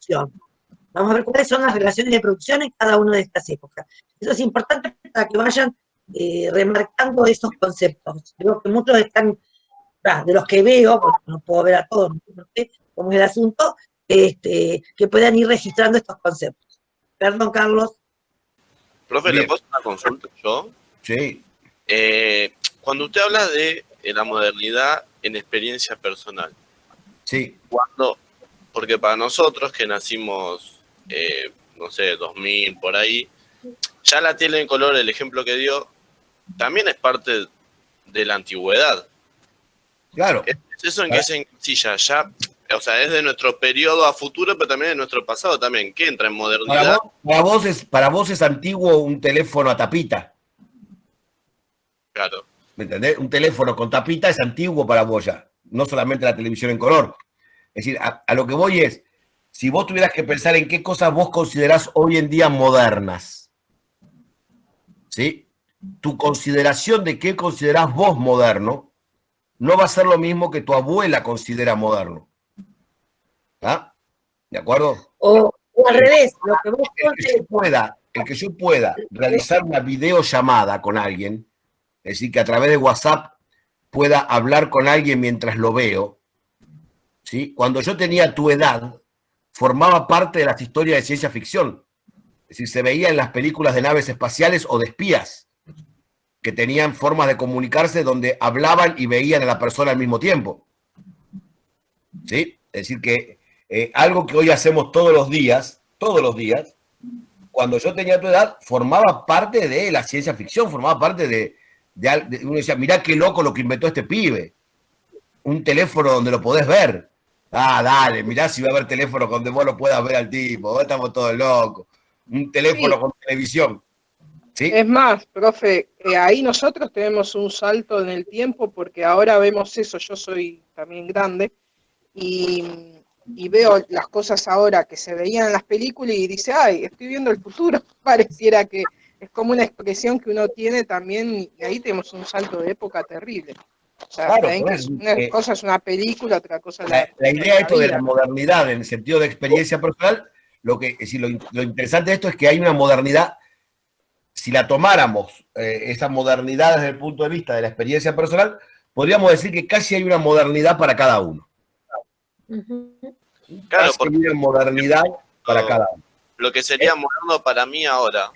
producción. Vamos a ver cuáles son las relaciones de producción en cada una de estas épocas. Eso es importante para que vayan remarcando esos conceptos. Creo que muchos están, de los que veo, porque no puedo ver a todos, no sé cómo es el asunto, que puedan ir registrando estos conceptos. Perdón, Carlos. Profe, Bien. ¿le puedo hacer una consulta yo? Sí. Cuando usted habla de la modernidad en experiencia personal, Sí. porque para nosotros que nacimos, no sé, 2000 por ahí, ya la tele en color, el ejemplo que dio, también es parte de la antigüedad. Claro. ¿Eso en qué se encasilla? Ya, o sea, es de nuestro periodo a futuro, pero también de nuestro pasado también. ¿Qué entra en modernidad? Para vos es antiguo un teléfono a tapita. Claro. ¿Me entendés? Un teléfono con tapita es antiguo para vos ya. No solamente la televisión en color. Es decir, a lo que voy es, si vos tuvieras que pensar en qué cosas vos considerás hoy en día modernas, ¿sí? Tu consideración de qué considerás vos moderno no va a ser lo mismo que tu abuela considera moderno. ¿Ah? ¿De acuerdo? O al revés, lo que vos el que yo pueda realizar una videollamada con alguien, es decir, que a través de WhatsApp pueda hablar con alguien mientras lo veo, ¿sí? Cuando yo tenía tu edad, formaba parte de las historias de ciencia ficción. Es decir, se veía en las películas de naves espaciales o de espías, que tenían formas de comunicarse donde hablaban y veían a la persona al mismo tiempo. ¿Sí? Es decir, que algo que hoy hacemos todos los días, cuando yo tenía tu edad, formaba parte de la ciencia ficción, formaba parte de uno decía, mirá qué loco lo que inventó este pibe. Un teléfono donde lo podés ver. Ah, dale, mirá si va a haber teléfono donde vos lo puedas ver al tipo. Estamos todos locos. Un teléfono Sí. con televisión. ¿Sí? Es más, profe, ahí nosotros tenemos un salto en el tiempo porque ahora vemos eso, yo soy también grande y veo las cosas ahora que se veían en las películas y dice, ay, estoy viendo el futuro. Pareciera que es como una expresión que uno tiene también y ahí tenemos un salto de época terrible. O sea, Claro, ven pues, que una cosa es una película, otra cosa es la idea esto de la vida. modernidad en el sentido de experiencia personal, lo interesante de esto es que hay una modernidad. Si la tomáramos, esa modernidad desde el punto de vista de la experiencia personal, podríamos decir que casi hay una modernidad para cada uno. Claro, casi hay una modernidad para cada uno. Lo que sería moderno para mí ahora,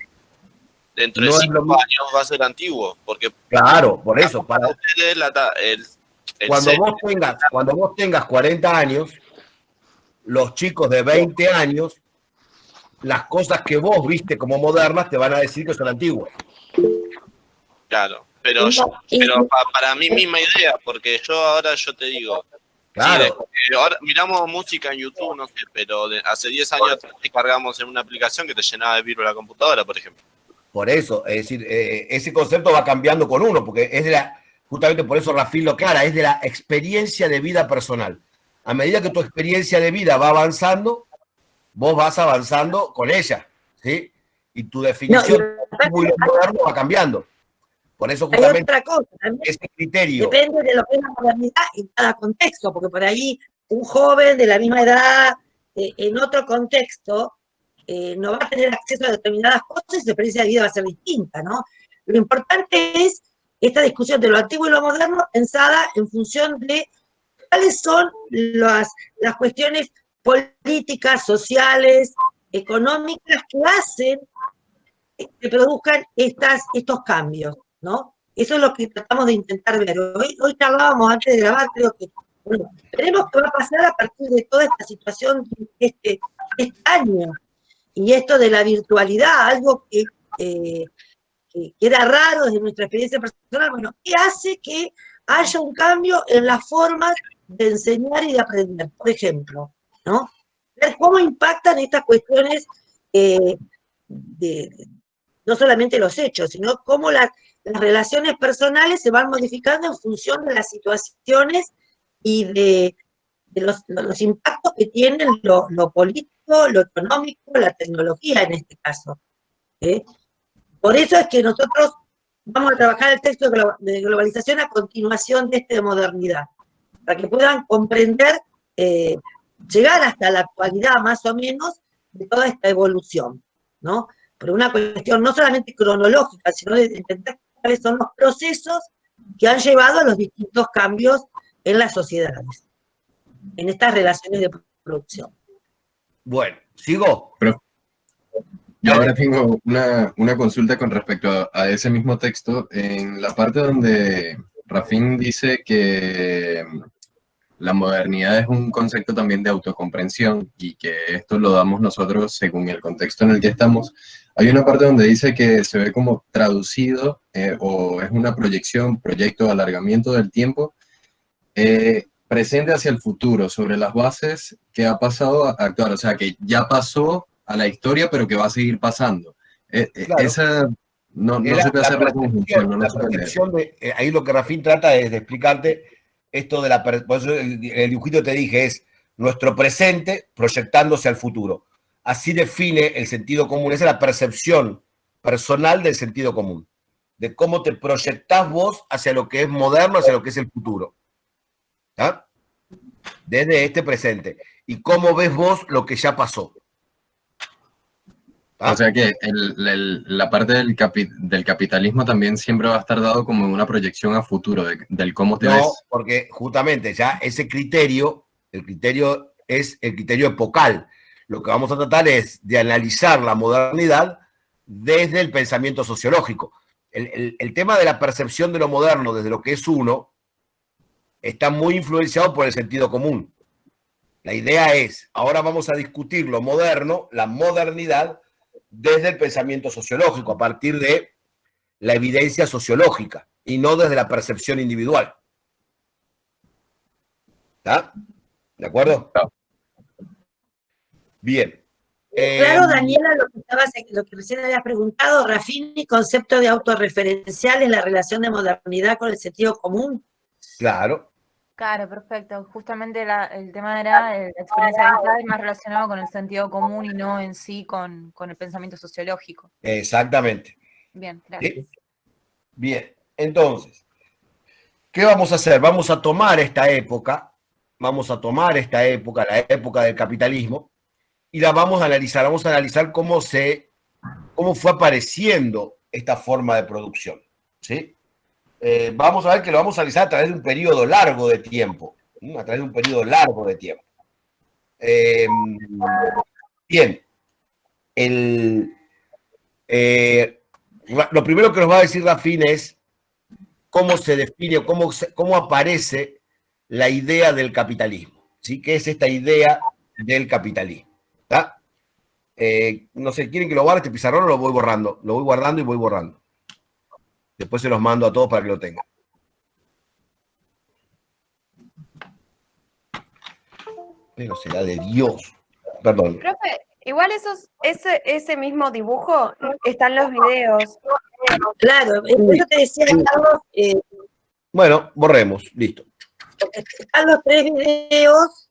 dentro de No es 5 lo mismo. años, va a ser antiguo. Porque Claro, por eso. para ustedes Cuando vos tengas 40 años, los chicos de 20 años, las cosas que vos viste como modernas te van a decir que son antiguas. Claro, pero para mí misma idea, porque yo te digo, Claro. sí, ahora miramos música en YouTube, no sé, pero hace 10 años te cargamos en una aplicación que te llenaba de virus la computadora, por ejemplo. Por eso, es decir, ese concepto va cambiando con uno, porque es justamente por eso Rafil lo clara, es de la experiencia de vida personal. A medida que tu experiencia de vida va avanzando, vos vas avanzando con ella, ¿sí? Y tu definición de muy moderno va cambiando. Por eso justamente hay otra cosa también. Ese criterio. Depende de lo que es la modernidad en cada contexto, porque por ahí un joven de la misma edad, en otro contexto, no va a tener acceso a determinadas cosas y su experiencia de vida va a ser distinta, ¿no? Lo importante es esta discusión de lo antiguo y lo moderno pensada en función de cuáles son las cuestiones políticas, sociales, económicas que hacen que produzcan estos cambios, ¿no? Eso es lo que tratamos de intentar ver. Hoy charlábamos antes de grabar, creo que, bueno, veremos qué va a pasar a partir de toda esta situación de este año. Y esto de la virtualidad, algo que era raro desde nuestra experiencia personal, bueno, ¿qué hace que haya un cambio en las formas de enseñar y de aprender? Por ejemplo, ¿no? Ver cómo impactan estas cuestiones no solamente los hechos, sino cómo las relaciones personales se van modificando en función de las situaciones y de los impactos que tienen lo político, lo económico, la tecnología en este caso. Por eso es que nosotros vamos a trabajar el texto de globalización a continuación de este de modernidad, para que puedan comprender llegar hasta la actualidad más o menos de toda esta evolución, ¿no? Por una cuestión no solamente cronológica, sino de entender cuáles son los procesos que han llevado a los distintos cambios en las sociedades, en estas relaciones de producción. Bueno, ¿sigo? Pero yo ahora tengo una consulta con respecto a ese mismo texto. En la parte donde Rafín dice que la modernidad es un concepto también de autocomprensión y que esto lo damos nosotros según el contexto en el que estamos. Hay una parte donde dice que se ve como traducido o es una proyección, proyecto, alargamiento del tiempo presente hacia el futuro, sobre las bases que ha pasado a actuar, o sea, que ya pasó a la historia, pero que va a seguir pasando. Claro. Esa no se puede hacer la conjunción, no se puede. Ahí lo que Rafín trata es de explicarte esto de la... Por eso el dibujito te dije es nuestro presente proyectándose al futuro. Así define el sentido común. Esa es la percepción personal del sentido común. De cómo te proyectás vos hacia lo que es moderno, hacia lo que es el futuro. ¿Ah? Desde este presente. Y cómo ves vos lo que ya pasó. ¿Ah? O sea que la parte del capitalismo también siempre va a estar dado como una proyección a futuro del cómo te ves. No, porque justamente ya ese criterio, el criterio es el criterio epocal. Lo que vamos a tratar es de analizar la modernidad desde el pensamiento sociológico. El tema de la percepción de lo moderno desde lo que es uno está muy influenciado por el sentido común. La idea es, ahora vamos a discutir lo moderno, la modernidad, desde el pensamiento sociológico, a partir de la evidencia sociológica y no desde la percepción individual. ¿Está? ¿De acuerdo? Bien. Claro, Daniela, lo que recién habías preguntado, Raffini, concepto de autorreferencial en la relación de modernidad con el sentido común. Claro. Claro, perfecto. Justamente el tema era la experiencia vital más relacionado con el sentido común y no en sí con el pensamiento sociológico. Exactamente. Bien, gracias. ¿Sí? Bien, entonces, ¿qué vamos a hacer? Vamos a tomar esta época, la época del capitalismo, y la vamos a analizar cómo fue apareciendo esta forma de producción, ¿sí? Vamos a ver que lo vamos a analizar a través de un periodo largo de tiempo. Bien. Lo primero que nos va a decir Rafín es cómo se define, cómo aparece la idea del capitalismo. ¿Sí? ¿Qué es esta idea del capitalismo? ¿Está? No sé, ¿quieren que lo guarde este pizarrón o lo voy borrando? Lo voy guardando y voy borrando. Después se los mando a todos para que lo tengan. Pero será de Dios. Perdón. Profe, igual ese mismo dibujo está en los videos. Claro, eso te decía, Carlos. Bueno, borremos, listo. Están los 3 videos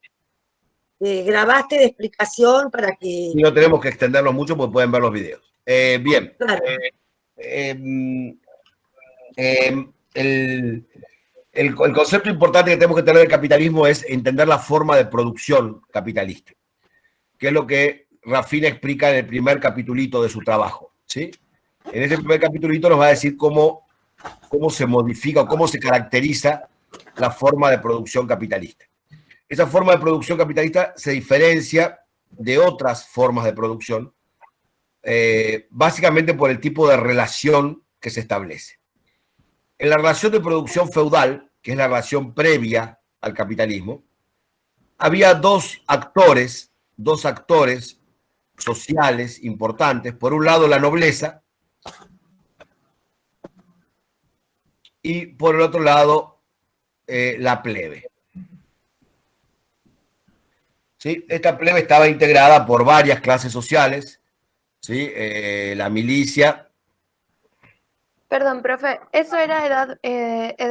que grabaste de explicación para que... Y no tenemos que extenderlos mucho porque pueden ver los videos. Bien. Claro. El concepto importante que tenemos que tener del capitalismo es entender la forma de producción capitalista, que es lo que Rafín explica en el primer capitulito de su trabajo, ¿sí? En ese primer capitulito nos va a decir cómo se modifica o cómo se caracteriza la forma de producción capitalista. Esa forma de producción capitalista se diferencia de otras formas de producción, básicamente por el tipo de relación que se establece. En la relación de producción feudal, que es la relación previa al capitalismo, había dos actores sociales importantes. Por un lado, la nobleza, y por el otro lado, la plebe. ¿Sí? Esta plebe estaba integrada por varias clases sociales, ¿sí? La milicia. Perdón, profe, eso era edad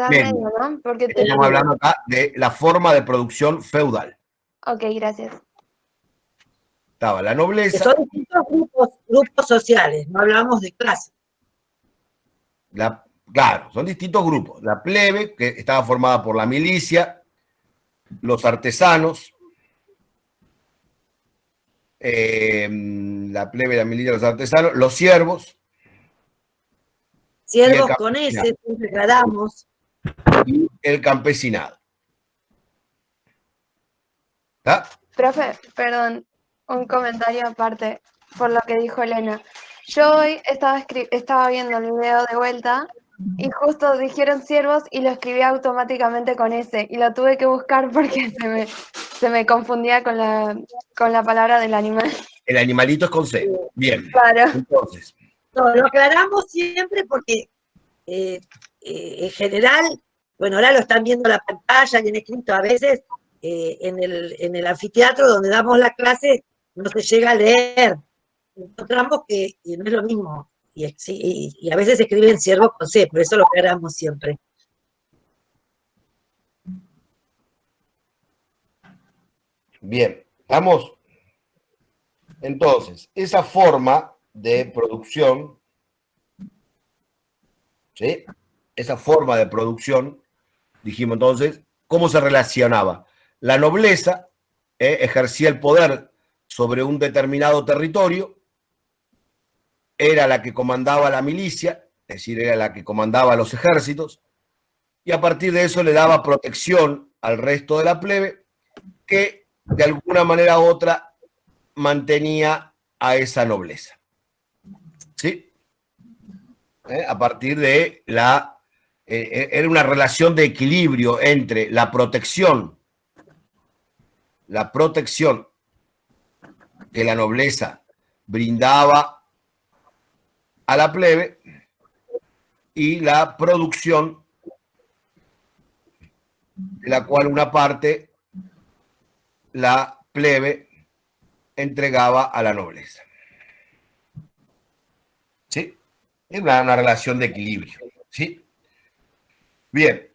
media, ¿no? Porque estamos hablando acá de la forma de producción feudal. Ok, gracias. Estaba la nobleza. Son distintos grupos sociales, no hablamos de clase. Claro, son distintos grupos. La plebe, que estaba formada por la milicia, los artesanos, la plebe, la milicia, los artesanos, los siervos. Siervos con ese, declaramos. Y el campesinado. ¿Está? Profe, perdón, un comentario aparte por lo que dijo Elena. Yo hoy estaba viendo el video de vuelta y justo dijeron siervos y lo escribí automáticamente con ese y lo tuve que buscar porque se me confundía con la palabra del animal. El animalito es con C. Bien. Claro. Entonces. No, lo aclaramos siempre porque en general, bueno, ahora lo están viendo en la pantalla y en escrito, a veces en el anfiteatro donde damos la clase no se llega a leer. Encontramos que no es lo mismo. Y a veces escriben siervo con C, por eso lo aclaramos siempre. Bien, vamos. Entonces, esa forma de producción, ¿sí? Esa forma de producción, dijimos entonces, ¿cómo se relacionaba? La nobleza ejercía el poder sobre un determinado territorio, era la que comandaba la milicia, es decir, era la que comandaba los ejércitos, y a partir de eso le daba protección al resto de la plebe, que de alguna manera u otra mantenía a esa nobleza. ¿Sí? A partir de era una relación de equilibrio entre la protección que la nobleza brindaba a la plebe y la producción de la cual una parte la plebe entregaba a la nobleza. ¿Sí? Es una relación de equilibrio. ¿Sí? Bien.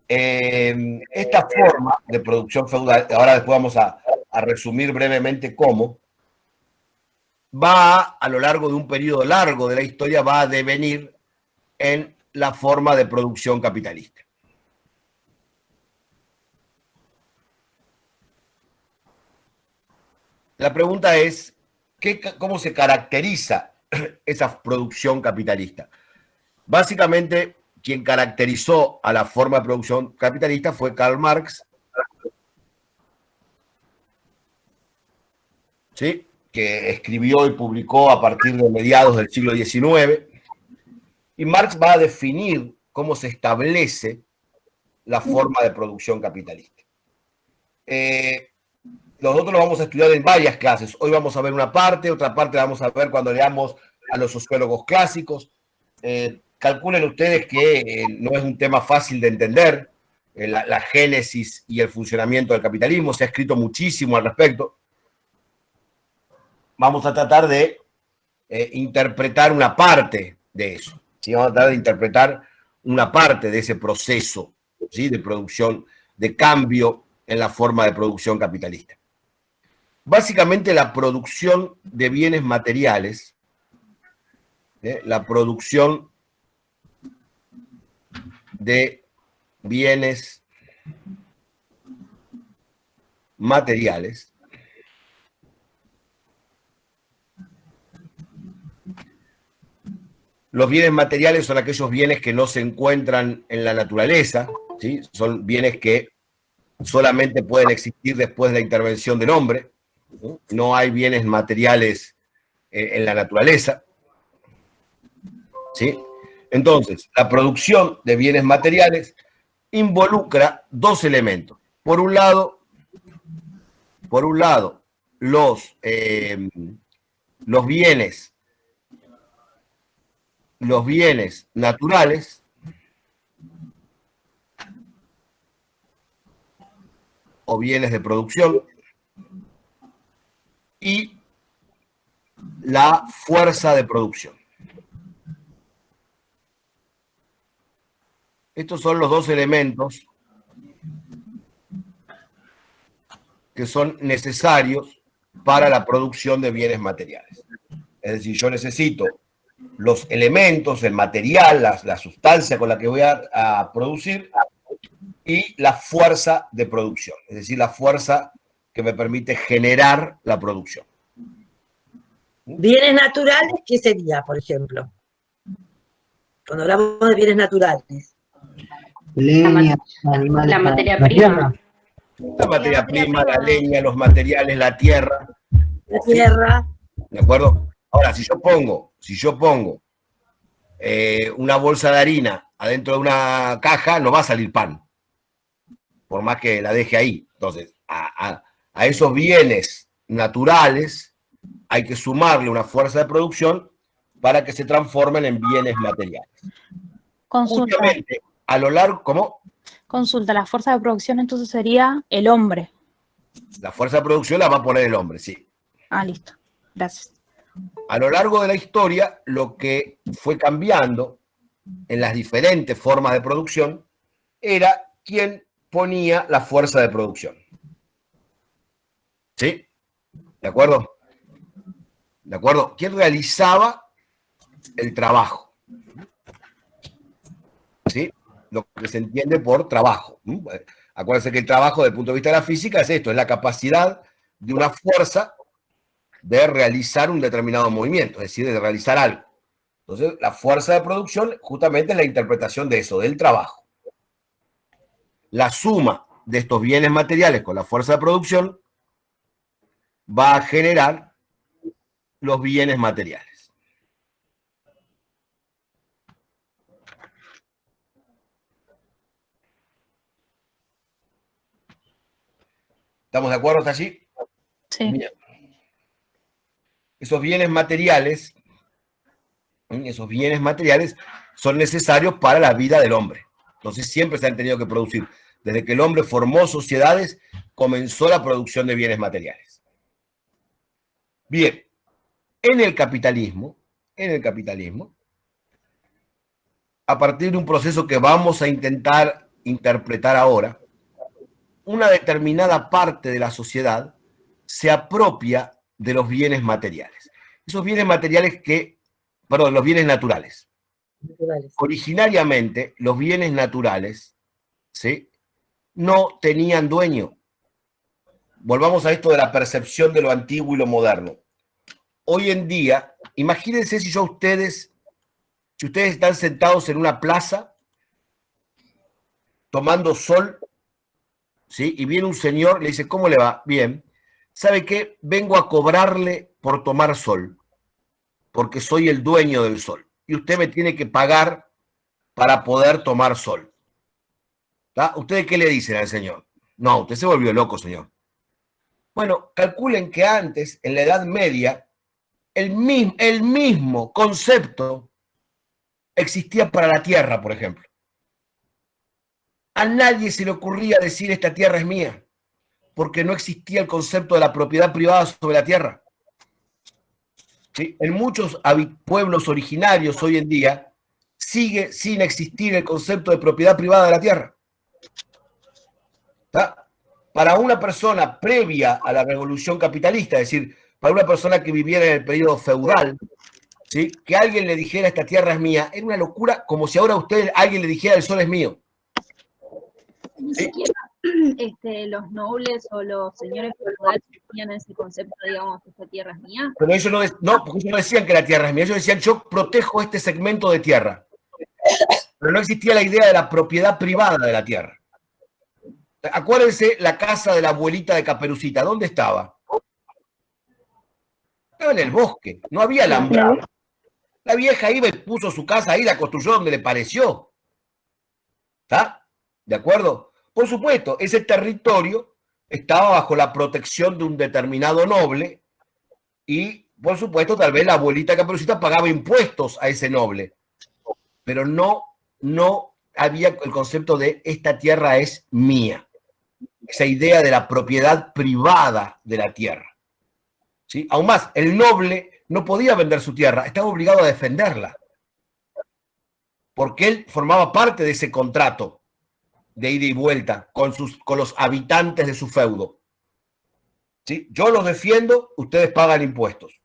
Esta forma de producción feudal, ahora después vamos a resumir brevemente cómo, va a lo largo de un periodo largo de la historia, va a devenir en la forma de producción capitalista. La pregunta es, ¿cómo se caracteriza esa producción capitalista? Básicamente, quien caracterizó a la forma de producción capitalista fue Karl Marx, ¿sí? Que escribió y publicó a partir de mediados del siglo XIX. Y Marx va a definir cómo se establece la forma de producción capitalista. Nosotros lo vamos a estudiar en varias clases. Hoy vamos a ver una parte, otra parte la vamos a ver cuando leamos a los sociólogos clásicos. Calculen ustedes que no es un tema fácil de entender, la génesis y el funcionamiento del capitalismo. Se ha escrito muchísimo al respecto. Vamos a tratar de interpretar una parte de eso. ¿Sí? Vamos a tratar de interpretar una parte de ese proceso, ¿sí? De producción, de cambio en la forma de producción capitalista. Básicamente la producción de bienes materiales, la producción de bienes materiales Los bienes materiales son aquellos bienes que no se encuentran en la naturaleza, ¿sí? Son bienes que solamente pueden existir después de la intervención del hombre. No hay bienes materiales en la naturaleza, ¿sí? Entonces, la producción de bienes materiales involucra dos elementos. Por un lado, los bienes naturales o bienes de producción y la fuerza de producción. Estos son los dos elementos que son necesarios para la producción de bienes materiales. Es decir, yo necesito los elementos, el material, la sustancia con la que voy a producir y la fuerza de producción, es decir, la fuerza que me permite generar la producción. Bienes naturales, ¿qué sería, por ejemplo? Cuando hablamos de bienes naturales. Leña, animales. La materia la prima. tierra. La materia prima, la leña, los materiales, la tierra. La tierra. ¿De acuerdo? Ahora, si yo pongo una bolsa de harina adentro de una caja, no va a salir pan, por más que la deje ahí. Entonces, a esos bienes naturales hay que sumarle una fuerza de producción para que se transformen en bienes materiales. Consulta. Justamente, a lo largo, ¿cómo? Consulta, la fuerza de producción entonces sería el hombre. La fuerza de producción la va a poner el hombre, sí. Ah, listo. Gracias. A lo largo de la historia, lo que fue cambiando en las diferentes formas de producción era quién ponía la fuerza de producción. ¿Sí? ¿De acuerdo? ¿De acuerdo? ¿Quién realizaba el trabajo? ¿Sí? Lo que se entiende por trabajo. Acuérdense que el trabajo, desde el punto de vista de la física, es esto, es la capacidad de una fuerza de realizar un determinado movimiento, es decir, de realizar algo. Entonces, la fuerza de producción justamente es la interpretación de eso, del trabajo. La suma de estos bienes materiales con la fuerza de producción va a generar los bienes materiales. ¿Estamos de acuerdo hasta allí? Sí. Bien. Esos bienes materiales son necesarios para la vida del hombre. Entonces siempre se han tenido que producir. Desde que el hombre formó sociedades, comenzó la producción de bienes materiales. Bien, en el capitalismo, a partir de un proceso que vamos a intentar interpretar ahora, una determinada parte de la sociedad se apropia de los bienes materiales. Esos bienes materiales los bienes naturales. Originariamente, los bienes naturales, ¿sí?, no tenían dueño. Volvamos a esto de la percepción de lo antiguo y lo moderno. Hoy en día, imagínense si ustedes están sentados en una plaza tomando sol, ¿sí?, y viene un señor, le dice, ¿cómo le va? Bien. ¿Sabe qué? Vengo a cobrarle por tomar sol, porque soy el dueño del sol. Y usted me tiene que pagar para poder tomar sol. ¿Está? ¿Ustedes qué le dicen al señor? No, usted se volvió loco, señor. Bueno, calculen que antes, en la Edad Media, el mismo concepto existía para la tierra, por ejemplo. A nadie se le ocurría decir esta tierra es mía, porque no existía el concepto de la propiedad privada sobre la tierra. ¿Sí? En muchos pueblos originarios hoy en día sigue sin existir el concepto de propiedad privada de la tierra. ¿Está? Para una persona previa a la revolución capitalista, es decir, para una persona que viviera en el periodo feudal, ¿sí?, que alguien le dijera esta tierra es mía, era una locura, como si ahora alguien le dijera el sol es mío. Ni siquiera los nobles o los señores feudales tenían ese concepto, digamos, esta tierra es mía. Pero ellos porque ellos no decían que la tierra es mía, ellos decían yo protejo este segmento de tierra. Pero no existía la idea de la propiedad privada de la tierra. Acuérdense la casa de la abuelita de Caperucita, ¿dónde estaba? Estaba en el bosque, no había alambrado. La vieja iba y puso su casa ahí, la construyó donde le pareció. ¿Está? ¿De acuerdo? Por supuesto, ese territorio estaba bajo la protección de un determinado noble y, por supuesto, tal vez la abuelita Caperucita pagaba impuestos a ese noble. Pero no había el concepto de esta tierra es mía. Esa idea de la propiedad privada de la tierra. ¿Sí? Aún más, el noble no podía vender su tierra, estaba obligado a defenderla. Porque él formaba parte de ese contrato de ida y vuelta con los habitantes de su feudo. ¿Sí? Yo los defiendo, ustedes pagan impuestos.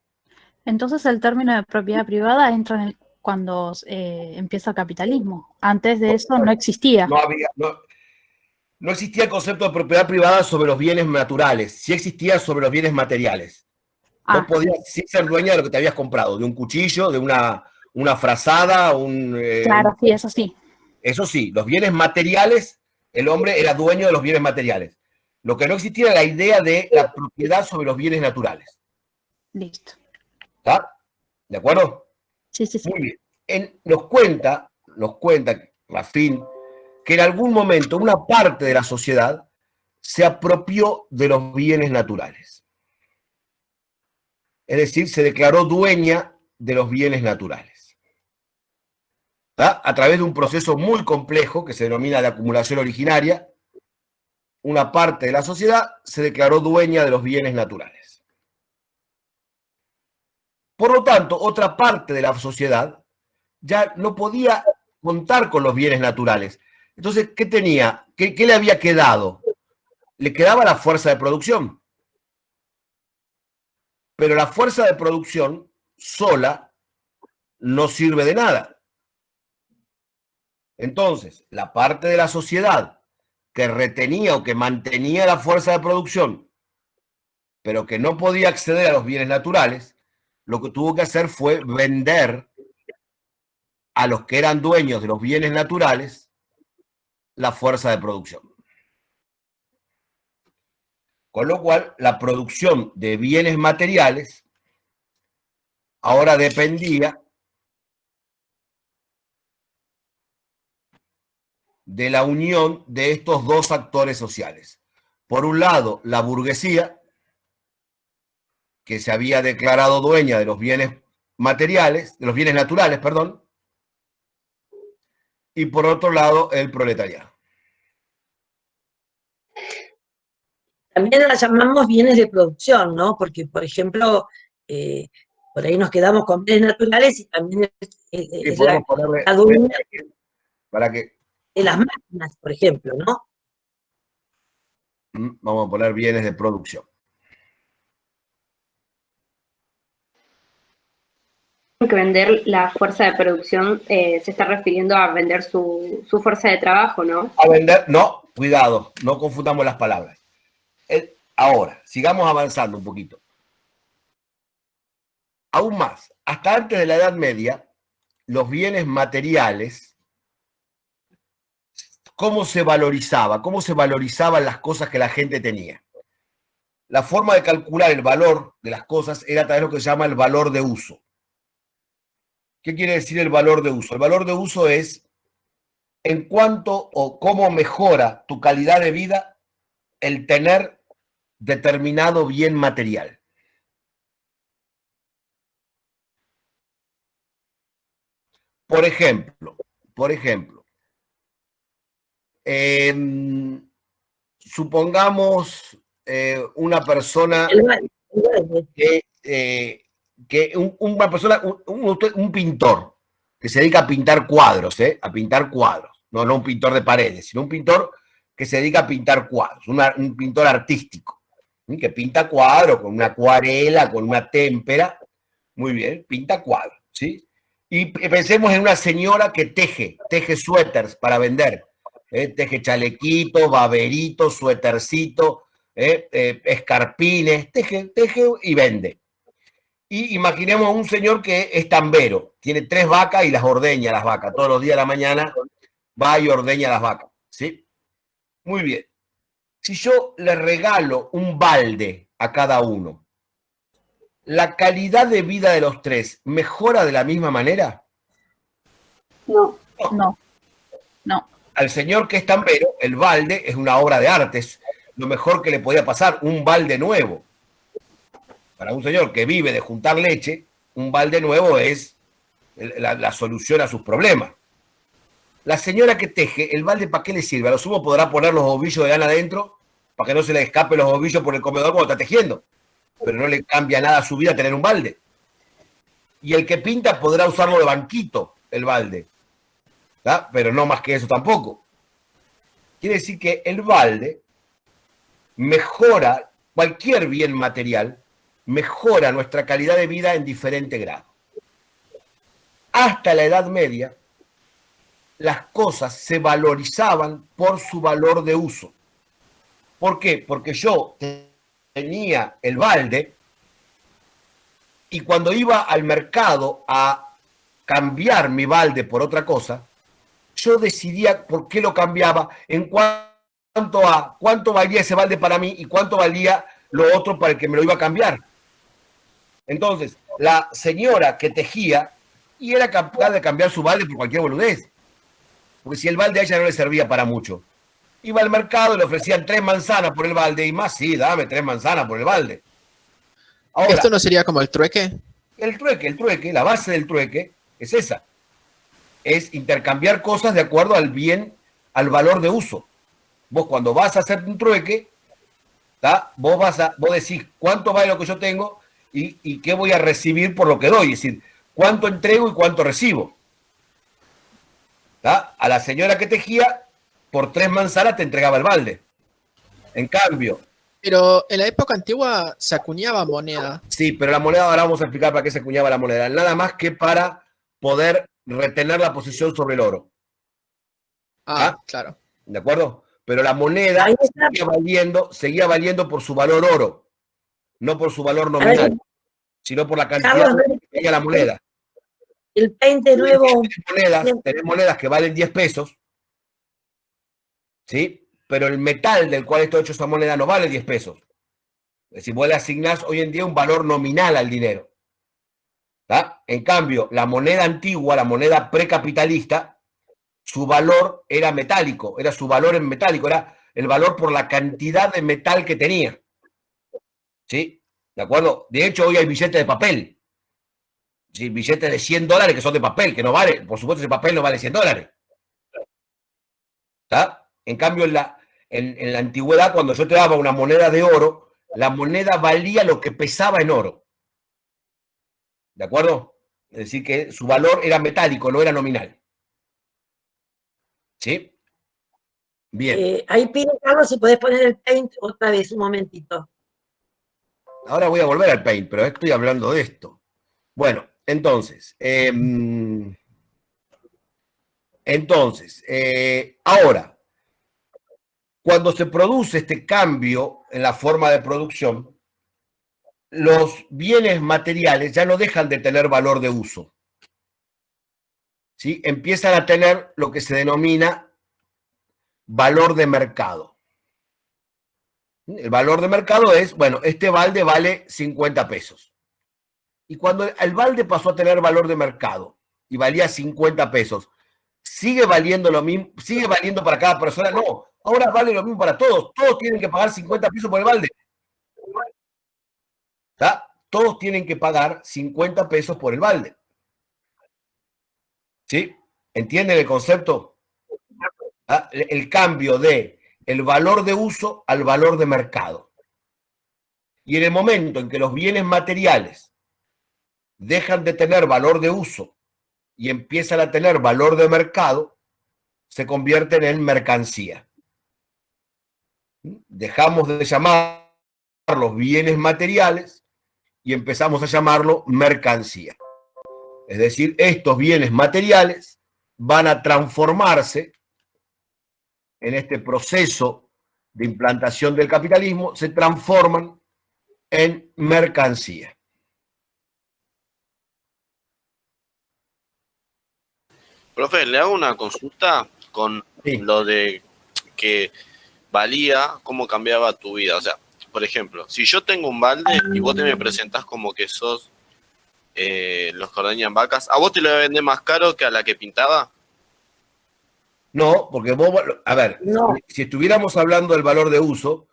Entonces el término de propiedad privada entra cuando empieza el capitalismo. Antes de eso no existía. No No existía el concepto de propiedad privada sobre los bienes naturales, sí existía sobre los bienes materiales. Vos podías sí ser dueña de lo que te habías comprado, de un cuchillo, de una frazada, claro, sí, eso sí. Eso sí, los bienes materiales, el hombre era dueño de los bienes materiales. Lo que no existía era la idea de la propiedad sobre los bienes naturales. Listo. ¿Está? ¿De acuerdo? Sí, sí, sí. Muy bien. Nos cuenta Rafín, que en algún momento una parte de la sociedad se apropió de los bienes naturales. Es decir, se declaró dueña de los bienes naturales. ¿Está? A través de un proceso muy complejo que se denomina de acumulación originaria, una parte de la sociedad se declaró dueña de los bienes naturales. Por lo tanto, otra parte de la sociedad ya no podía contar con los bienes naturales. Entonces, ¿qué tenía? ¿Qué le había quedado? Le quedaba la fuerza de producción. Pero la fuerza de producción sola no sirve de nada. Entonces, la parte de la sociedad que retenía o que mantenía la fuerza de producción, pero que no podía acceder a los bienes naturales, lo que tuvo que hacer fue vender a los que eran dueños de los bienes naturales la fuerza de producción. Con lo cual, la producción de bienes materiales ahora dependía de la unión de estos dos actores sociales. Por un lado, la burguesía, que se había declarado dueña de los bienes materiales, de los bienes naturales, perdón, y por otro lado, el proletariado. También las llamamos bienes de producción, ¿no? Porque, por ejemplo, por ahí nos quedamos con bienes naturales y también es la dueña de las máquinas, por ejemplo, ¿no? Vamos a poner bienes de producción. Que vender la fuerza de producción se está refiriendo a vender su fuerza de trabajo, ¿no? A vender, no, cuidado, no confundamos las palabras. Ahora, sigamos avanzando un poquito. Aún más, hasta antes de la Edad Media, los bienes materiales, ¿cómo se valorizaban las cosas que la gente tenía? La forma de calcular el valor de las cosas era a través de lo que se llama el valor de uso. ¿Qué quiere decir el valor de uso? El valor de uso es en cuánto o cómo mejora tu calidad de vida el tener determinado bien material. Por ejemplo, supongamos una persona un pintor que se dedica a pintar cuadros, no un pintor de paredes, sino un pintor que se dedica a pintar cuadros, un pintor artístico, que pinta cuadros con una acuarela, con una témpera, muy bien, pinta cuadros, ¿sí? Y pensemos en una señora que teje suéteres para vender, teje chalequitos, baberitos, suétercitos, escarpines, teje y vende. Y imaginemos a un señor que es tambero, tiene 3 vacas y las ordeña las vacas, todos los días de la mañana va y ordeña las vacas, ¿sí? Muy bien. Si yo le regalo un balde a cada uno, ¿la calidad de vida de los 3 mejora de la misma manera? No. Al señor que es tambero, el balde es una obra de arte, es lo mejor que le podía pasar, un balde nuevo. Para un señor que vive de juntar leche, un balde nuevo es la solución a sus problemas. La señora que teje, ¿el balde para qué le sirve? A lo sumo podrá poner los ovillos de lana adentro para que no se le escapen los ovillos por el comedor cuando está tejiendo. Pero no le cambia nada a su vida tener un balde. Y el que pinta podrá usarlo de banquito, el balde. ¿Tá? Pero no más que eso tampoco. Quiere decir que el balde mejora cualquier bien material, mejora nuestra calidad de vida en diferente grado. Hasta la Edad Media, las cosas se valorizaban por su valor de uso. ¿Por qué? Porque yo tenía el balde y cuando iba al mercado a cambiar mi balde por otra cosa, yo decidía por qué lo cambiaba en cuanto a cuánto valía ese balde para mí y cuánto valía lo otro para el que me lo iba a cambiar. Entonces, la señora que tejía y era capaz de cambiar su balde por cualquier boludez. Porque si el balde a ella no le servía para mucho, iba al mercado y le ofrecían 3 manzanas por el balde y más, sí, dame 3 manzanas por el balde. Ahora, ¿esto no sería como el trueque? El trueque, la base del trueque es esa. Es intercambiar cosas de acuerdo al bien, al valor de uso. Vos cuando vas a hacer un trueque, ¿tá? Vos decís cuánto vale lo que yo tengo y qué voy a recibir por lo que doy. Es decir, cuánto entrego y cuánto recibo. ¿Tá? A la señora que tejía, por 3 manzanas te entregaba el balde. En cambio... Pero en la época antigua se acuñaba moneda. Sí, pero la moneda, ahora vamos a explicar para qué se acuñaba la moneda. Nada más que para poder retener la posición sobre el oro. Claro. ¿De acuerdo? Pero la moneda seguía valiendo por su valor oro, no por su valor nominal, sino por la cantidad que tenía la moneda. El Paint de nuevo. Tenés monedas que valen 10 pesos, ¿sí? Pero el metal del cual está hecho esa moneda no vale 10 pesos. Es decir, vos le asignás hoy en día un valor nominal al dinero. ¿Tá? En cambio, la moneda antigua, la moneda precapitalista, su valor era metálico, era su valor en metálico, era el valor por la cantidad de metal que tenía. ¿Sí? ¿De acuerdo? De hecho, hoy hay billetes de papel. ¿Sí? Billetes de $100 que son de papel, que no vale, por supuesto, ese papel no vale $100. ¿Tá? En cambio, en la antigüedad, cuando yo te daba una moneda de oro, la moneda valía lo que pesaba en oro. ¿De acuerdo? Es decir, que su valor era metálico, no era nominal. ¿Sí? Bien. Ahí pide, Carlos, si podés poner el Paint otra vez, un momentito. Ahora voy a volver al Paint, pero estoy hablando de esto. Bueno, entonces, ahora, cuando se produce este cambio en la forma de producción, los bienes materiales ya no dejan de tener valor de uso. ¿Sí? Empiezan a tener lo que se denomina valor de mercado. El valor de mercado es, bueno, este balde vale 50 pesos. Y cuando el balde pasó a tener valor de mercado y valía 50 pesos, ¿sigue valiendo lo mismo? ¿Sigue valiendo para cada persona? No, ahora vale lo mismo para todos. Todos tienen que pagar 50 pesos por el balde. ¿Tá? Todos tienen que pagar 50 pesos por el balde. ¿Sí? ¿Entienden el concepto? ¿Ah? El cambio de el valor de uso al valor de mercado. Y en el momento en que los bienes materiales dejan de tener valor de uso y empiezan a tener valor de mercado, se convierten en mercancía. Dejamos de llamarlos bienes materiales y empezamos a llamarlo mercancía. Es decir, estos bienes materiales van a transformarse en este proceso de implantación del capitalismo, se transforman en mercancía. Profe, le hago una consulta con lo de que valía, cómo cambiaba tu vida. O sea, por ejemplo, si yo tengo un balde y vos te me presentás como que sos los que ordeñan vacas, ¿a vos te lo voy a vender más caro que a la que pintaba? No, porque vos, a ver, no. Si estuviéramos hablando del valor de uso,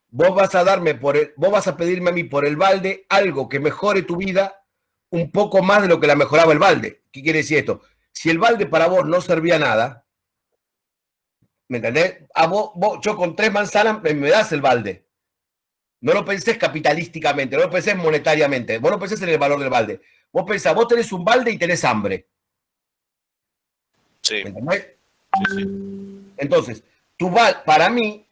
vos vas a pedirme a mí por el balde algo que mejore tu vida un poco más de lo que la mejoraba el balde. ¿Qué quiere decir esto? Si el balde para vos no servía nada, ¿me entendés? A vos, yo con 3 manzanas me das el balde. No lo pensés capitalísticamente, no lo pensés monetariamente, vos no pensés en el valor del balde. Vos pensás, vos tenés un balde y tenés hambre. Sí. ¿Me entendés? Sí. Entonces, para mí,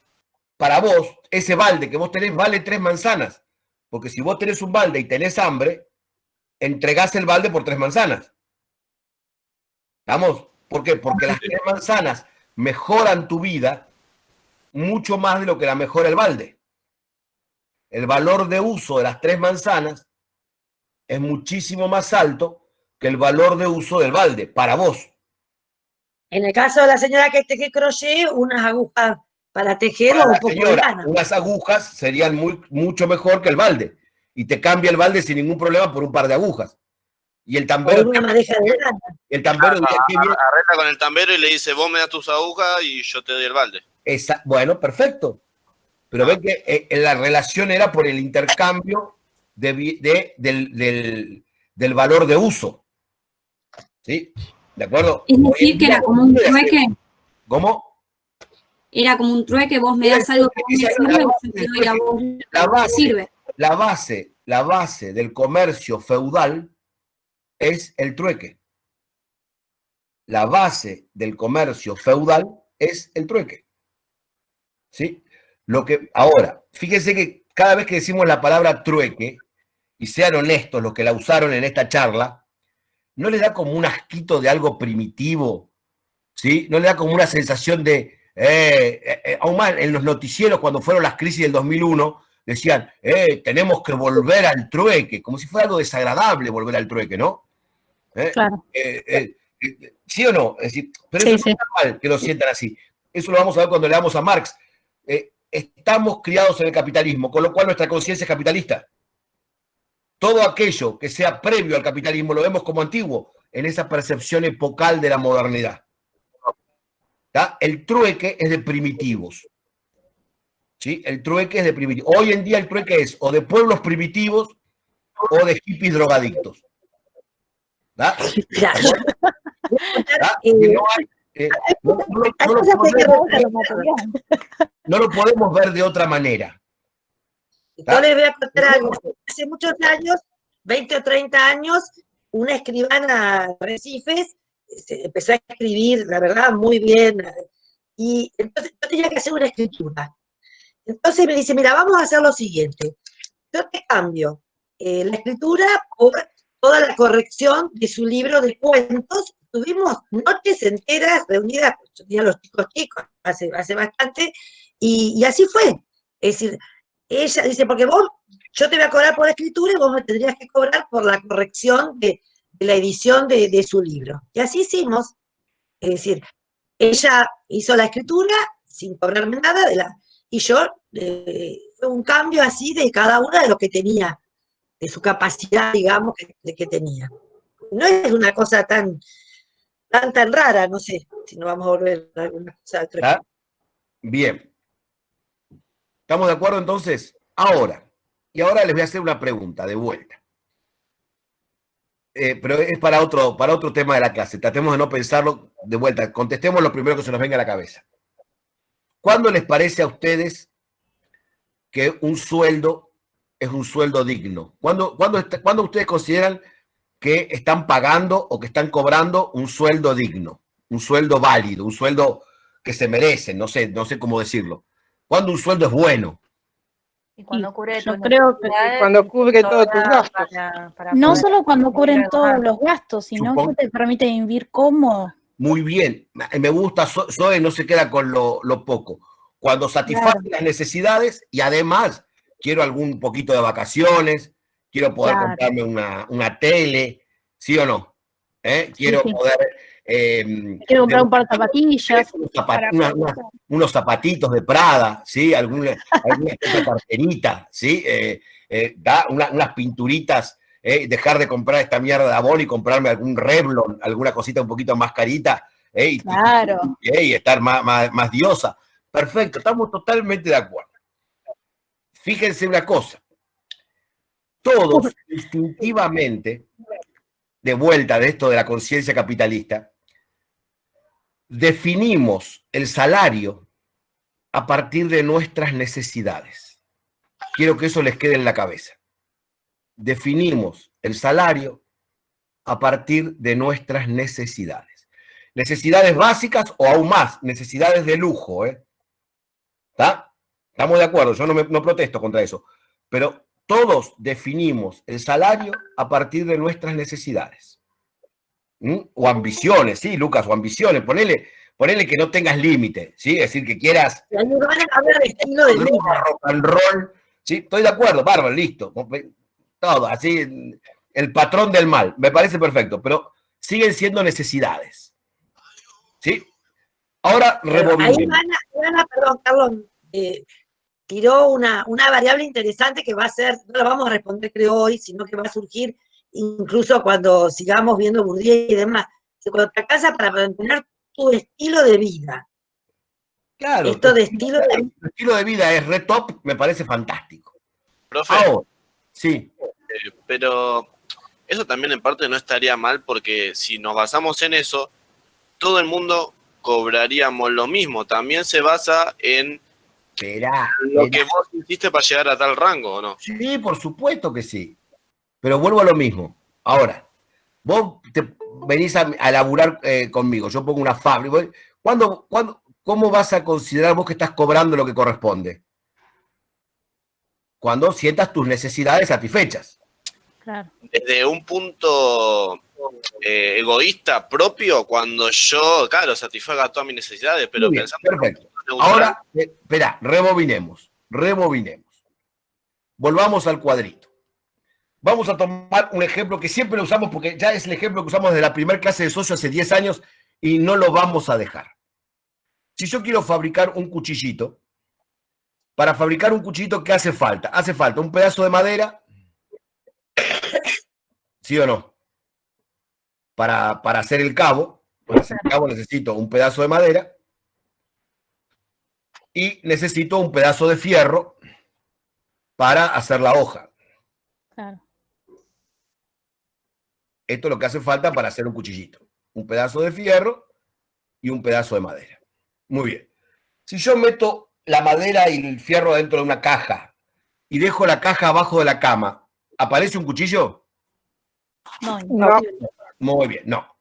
para vos, ese balde que vos tenés vale 3 manzanas. Porque si vos tenés un balde y tenés hambre, entregás el balde por 3 manzanas. ¿Estamos? ¿Por qué? Porque las 3 manzanas mejoran tu vida mucho más de lo que la mejora el balde. El valor de uso de las 3 manzanas es muchísimo más alto que el valor de uso del balde, para vos. En el caso de la señora que teje crochet, unas agujas para tejer Para o un la poco de señora, lana. unas agujas serían mucho mejor que el balde. Y te cambia el balde sin ningún problema por un par de agujas. Y el tambero... O una madeja de lana. El tambero... Arregla con el tambero y le dice, vos me das tus agujas y yo te doy el balde. Bueno, perfecto. Pero ven que la relación era por el intercambio del valor de uso. ¿Sí? ¿De acuerdo? Es decir, que era como un trueque. ¿Cómo? Era como un trueque, vos me das algo que me sirve, yo te doy a vos algo que sirve. La base del comercio feudal es el trueque. La base del comercio feudal es el trueque. ¿Sí? Ahora, fíjense que cada vez que decimos la palabra trueque, y sean honestos los que la usaron en esta charla, ¿no les da como un asquito de algo primitivo? ¿Sí? ¿No le da como una sensación de... aún más en los noticieros cuando fueron las crisis del 2001, decían, tenemos que volver al trueque, como si fuera algo desagradable volver al trueque, ¿no? Claro. ¿Sí o no? Es decir, pero Sí, eso sí. no es normal que lo sientan así. Eso lo vamos a ver cuando leamos a Marx. Estamos criados en el capitalismo, con lo cual nuestra conciencia es capitalista. Todo aquello que sea previo al capitalismo lo vemos como antiguo en esa percepción epocal de la modernidad. ¿Tá? El trueque es de primitivos. ¿Sí? El trueque es de primitivos. Hoy en día el trueque es o de pueblos primitivos o de hippies drogadictos. ¿Tá? ¿Tá? No lo podemos ver de otra manera. Yo les voy a contar algo. Hace muchos años, 20 o 30 años, una escribana de Recifes empezó a escribir, la verdad, muy bien. Y entonces yo tenía que hacer una escritura. Entonces me dice, mira, vamos a hacer lo siguiente. Yo te cambio la escritura por toda la corrección de su libro de cuentos. Tuvimos noches enteras reunidas, yo tenía los chicos, hace bastante, y así fue. Es decir, ella dice, porque yo te voy a cobrar por la escritura y vos me tendrías que cobrar por la corrección de la edición de su libro. Y así hicimos. Es decir, ella hizo la escritura sin cobrarme nada, y yo, fue un cambio así de cada una de lo que tenía, de su capacidad, digamos, que tenía. No es una cosa tan rara, no sé, si no vamos a volver a alguna cosa. ¿Ah? Bien. ¿Estamos de acuerdo entonces? Ahora les voy a hacer una pregunta de vuelta. Pero es para otro tema de la clase. Tratemos de no pensarlo de vuelta. Contestemos lo primero que se nos venga a la cabeza. ¿Cuándo les parece a ustedes que un sueldo es un sueldo digno? ¿Cuándo ustedes consideran que están pagando o que están cobrando un sueldo digno? Un sueldo válido, un sueldo que se merecen, no sé cómo decirlo. ¿Cuándo un sueldo es bueno? Y cuando cubre Yo creo que cuando cubre todos tus gastos. no solo cuando cubren todos los gastos, sino que te permite vivir cómodo. Muy bien, me gusta, Zoe no se queda con lo poco. Cuando satisface las necesidades y además quiero algún poquito de vacaciones, quiero poder comprarme una tele, ¿sí o no? Quiero poder... quiero comprar un par de zapatillas. Unos zapatitos de Prada, ¿sí? alguna carterita, ¿sí? Unas pinturitas, dejar de comprar esta mierda de Avon y comprarme algún Revlon, alguna cosita un poquito más carita, y estar más diosa. Perfecto, estamos totalmente de acuerdo. Fíjense una cosa, todos instintivamente, de vuelta de esto de la conciencia capitalista, definimos el salario a partir de nuestras necesidades. Quiero que eso les quede en la cabeza. Definimos el salario a partir de nuestras necesidades. Necesidades básicas o aún más, necesidades de lujo. ¿Está? Estamos de acuerdo, yo no protesto contra eso. Pero todos definimos el salario a partir de nuestras necesidades. O ambiciones, sí, Lucas, o ambiciones. Ponele que no tengas límite, ¿sí? Es decir, que quieras... Y ahí van a hablar de estilo de vida. Rock and roll, ¿sí? Estoy de acuerdo, bárbaro, listo. Todo, así, el patrón del mal, me parece perfecto, pero siguen siendo necesidades, ¿sí? Ahora, ahí Ana, perdón, Carlos, tiró una variable interesante que va a ser, no la vamos a responder creo hoy, sino que va a surgir incluso cuando sigamos viendo Bourdieu y demás. Cuando te casas para mantener tu estilo de vida. Claro, esto de estilo de vida es re top, me parece fantástico. Profe, sí. Pero eso también en parte no estaría mal, porque si nos basamos en eso, todo el mundo cobraríamos lo mismo. También se basa en lo que vos hiciste para llegar a tal rango, ¿o no? Sí, por supuesto que sí. Pero vuelvo a lo mismo. Ahora, vos te venís a laburar conmigo, yo pongo una fábrica. ¿Cómo vas a considerar vos que estás cobrando lo que corresponde? Cuando sientas tus necesidades satisfechas. Claro. Desde un punto egoísta propio, cuando yo, claro, satisfaga todas mis necesidades, pero bien, pensando... perfecto. Ahora, espera, rebobinemos. Volvamos al cuadrito. Vamos a tomar un ejemplo que siempre lo usamos, porque ya es el ejemplo que usamos desde la primera clase de socio hace 10 años y no lo vamos a dejar. Si yo quiero fabricar un cuchillito, para fabricar un cuchillito, ¿qué hace falta? Hace falta un pedazo de madera, ¿sí o no? Para hacer el cabo, necesito un pedazo de madera y necesito un pedazo de fierro para hacer la hoja. Claro. Esto es lo que hace falta para hacer un cuchillito. Un pedazo de fierro y un pedazo de madera. Muy bien. Si yo meto la madera y el fierro dentro de una caja y dejo la caja abajo de la cama, ¿aparece un cuchillo? No. Muy bien, no.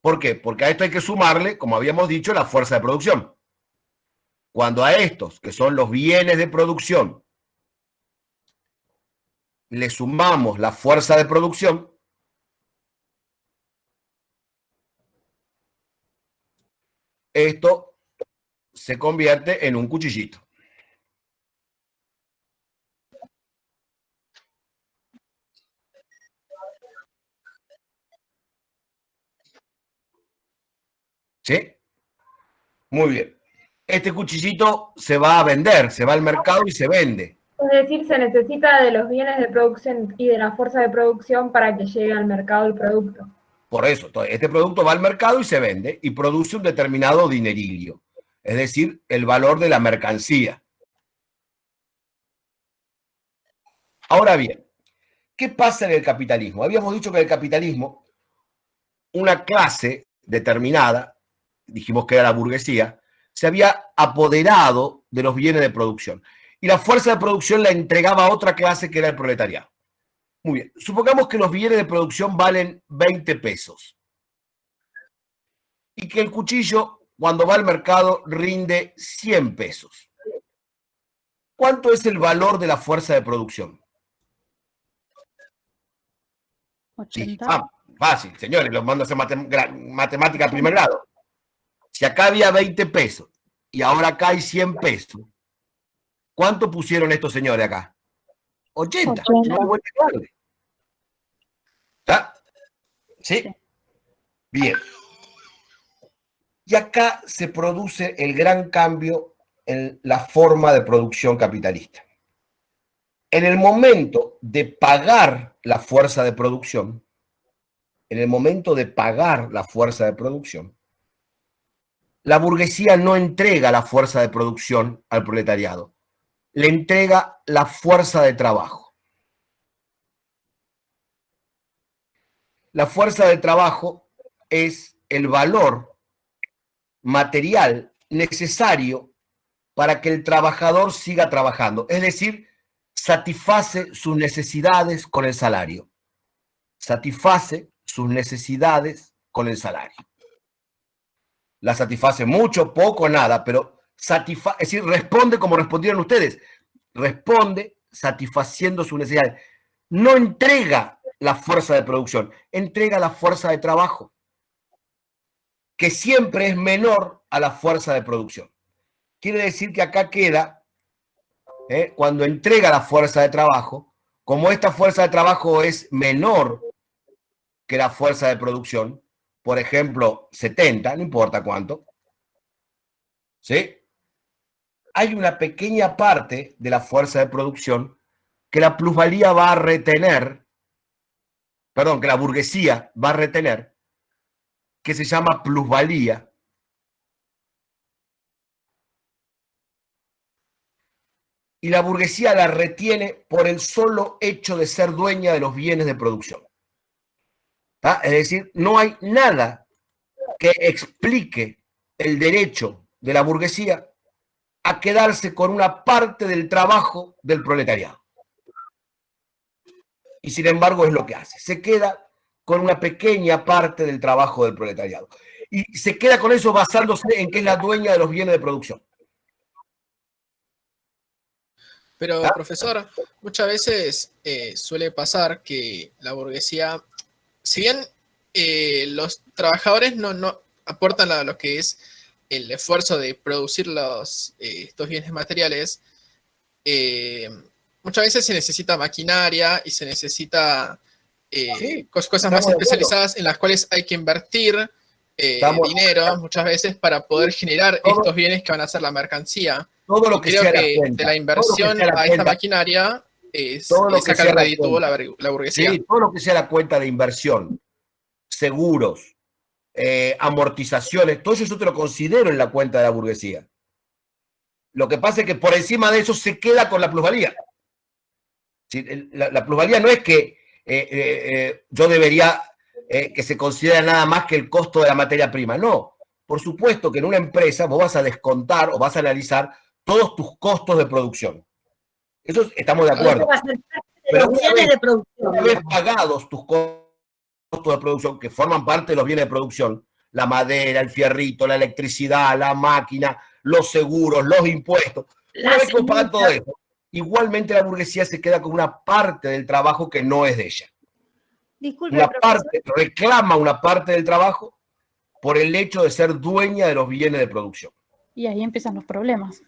¿Por qué? Porque a esto hay que sumarle, como habíamos dicho, la fuerza de producción. Cuando a estos, que son los bienes de producción, le sumamos la fuerza de producción, esto se convierte en un cuchillito. ¿Sí? Muy bien. Este cuchillito se va a vender, se va al mercado y se vende. Es decir, se necesita de los bienes de producción y de la fuerza de producción para que llegue al mercado el producto. Por eso, este producto va al mercado y se vende y produce un determinado dinerillo, es decir, el valor de la mercancía. Ahora bien, ¿qué pasa en el capitalismo? Habíamos dicho que en el capitalismo, una clase determinada, dijimos que era la burguesía, se había apoderado de los bienes de producción. Y la fuerza de producción la entregaba a otra clase que era el proletariado. Muy bien, supongamos que los bienes de producción valen 20 pesos. Y que el cuchillo, cuando va al mercado, rinde 100 pesos. ¿Cuánto es el valor de la fuerza de producción? 80. Fácil, señores, los mando a hacer matemática a primer grado. Si acá había 20 pesos y ahora acá hay 100 pesos, ¿cuánto pusieron estos señores acá? 80. ¿Está? ¿Sí? Bien. Y acá se produce el gran cambio en la forma de producción capitalista. En el momento de pagar la fuerza de producción, la burguesía no entrega la fuerza de producción al proletariado, le entrega la fuerza de trabajo. La fuerza de trabajo es el valor material necesario para que el trabajador siga trabajando, es decir, satisface sus necesidades con el salario. La satisface mucho, poco, nada, pero es decir, responde como respondieron ustedes. Responde satisfaciendo sus necesidades. No entrega la fuerza de producción, entrega la fuerza de trabajo. que siempre es menor a la fuerza de producción. Quiere decir que acá queda, cuando entrega la fuerza de trabajo, como esta fuerza de trabajo es menor que la fuerza de producción, por ejemplo, 70, no importa cuánto, ¿sí? Hay una pequeña parte de la fuerza de producción que la plusvalía va a retener, perdón, que la burguesía va a retener, que se llama plusvalía. Y la burguesía la retiene por el solo hecho de ser dueña de los bienes de producción. ¿Ah? Es decir, no hay nada que explique el derecho de la burguesía a quedarse con una parte del trabajo del proletariado. Y sin embargo es lo que hace. Se queda con una pequeña parte del trabajo del proletariado. Y se queda con eso basándose en que es la dueña de los bienes de producción. Pero, profesor, muchas veces suele pasar que la burguesía, si bien los trabajadores no aportan a lo que es el esfuerzo de producir estos bienes materiales, muchas veces se necesita maquinaria y se necesita cosas más especializadas en las cuales hay que invertir dinero muchas veces para poder generar estos bienes que van a ser la mercancía. Todo lo que creo sea que cuenta, de la inversión a esta maquinaria saca el rédito la burguesía. Sí, todo lo que sea la cuenta de inversión, seguros, amortizaciones, todo eso yo te lo considero en la cuenta de la burguesía. Lo que pasa es que por encima de eso se queda con la plusvalía. ¿Sí? La plusvalía no es que yo debería que se considere nada más que el costo de la materia prima. No, por supuesto que en una empresa vos vas a descontar o vas a analizar todos tus costos de producción. Eso estamos de acuerdo. Pero una vez pagados tus costos de producción, que forman parte de los bienes de producción, la madera, el fierrito, la electricidad, la máquina, los seguros, los impuestos, una vez que pagan todo eso, igualmente la burguesía se queda con una parte del trabajo que no es de ella. Disculpe, una parte, reclama una parte del trabajo por el hecho de ser dueña de los bienes de producción. Y ahí empiezan los problemas.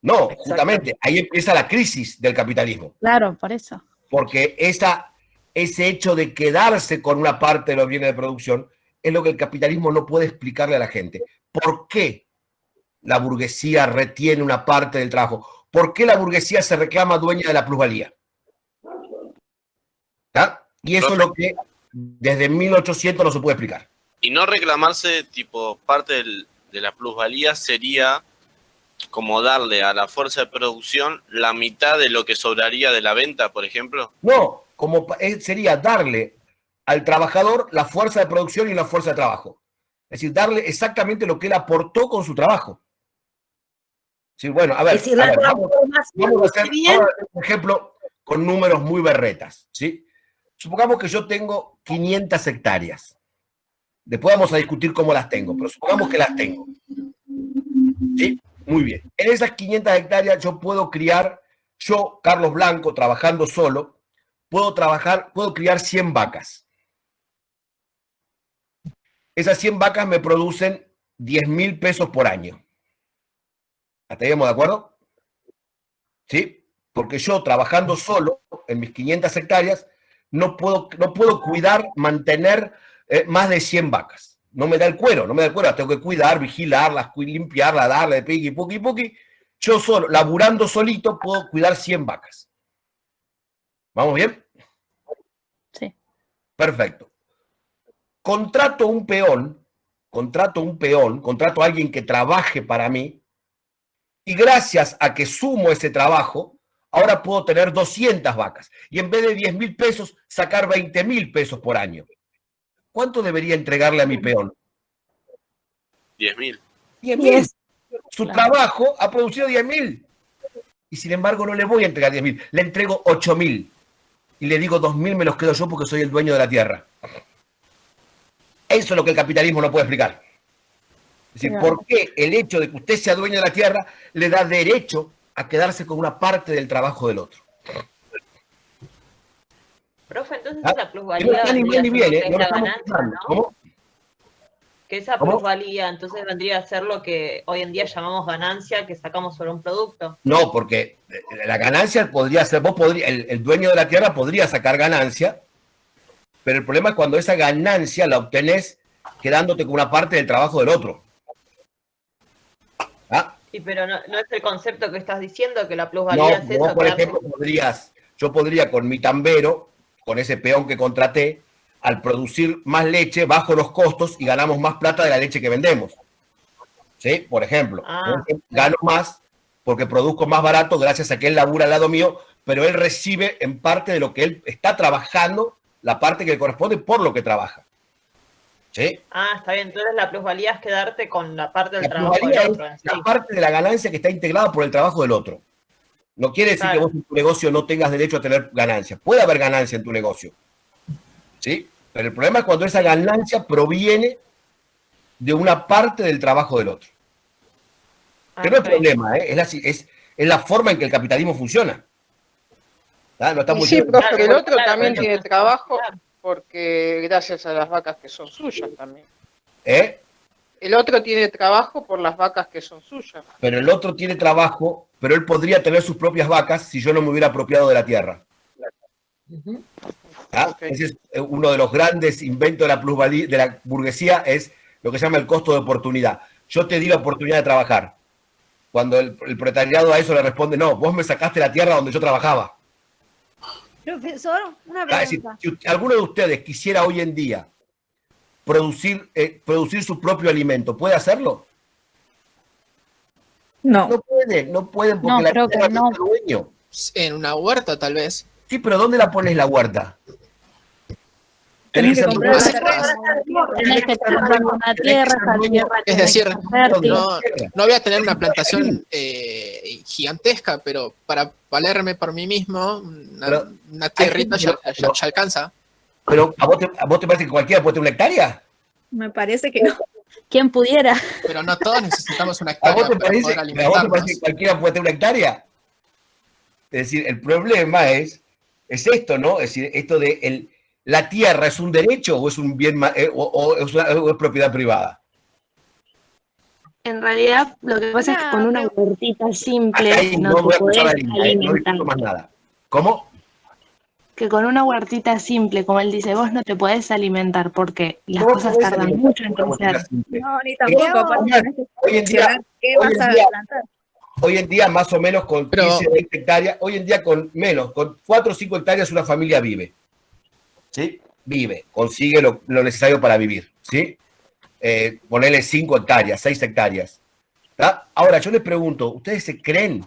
No, justamente, ahí empieza la crisis del capitalismo. Claro, por eso. Porque ese hecho de quedarse con una parte de los bienes de producción es lo que el capitalismo no puede explicarle a la gente. ¿Por qué la burguesía retiene una parte del trabajo? ¿Por qué la burguesía se reclama dueña de la plusvalía? ¿Ah? Y eso es lo que desde 1800 no se puede explicar. Y no reclamarse, tipo, parte de la plusvalía sería como darle a la fuerza de producción la mitad de lo que sobraría de la venta, por ejemplo. No, sería darle al trabajador la fuerza de producción y la fuerza de trabajo. Es decir, darle exactamente lo que él aportó con su trabajo. Sí, bueno, a ver, vamos a hacer un ejemplo con números muy berretas, ¿sí? Supongamos que yo tengo 500 hectáreas. Después vamos a discutir cómo las tengo, pero supongamos que las tengo. ¿Sí? Muy bien. En esas 500 hectáreas yo puedo criar, Carlos Blanco, trabajando solo, puedo criar 100 vacas. Esas 100 vacas me producen 10.000 pesos por año. ¿Hasta ahí estamos de acuerdo? ¿Sí? Porque yo, trabajando solo en mis 500 hectáreas, no puedo cuidar, mantener más de 100 vacas. No me da el cuero, tengo que cuidar, vigilarlas, limpiarlas, darle piqui, puqui, puqui. Yo solo, laburando solito, puedo cuidar 100 vacas. ¿Vamos bien? Sí. Perfecto. Contrato a alguien que trabaje para mí, y gracias a que sumo ese trabajo, ahora puedo tener 200 vacas. Y en vez de 10.000 pesos, sacar 20.000 pesos por año. ¿Cuánto debería entregarle a mi peón? 10.000. 10.000. Su trabajo ha producido 10.000. Y sin embargo no le voy a entregar 10.000. Le entrego 8.000. Y le digo 2.000 me los quedo yo porque soy el dueño de la tierra. Eso es lo que el capitalismo no puede explicar. Es decir, ¿por qué el hecho de que usted sea dueño de la tierra le da derecho a quedarse con una parte del trabajo del otro? Profe, entonces la plusvalía no está ni bien ni bien, no lo estamos pensando. ¿Cómo? Que esa ¿Cómo? plusvalía entonces vendría a ser lo que hoy en día llamamos ganancia que sacamos sobre un producto. No, porque la ganancia podría ser, el dueño de la tierra podría sacar ganancia, pero el problema es cuando esa ganancia la obtenés quedándote con una parte del trabajo del otro. ¿Ah? Sí, pero no es el concepto que estás diciendo, que la plusvalía es No, eso. por quedarse- ejemplo, yo podría con mi tambero, con ese peón que contraté, al producir más leche, bajo los costos y ganamos más plata de la leche que vendemos. ¿Sí? Por ejemplo, gano más porque produzco más barato gracias a que él labura al lado mío, pero él recibe en parte de lo que él está trabajando, la parte que le corresponde por lo que trabaja. ¿Sí? Está bien. Entonces la plusvalía es quedarte con la parte del La trabajo del plusvalía otro. es la parte de la ganancia que está integrada por el trabajo del otro. No quiere decir que vos en tu negocio no tengas derecho a tener ganancia. Puede haber ganancia en tu negocio. ¿Sí? Pero el problema es cuando esa ganancia proviene de una parte del trabajo del otro. Que no es problema, ¿eh? Es la forma en que el capitalismo funciona. No estamos Y sí, diciendo- profe, el otro también tiene trabajo porque gracias a las vacas que son suyas también. ¿Eh? El otro tiene trabajo por las vacas que son suyas. Pero el otro tiene trabajo, pero él podría tener sus propias vacas si yo no me hubiera apropiado de la tierra. Ese es uno de los grandes inventos de la plusvalía, de la burguesía, es lo que se llama el costo de oportunidad. Yo te di la oportunidad de trabajar. Cuando el proletariado a eso le responde, no, vos me sacaste la tierra donde yo trabajaba. Profesor, una Es decir, pregunta. si alguno de ustedes quisiera hoy en día producir su propio alimento, ¿puede hacerlo? No. No pueden porque No, la creo que tierra no. es del dueño. En una huerta, tal vez. Sí, pero ¿dónde la pones la huerta? Tenés que ser comprar dueño. tenés que comprar una tierra, esa tierra Es tiene decir, que ser fértil. no voy a tener una plantación gigantesca, pero para valerme por mí mismo, una tierrita ya alcanza. Pero ¿a vos te parece que cualquiera puede tener una hectárea? Me parece que no. ¿Quién pudiera? Pero no todos necesitamos una ¿A hectárea vos te para parece, poder a vos te alimentarnos. parece que cualquiera puede tener una hectárea? Es decir, el problema es esto, ¿no? Es decir, esto de la tierra es un derecho o es un bien o es propiedad privada. En realidad, lo que pasa es que con una huertita simple Ahí no no voy te a podés cruzar la línea, no alimentar. discuto más nada. ¿Cómo? Que con una huertita simple, como él dice, vos no te podés alimentar porque las ¿Cómo cosas podés tardan alimentar mucho en con una huertita crecer. simple? No, ni tampoco. Aparte tenés que Hoy en día, seleccionar qué hoy vas en a día- plantar. Hoy en día, más o menos con 15 o 20 hectáreas, hoy en día con menos, con 4 o 5 hectáreas una familia vive. ¿Sí? Vive, consigue lo necesario para vivir. ¿Sí? Ponerle 5 hectáreas, 6 hectáreas. ¿Tá? Ahora, yo les pregunto, ¿ustedes se creen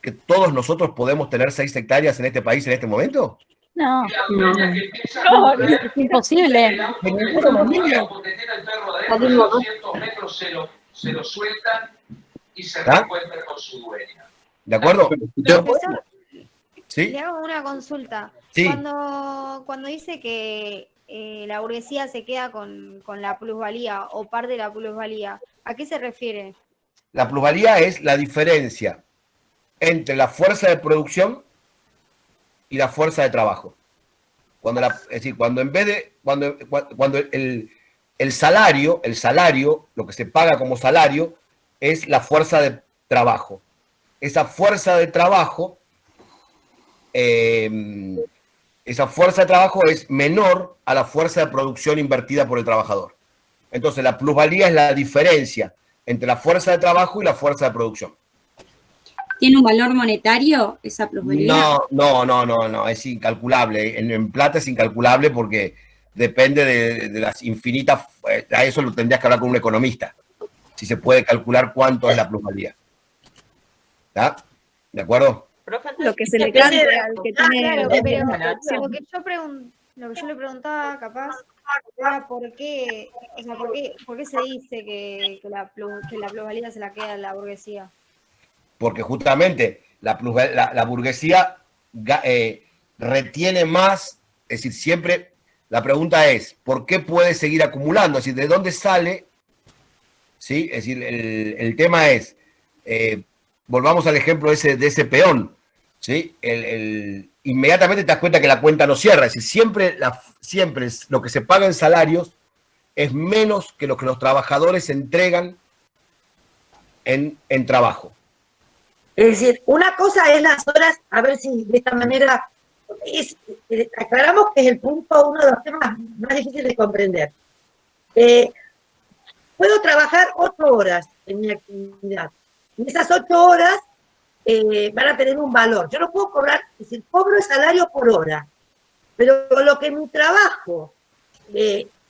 que todos nosotros podemos tener 6 hectáreas en este país en este momento? No. No. Es imposible. Se lo sueltan y se ¿Ah? reencuentran con su dueña. ¿De acuerdo? Profesor, ¿Sí? le hago una consulta. Sí. Cuando dice que la burguesía se queda con la plusvalía o parte de la plusvalía, ¿a qué se refiere? La plusvalía es la diferencia entre la fuerza de producción y la fuerza de trabajo. Es decir, cuando en vez de, cuando el salario, lo que se paga como salario, es la fuerza de trabajo. Esa fuerza de trabajo, es menor a la fuerza de producción invertida por el trabajador. Entonces, la plusvalía es la diferencia entre la fuerza de trabajo y la fuerza de producción. ¿Tiene un valor monetario esa plusvalía? No, es incalculable. En plata es incalculable porque depende de las infinitas... A eso lo tendrías que hablar con un economista, si se puede calcular cuánto es la plusvalía. ¿Está? ¿De acuerdo? Lo que se le cante al que tiene... Claro, pero lo que yo le preguntaba, capaz, era por qué se dice que la plusvalía se la queda a la burguesía. Porque justamente la burguesía retiene más, es decir, siempre la pregunta es, ¿por qué puede seguir acumulando? Es decir, ¿de dónde sale? ¿Sí? Es decir, el tema es, volvamos al ejemplo de ese peón, ¿sí? Inmediatamente te das cuenta que la cuenta no cierra, es decir, siempre lo que se paga en salarios es menos que lo que los trabajadores entregan en trabajo. Es decir, una cosa es las horas, a ver si de esta manera, aclaramos que es el punto, uno de los temas más difíciles de comprender. Puedo trabajar 8 horas en mi actividad, y esas 8 horas van a tener un valor. Yo no puedo cobrar, es decir, cobro el salario por hora, pero lo que mi trabajo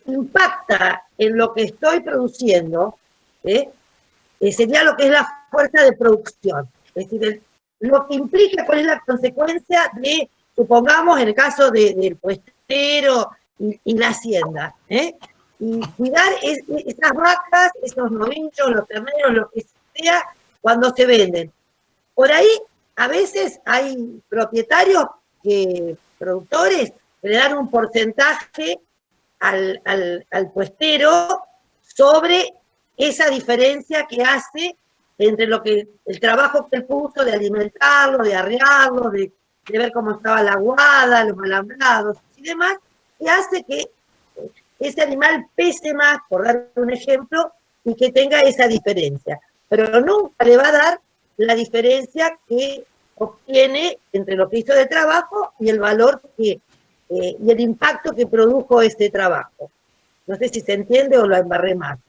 impacta en lo que estoy produciendo, sería lo que es la fuerza de producción. Es decir, lo que implica cuál es la consecuencia de, supongamos, en el caso del puestero y la hacienda, y cuidar esas vacas, esos novillos, los terneros, lo que sea, cuando se venden. Por ahí, a veces hay propietarios, productores, que le dan un porcentaje al puestero sobre esa diferencia que hace entre lo que el trabajo que él puso de alimentarlo, de arrearlo, de ver cómo estaba la guada, los alambrados y demás, que hace que ese animal pese más, por dar un ejemplo, y que tenga esa diferencia. Pero nunca le va a dar la diferencia que obtiene entre lo que hizo de trabajo y el valor y el impacto que produjo este trabajo. No sé si se entiende o lo embarré más.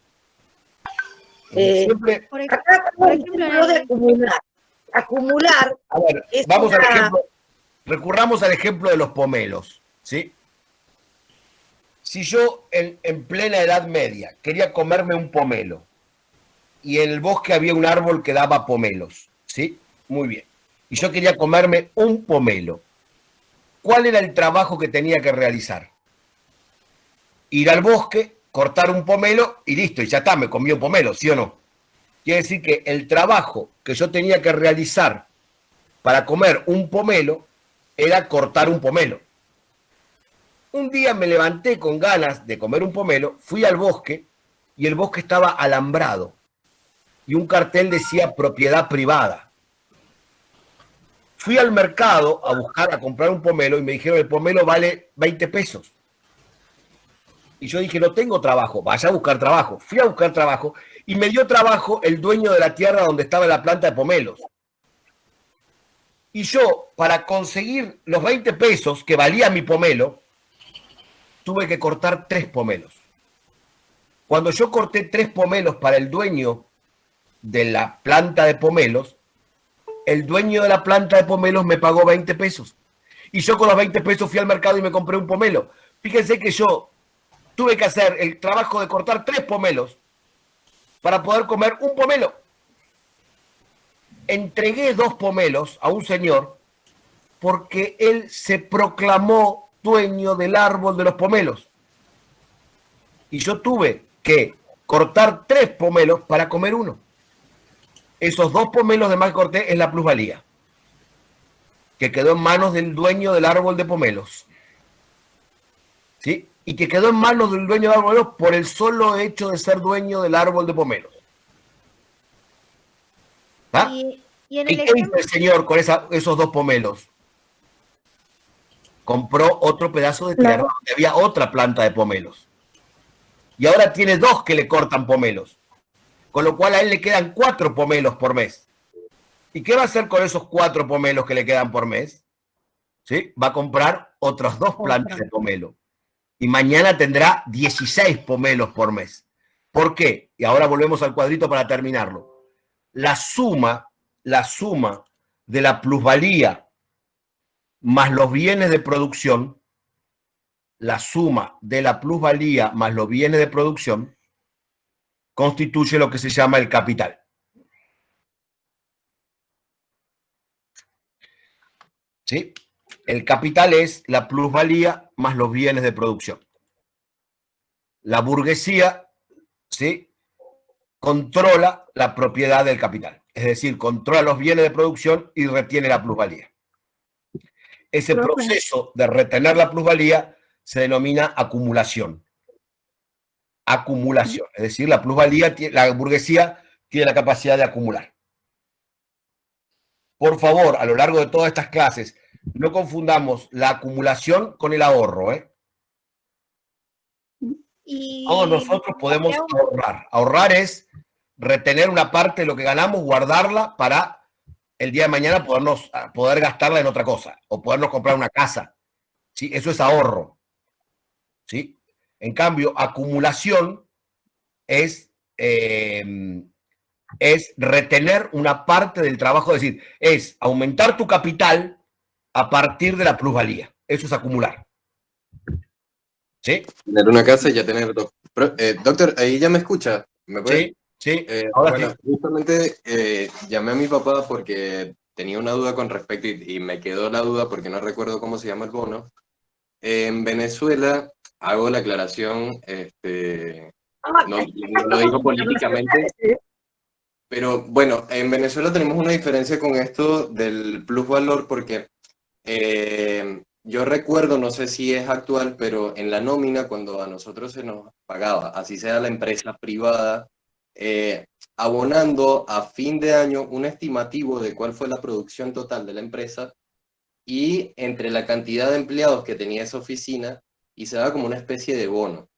Acá por ejemplo de acumular. Acumular. A ver, vamos al ejemplo. Recurramos al ejemplo de los pomelos, ¿sí? Si yo en plena Edad Media quería comerme un pomelo y en el bosque había un árbol que daba pomelos, ¿sí? Muy bien. Y yo quería comerme un pomelo. ¿Cuál era el trabajo que tenía que realizar? Ir al bosque, cortar un pomelo y listo, y ya está, me comí un pomelo, ¿sí o no? Quiere decir que el trabajo que yo tenía que realizar para comer un pomelo era cortar un pomelo. Un día me levanté con ganas de comer un pomelo, fui al bosque y el bosque estaba alambrado y un cartel decía propiedad privada. Fui al mercado a comprar un pomelo y me dijeron el pomelo vale 20 pesos. Y yo dije, no tengo trabajo, vaya a buscar trabajo. Fui a buscar trabajo y me dio trabajo el dueño de la tierra donde estaba la planta de pomelos. Y yo, para conseguir los 20 pesos que valía mi pomelo, tuve que cortar 3 pomelos. Cuando yo corté 3 pomelos para el dueño de la planta de pomelos, el dueño de la planta de pomelos me pagó 20 pesos. Y yo con los 20 pesos fui al mercado y me compré un pomelo. Fíjense que yo tuve que hacer el trabajo de cortar 3 pomelos para poder comer un pomelo. Entregué 2 pomelos a un señor porque él se proclamó dueño del árbol de los pomelos. Y yo tuve que cortar 3 pomelos para comer uno. Esos 2 pomelos de más que corté es la plusvalía, que quedó en manos del dueño del árbol de pomelos. ¿Sí? Y que quedó en manos del dueño del árbol de pomelos por el solo hecho de ser dueño del árbol de pomelos. ¿Ah? ¿Y qué hizo el señor con esos 2 pomelos? Compró otro pedazo de tierra donde había otra planta de pomelos. Y ahora tiene 2 que le cortan pomelos. Con lo cual a él le quedan 4 pomelos por mes. ¿Y qué va a hacer con esos 4 pomelos que le quedan por mes? ¿Sí? Va a comprar otras 2 plantas de pomelo. Y mañana tendrá 16 pomelos por mes. ¿Por qué? Y ahora volvemos al cuadrito para terminarlo. La suma de la plusvalía más los bienes de producción, la suma de la plusvalía más los bienes de producción, constituye lo que se llama el capital. ¿Sí? El capital es la plusvalía más los bienes de producción. La burguesía, ¿sí?, controla la propiedad del capital. Es decir, controla los bienes de producción y retiene la plusvalía. Ese proceso de retener la plusvalía se denomina acumulación. Acumulación. Es decir, la plusvalía, la burguesía tiene la capacidad de acumular. Por favor, a lo largo de todas estas clases, no confundamos la acumulación con el ahorro, ¿eh? Y Todos nosotros podemos ahorrar. Ahorrar es retener una parte de lo que ganamos, guardarla para el día de mañana poder gastarla en otra cosa o podernos comprar una casa. ¿Sí? Eso es ahorro. ¿Sí? En cambio, acumulación es retener una parte del trabajo, es decir, es aumentar tu capital a partir de la plusvalía. Eso es acumular. ¿Sí? Tener una casa y ya tener dos. Doctor, ¿ahí ya me escucha? ¿Me puede? Sí, ahora bueno, sí. justamente llamé a mi papá porque tenía una duda con respecto y me quedó la duda porque no recuerdo cómo se llama el bono. En Venezuela, hago la aclaración, no lo digo políticamente, pero bueno, en Venezuela tenemos una diferencia con esto del plusvalor porque yo recuerdo, no sé si es actual, pero en la nómina, cuando a nosotros se nos pagaba, así sea la empresa privada, abonando a fin de año un estimativo de cuál fue la producción total de la empresa y entre la cantidad de empleados que tenía esa oficina, y se daba como una especie de bono.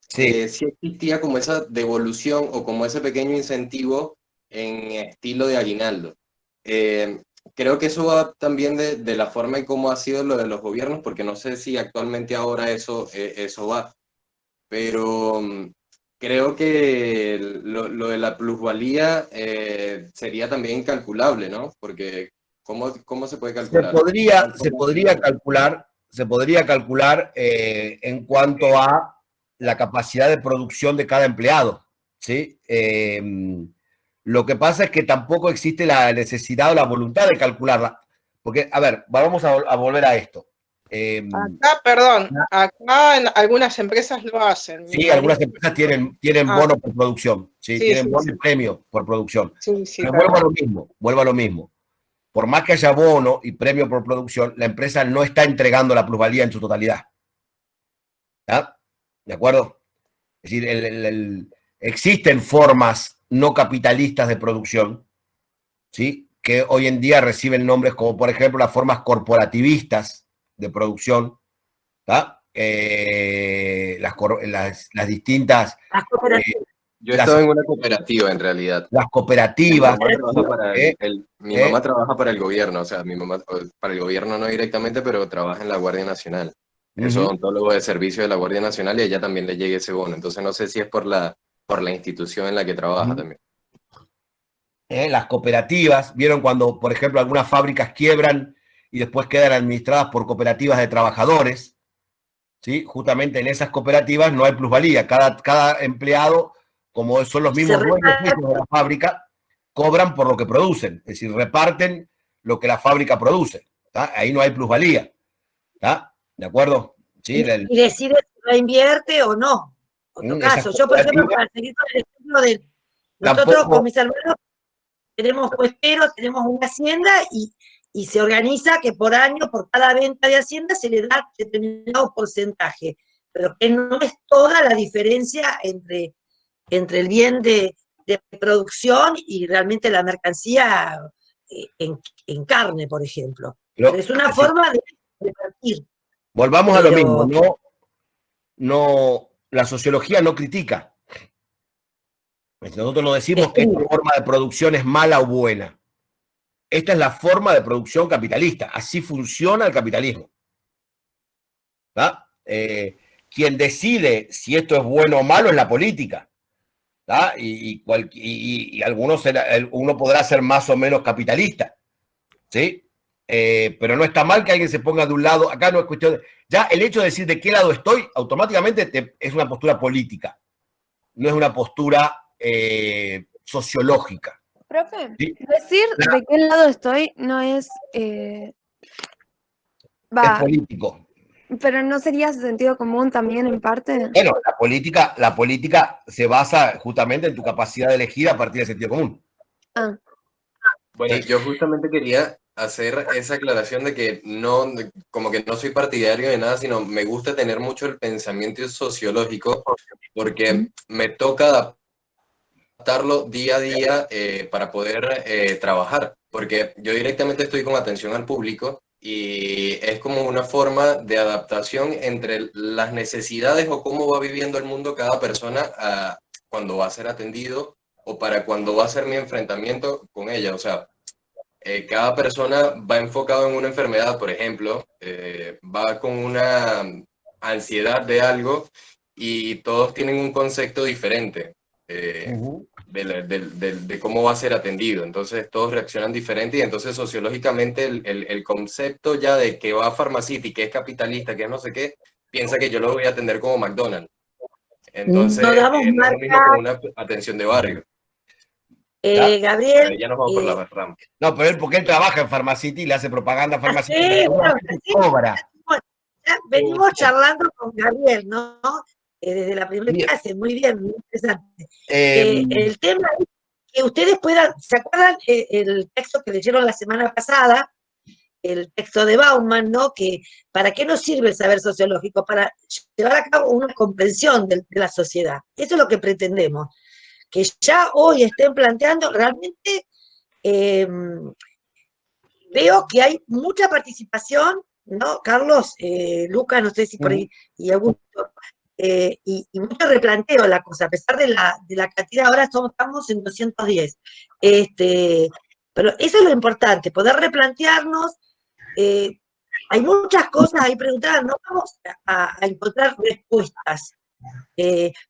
Sí. Sí existía como esa devolución o como ese pequeño incentivo en estilo de aguinaldo. Creo que eso va también de la forma en cómo ha sido lo de los gobiernos, porque no sé si actualmente ahora eso va, pero creo que lo de la plusvalía sería también incalculable, ¿no? Porque ¿cómo se puede calcular? Se podría calcular en cuanto a la capacidad de producción de cada empleado, ¿sí? Lo que pasa es que tampoco existe la necesidad o la voluntad de calcularla. Porque, a ver, vamos a volver a esto. Acá en algunas empresas lo hacen. Sí, algunas empresas tienen bono por producción, ¿sí? Tienen bono y premio por producción. Pero vuelvo a lo mismo. Por más que haya bono y premio por producción, la empresa no está entregando la plusvalía en su totalidad. ¿Ah? ¿De acuerdo? Es decir, existen formas no capitalistas de producción, ¿sí? Que hoy en día reciben nombres como, por ejemplo, las formas corporativistas de producción, ¿tá? Las distintas... Yo estaba en una cooperativa, en realidad. Las cooperativas. Mi mamá trabaja para el gobierno, o sea, mi mamá para el gobierno no directamente, pero trabaja en la Guardia Nacional. Es odontólogo de servicio de la Guardia Nacional y a ella también le llega ese bono. Entonces no sé si es por la institución en la que trabaja también. Las cooperativas, vieron cuando, por ejemplo, algunas fábricas quiebran y después quedan administradas por cooperativas de trabajadores, ¿sí? Justamente en esas cooperativas no hay plusvalía. Cada empleado, como son los mismos dueños de la fábrica, cobran por lo que producen, es decir, reparten lo que la fábrica produce. ¿Tá? Ahí no hay plusvalía. ¿Tá? ¿De acuerdo? Sí, y decide si reinvierte o no. Otro caso. Yo, por ejemplo, para seguir con el ejemplo de nosotros con mis hermanos tenemos puesteros, tenemos una hacienda y se organiza que por año, por cada venta de hacienda, se le da determinado porcentaje, pero que no es toda la diferencia entre el bien de producción y realmente la mercancía en carne, por ejemplo. Pero es una forma de repartir. Volvamos a lo mismo, la sociología no critica. Nosotros no decimos que esta forma de producción es mala o buena. Esta es la forma de producción capitalista. Así funciona el capitalismo. Quien decide si esto es bueno o malo es la política. Y uno podrá ser más o menos capitalista. ¿Sí? Pero no está mal que alguien se ponga de un lado. Acá no es cuestión de... Ya el hecho de decir de qué lado estoy, automáticamente es una postura política. No es una postura sociológica. Profe, ¿sí? decir de qué lado estoy no es... Es político. Pero ¿no sería sentido común también en parte? Bueno, la política se basa justamente en tu capacidad de elegir a partir del sentido común. Bueno, yo justamente quería hacer esa aclaración de que no, como que no soy partidario de nada, sino me gusta tener mucho el pensamiento sociológico porque me toca adaptarlo día a día para poder trabajar, porque yo directamente estoy con atención al público y es como una forma de adaptación entre las necesidades o cómo va viviendo el mundo cada persona cuando va a ser atendido o para cuando va a ser mi enfrentamiento con ella. O sea, cada persona va enfocado en una enfermedad, por ejemplo, va con una ansiedad de algo y todos tienen un concepto diferente de cómo va a ser atendido. Entonces todos reaccionan diferente y entonces sociológicamente el concepto ya de que va a Pharmacity, que es capitalista, que es no sé qué, piensa que yo lo voy a atender como McDonald's. Entonces no es lo mismo con una atención de barrio. Gabriel. Ya nos vamos por la rama. No, pero porque él trabaja en Pharmacity y le hace propaganda a Pharmacity. Cobra. Venimos charlando con Gabriel, ¿no? Desde la primera clase, muy bien, muy interesante. El tema es que ustedes puedan, ¿se acuerdan el texto que leyeron la semana pasada? El texto de Bauman, ¿no? Que ¿para qué nos sirve el saber sociológico? Para llevar a cabo una comprensión de la sociedad. Eso es lo que pretendemos. Que ya hoy estén planteando, realmente veo que hay mucha participación, ¿no? Carlos, Lucas, no sé si por ahí, y Augusto, y mucho replanteo de la cosa, a pesar de la cantidad, ahora estamos en 210. Pero eso es lo importante, poder replantearnos. Hay muchas cosas ahí preguntadas, no vamos a encontrar respuestas.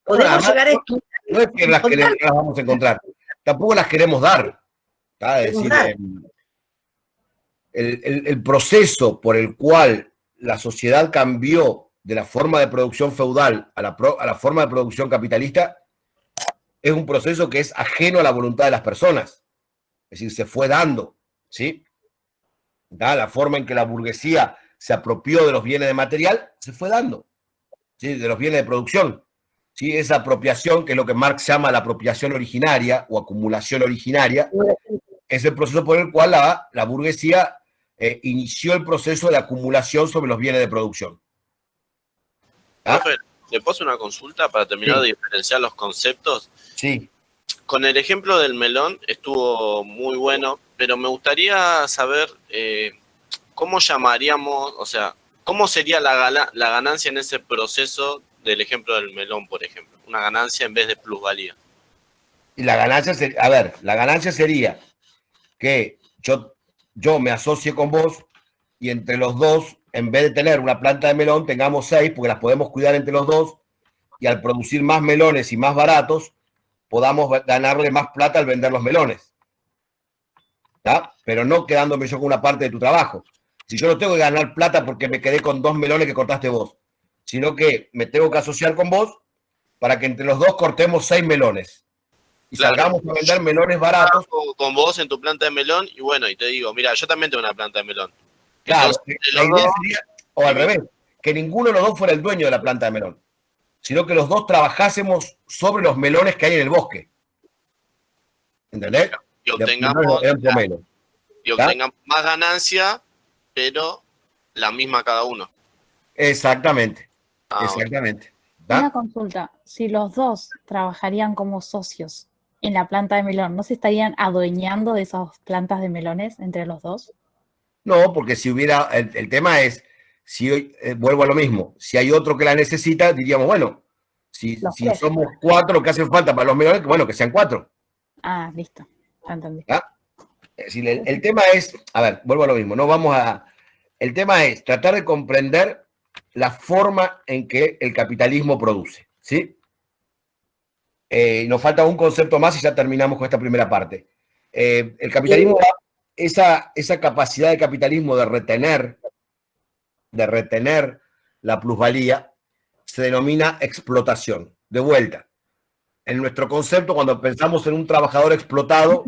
Podemos llegar a estudiar. No es que las vamos a encontrar, tampoco las queremos dar. Es decir, el proceso por el cual la sociedad cambió de la forma de producción feudal a la forma de producción capitalista es un proceso que es ajeno a la voluntad de las personas. Es decir, se fue dando, ¿sí? La forma en que la burguesía se apropió de los bienes de material se fue dando, ¿sí? De los bienes de producción. ¿Sí? Esa apropiación, que es lo que Marx llama la apropiación originaria o acumulación originaria, es el proceso por el cual la burguesía inició el proceso de acumulación sobre los bienes de producción. Profe, ¿le puedo hacer una consulta para terminar de diferenciar los conceptos? Sí. Con el ejemplo del melón estuvo muy bueno, pero me gustaría saber cómo llamaríamos, o sea, cómo sería la ganancia en ese proceso del ejemplo del melón, por ejemplo. Una ganancia en vez de plusvalía. Y la ganancia sería, la ganancia sería que yo me asocie con vos y entre los dos, en vez de tener una planta de melón, tengamos 6, porque las podemos cuidar entre los dos, y al producir más melones y más baratos, podamos ganarle más plata al vender los melones. ¿Tá? Pero no quedándome yo con una parte de tu trabajo. Si yo no tengo que ganar plata porque me quedé con 2 melones que cortaste vos, sino que me tengo que asociar con vos para que entre los dos cortemos 6 melones. Y salgamos a vender melones baratos. Con vos en tu planta de melón, y bueno, y te digo, mira, yo también tengo una planta de melón. Claro, Entonces, la idea sería, o al revés, que ninguno de los dos fuera el dueño de la planta de melón, sino que los dos trabajásemos sobre los melones que hay en el bosque. ¿Entendés? Y obtengamos más ganancia, pero la misma cada uno. Exactamente. Exactamente. Una consulta, si los dos trabajarían como socios en la planta de melón, ¿no se estarían adueñando de esas plantas de melones entre los dos? No, porque si hubiera, el tema es, si vuelvo a lo mismo, si hay otro que la necesita, diríamos, bueno, si somos 4 que hacen falta para los melones, bueno, que sean 4. Ah, listo, ya entendí. Es decir, el tema es, a ver, vuelvo a lo mismo, el tema es tratar de comprender la forma en que el capitalismo produce, ¿sí? Nos falta un concepto más y ya terminamos con esta primera parte. El capitalismo, esa capacidad de capitalismo de retener la plusvalía, se denomina explotación. De vuelta, en nuestro concepto, cuando pensamos en un trabajador explotado,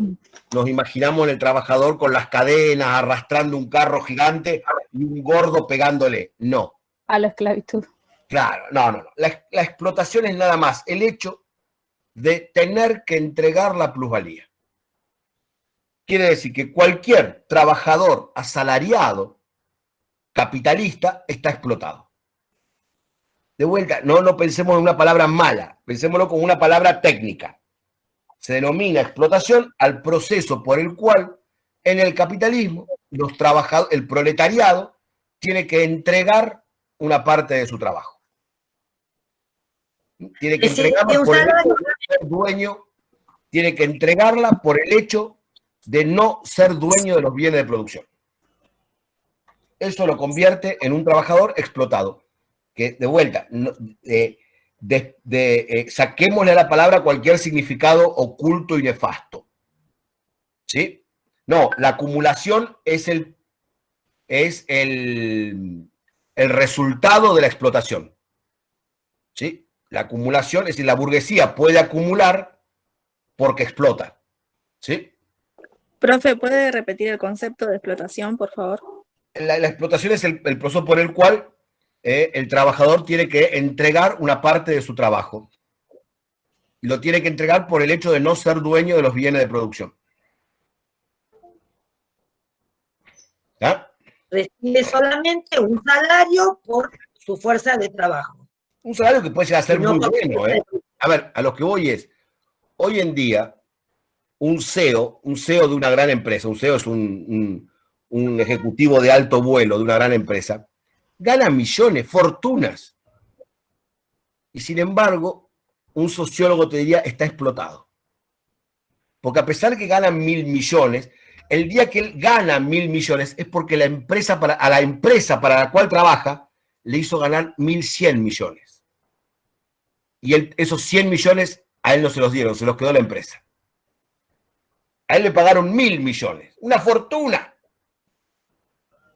nos imaginamos en el trabajador con las cadenas, arrastrando un carro gigante y un gordo pegándole. No. A la esclavitud. Claro, no. La explotación es nada más el hecho de tener que entregar la plusvalía. Quiere decir que cualquier trabajador asalariado capitalista está explotado. De vuelta, no pensemos en una palabra mala, pensémoslo como una palabra técnica. Se denomina explotación al proceso por el cual en el capitalismo los trabajadores, el proletariado tiene que entregar una parte de su trabajo. Tiene que entregarla por el hecho de ser dueño, tiene que entregarla por el hecho de no ser dueño de los bienes de producción. Eso lo convierte en un trabajador explotado. Que, de vuelta, saquémosle a la palabra cualquier significado oculto y nefasto. ¿Sí? No, la acumulación es el resultado de la explotación. ¿Sí? La acumulación, es decir, la burguesía puede acumular porque explota. ¿Sí? Profe, ¿puede repetir el concepto de explotación, por favor? La explotación es el proceso por el cual el trabajador tiene que entregar una parte de su trabajo. Y lo tiene que entregar por el hecho de no ser dueño de los bienes de producción. ¿Ah? Recibe solamente un salario por su fuerza de trabajo. Un salario que puede llegar a ser No, muy bueno. A ver, a lo que voy es, hoy en día, un CEO de una gran empresa, un CEO es un ejecutivo de alto vuelo de una gran empresa, gana millones, fortunas. Y sin embargo, un sociólogo te diría, está explotado. Porque a pesar de que ganan 1.000 millones, el día que él gana 1.000 millones es porque a la empresa para la cual trabaja le hizo ganar 1.100 millones. Y esos 100 millones a él no se los dieron, se los quedó la empresa. A él le pagaron 1.000 millones, una fortuna.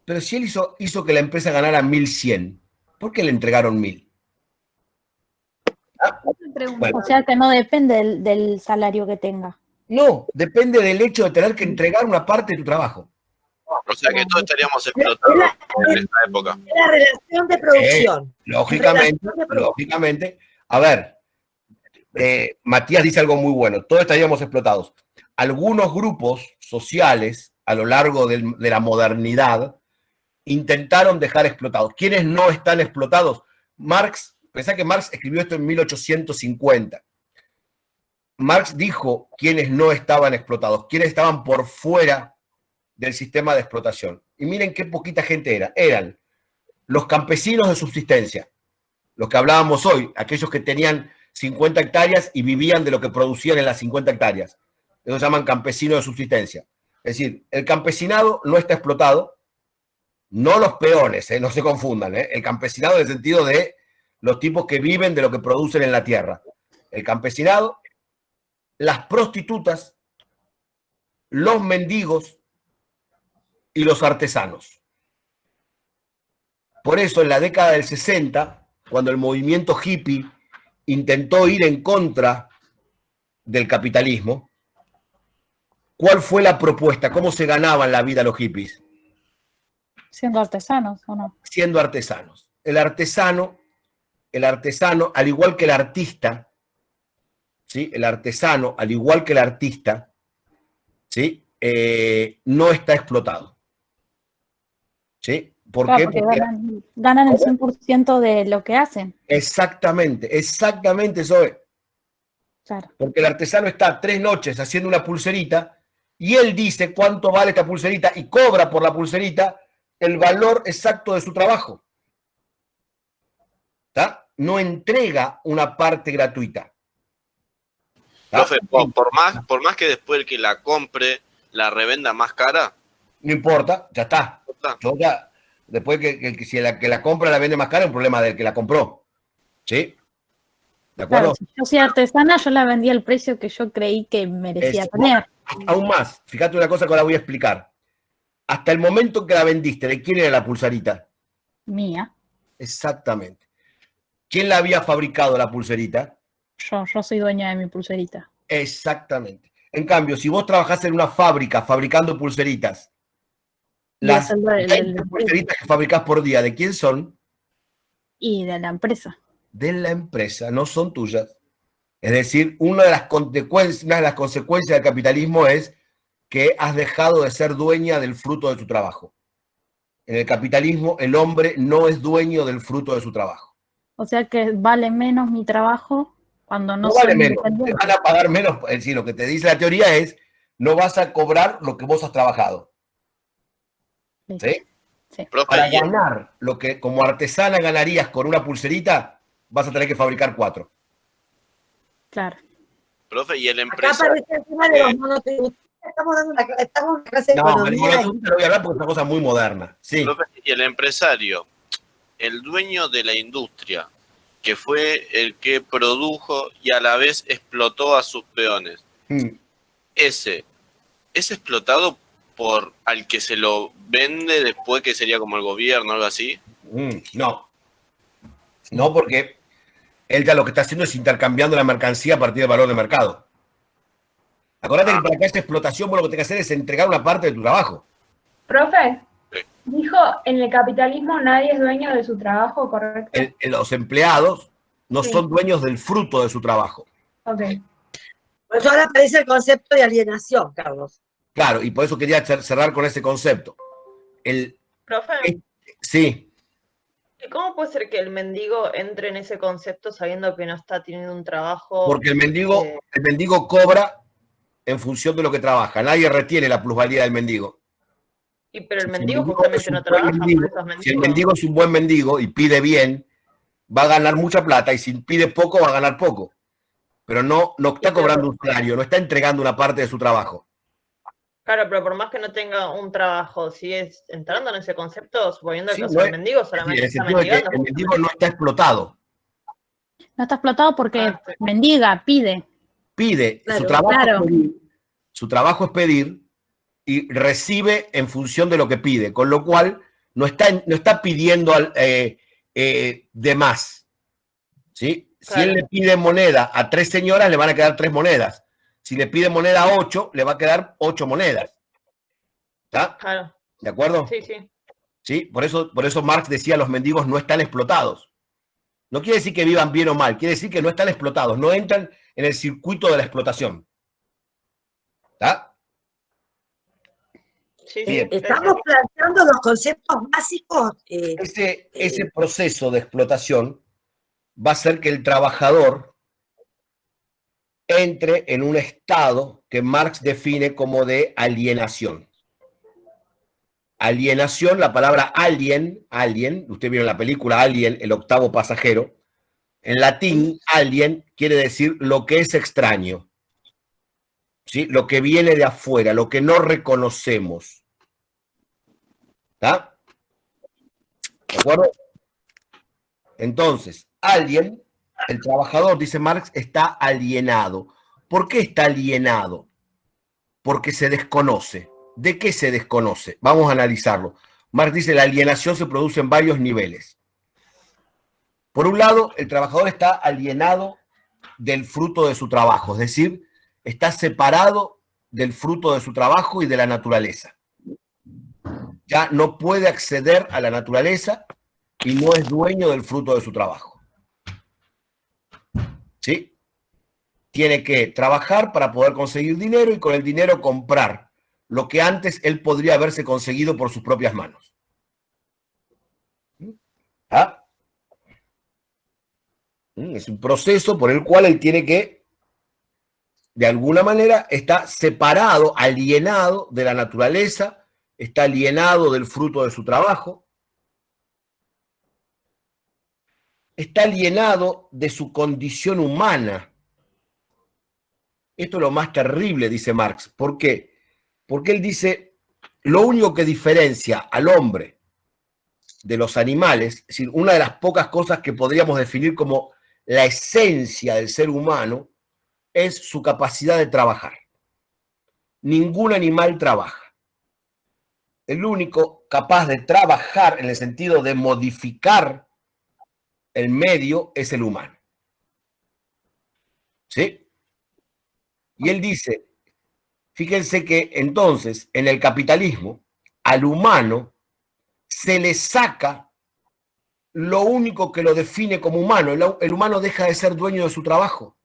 Pero si él hizo que la empresa ganara 1.100, ¿por qué le entregaron 1.000? ¿Ah? Bueno. O sea que no depende del salario que tenga. No, depende del hecho de tener que entregar una parte de tu trabajo. O sea que todos estaríamos explotados en esta época. La relación de producción. Lógicamente. A ver, Matías dice algo muy bueno. Todos estaríamos explotados. Algunos grupos sociales a lo largo de la modernidad intentaron dejar explotados. ¿Quiénes no están explotados? Marx, pensá que Marx escribió esto en 1850. Marx dijo quiénes no estaban explotados, quiénes estaban por fuera del sistema de explotación. Y miren qué poquita gente era. Eran los campesinos de subsistencia, los que hablábamos hoy, aquellos que tenían 50 hectáreas y vivían de lo que producían en las 50 hectáreas. Ellos se llaman campesinos de subsistencia. Es decir, el campesinado no está explotado, no los peones, no se confundan, el campesinado en el sentido de los tipos que viven de lo que producen en la tierra. El campesinado, las prostitutas, los mendigos y los artesanos. Por eso en la década del 60, cuando el movimiento hippie intentó ir en contra del capitalismo, ¿cuál fue la propuesta? ¿Cómo se ganaban la vida los hippies? Siendo artesanos, ¿o no? Siendo artesanos. El artesano, al igual que el artista, ¿sí? El artesano, al igual que el artista, ¿sí? No está explotado. ¿Sí? ¿Por Claro, qué? Porque ganan el 100% de lo que hacen. Exactamente eso es. Claro. Porque el artesano está 3 noches haciendo una pulserita y él dice cuánto vale esta pulserita y cobra por la pulserita el valor exacto de su trabajo. ¿Está? No entrega una parte gratuita. Profe, por más que después el que la compre la revenda más cara. No importa, ya está. Después si la que la compra la vende más cara, es un problema del que la compró. ¿Sí? ¿De acuerdo? Claro, si yo soy artesana, yo la vendí al precio que yo creí que merecía tener. Aún más, fíjate una cosa que ahora voy a explicar. Hasta el momento que la vendiste, ¿de quién era la pulserita? Mía. Exactamente. ¿Quién la había fabricado la pulserita? Yo soy dueña de mi pulserita. Exactamente. En cambio, si vos trabajás en una fábrica fabricando pulseritas, las 20 pulseritas que fabricás por día, ¿de quién son? Y de la empresa. De la empresa, no son tuyas. Es decir, una de las consecuencias del capitalismo es que has dejado de ser dueña del fruto de tu trabajo. En el capitalismo, el hombre no es dueño del fruto de su trabajo. O sea que vale menos mi trabajo cuando no vale soy menos, te independiente. van a pagar menos. Es decir, lo que te dice la teoría es, no vas a cobrar lo que vos has trabajado. ¿Sí? Profe, Para y el- ganar lo que como artesana ganarías con una pulserita, vas a tener que fabricar 4. Claro. profe, y el Acá empresario. aparece el tema de los monotributistas. Estamos dando una clase de No, el economía. monotributo lo voy a hablar porque es una cosa muy moderna. Sí. Profe, y el empresario, el dueño de la industria, que fue el que produjo y a la vez explotó a sus peones, ese es explotado por al que se lo vende después, que sería como el gobierno, algo así. No. No, porque él ya lo que está haciendo es intercambiando la mercancía a partir del valor de mercado. Acordate que para que haya explotación, vos lo que tenés que hacer es entregar una parte de tu trabajo. Profe, dijo, en el capitalismo nadie es dueño de su trabajo, ¿correcto? Los empleados no Sí. son dueños del fruto de su trabajo. Ok. Por eso ahora aparece el concepto de alienación, Carlos. Claro, y por eso quería cerrar con ese concepto. Profe, Sí, ¿y cómo puede ser que el mendigo entre en ese concepto sabiendo que no está teniendo un trabajo? porque el mendigo cobra en función de lo que trabaja. Nadie retiene la plusvalía del mendigo. Pero el Si mendigo es justamente un no buen trabaja, mendigo, por eso es si el mendigo. mendigo es un buen mendigo y pide bien, va a ganar mucha plata, y si pide poco, va a ganar poco. Pero no está cobrando un salario, no está entregando una parte de su trabajo. Claro, pero por más que no tenga un trabajo, ¿sigues entrando en ese concepto? Suponiendo Sí, que, o no sea, el es- mendigo en solamente el está sentido de que mendigando. el mendigo no está explotado. No está explotado porque mendiga, pide. Pide, Claro, su trabajo claro. es pedir, su trabajo es pedir y recibe en función de lo que pide, con lo cual no está pidiendo de más. ¿Sí? Si él le pide moneda a 3 señoras, le van a quedar 3 monedas. Si le pide moneda a 8, le va a quedar 8 monedas. ¿Está? Claro. ¿De acuerdo? Sí, sí. ¿Sí? Por eso Marx decía los mendigos no están explotados. No quiere decir que vivan bien o mal, quiere decir que no están explotados, no entran en el circuito de la explotación. ¿Está? Sí, Bien. Estamos planteando los conceptos básicos. Ese proceso de explotación va a hacer que el trabajador entre en un estado que Marx define como de alienación. Alienación, la palabra alien, usted vio en la película Alien, el octavo pasajero. En latín, alien quiere decir lo que es extraño, ¿sí? Lo que viene de afuera, lo que no reconocemos. ¿Está? ¿De acuerdo? Entonces, alien, el trabajador, dice Marx, está alienado. ¿Por qué está alienado? Porque se desconoce. ¿De qué se desconoce? Vamos a analizarlo. Marx dice la alienación se produce en varios niveles. Por un lado, el trabajador está alienado del fruto de su trabajo, es decir, está separado del fruto de su trabajo y de la naturaleza. Ya no puede acceder a la naturaleza y no es dueño del fruto de su trabajo. ¿Sí? Tiene que trabajar para poder conseguir dinero y con el dinero comprar lo que antes él podría haberse conseguido por sus propias manos. ¿Ah? Es un proceso por el cual él tiene que, de alguna manera, está separado, alienado de la naturaleza, está alienado del fruto de su trabajo, está alienado de su condición humana. Esto es lo más terrible, dice Marx. ¿Por qué? Porque él dice, lo único que diferencia al hombre de los animales, es decir, una de las pocas cosas que podríamos definir como la esencia del ser humano, es su capacidad de trabajar. Ningún animal trabaja. El único capaz de trabajar en el sentido de modificar el medio es el humano. ¿Sí? Y él dice, fíjense que entonces en el capitalismo al humano se le saca lo único que lo define como humano. El humano deja de ser dueño de su trabajo.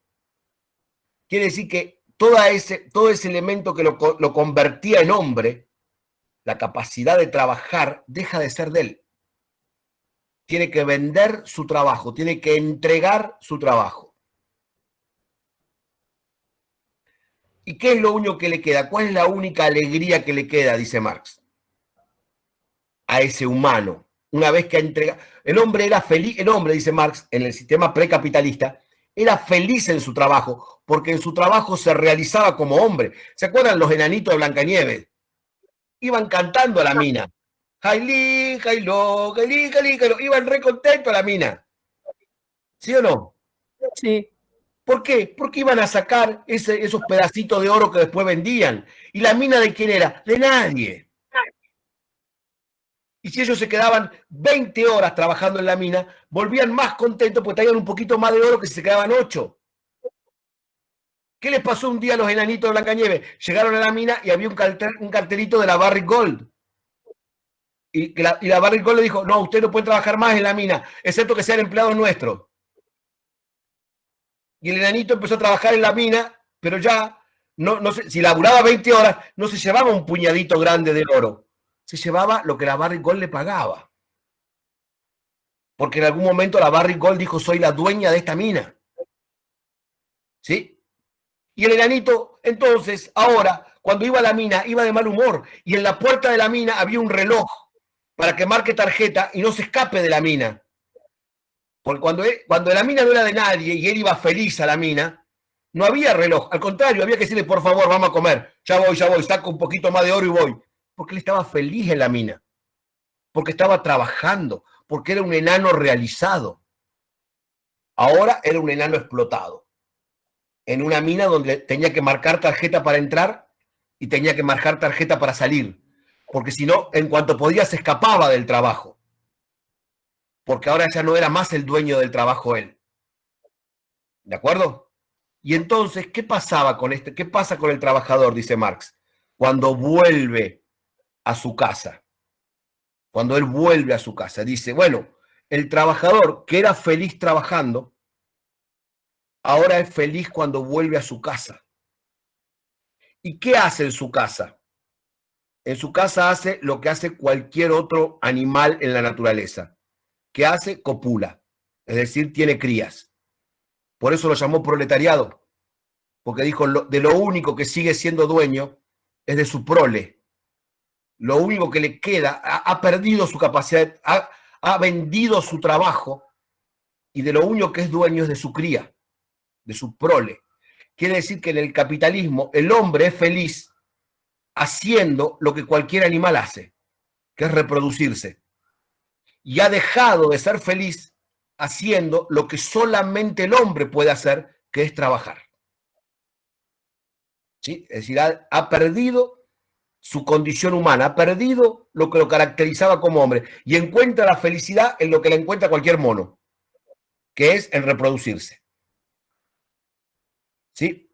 Quiere decir que todo ese elemento que lo convertía en hombre, la capacidad de trabajar, deja de ser de él. Tiene que vender su trabajo, tiene que entregar su trabajo. ¿Y qué es lo único que le queda? ¿Cuál es la única alegría que le queda? Dice Marx. a ese humano. Una vez que entrega, el hombre era feliz, el hombre, dice Marx, en el sistema precapitalista, era feliz en su trabajo, porque en su trabajo se realizaba como hombre. ¿Se acuerdan los enanitos de Blancanieves? Iban cantando a la mina. Jailí, jailó, jailí, jailí, jailó. Iban re contentos a la mina. ¿Sí o no? Sí. ¿Por qué? Porque iban a sacar esos pedacitos de oro que después vendían. ¿Y la mina de quién era? De nadie. Y si ellos se quedaban 20 horas trabajando en la mina, volvían más contentos porque traían un poquito más de oro que si se quedaban 8. ¿Qué les pasó un día a los enanitos de Blancanieves? Llegaron a la mina y había un cartelito de la Barrick Gold. Y la Barrick Gold le dijo, no, usted no puede trabajar más en la mina, excepto que sean empleados nuestros. Y el enanito empezó a trabajar en la mina, pero ya, no sé, si laburaba 20 horas, no se llevaba un puñadito grande de oro. Se llevaba lo que la Barrick Gold le pagaba. Porque en algún momento la Barrick Gold dijo, soy la dueña de esta mina. ¿Sí? Y el enanito, entonces, ahora, cuando iba a la mina, iba de mal humor. Y en la puerta de la mina había un reloj para que marque tarjeta y no se escape de la mina. Porque cuando la mina no era de nadie y él iba feliz a la mina, no había reloj. Al contrario, había que decirle, por favor, vamos a comer. Ya voy, saco un poquito más de oro y voy. Porque él estaba feliz en la mina. Porque estaba trabajando. Porque era un enano realizado. Ahora era un enano explotado. En una mina donde tenía que marcar tarjeta para entrar y tenía que marcar tarjeta para salir. Porque si no, en cuanto podía, se escapaba del trabajo. Porque ahora ya no era más el dueño del trabajo él. ¿De acuerdo? Y entonces, ¿qué pasaba con este? ¿Qué pasa con el trabajador? Dice Marx. Cuando vuelve a su casa. Cuando él vuelve a su casa. Dice, bueno, el trabajador que era feliz trabajando, ahora es feliz cuando vuelve a su casa. ¿Y qué hace en su casa? En su casa hace lo que hace cualquier otro animal en la naturaleza. ¿Qué hace? Copula. Es decir, tiene crías. Por eso lo llamó proletariado. Porque dijo, de lo único que sigue siendo dueño es de su prole. Lo único que le queda, ha perdido su capacidad, ha vendido su trabajo y de lo único que es dueño es de su cría, de su prole. Quiere decir que en el capitalismo el hombre es feliz haciendo lo que cualquier animal hace, que es reproducirse. Y ha dejado de ser feliz haciendo lo que solamente el hombre puede hacer, que es trabajar. ¿Sí? Es decir, ha perdido su condición humana, ha perdido lo que lo caracterizaba como hombre y encuentra la felicidad en lo que le encuentra cualquier mono, que es en reproducirse. ¿Sí?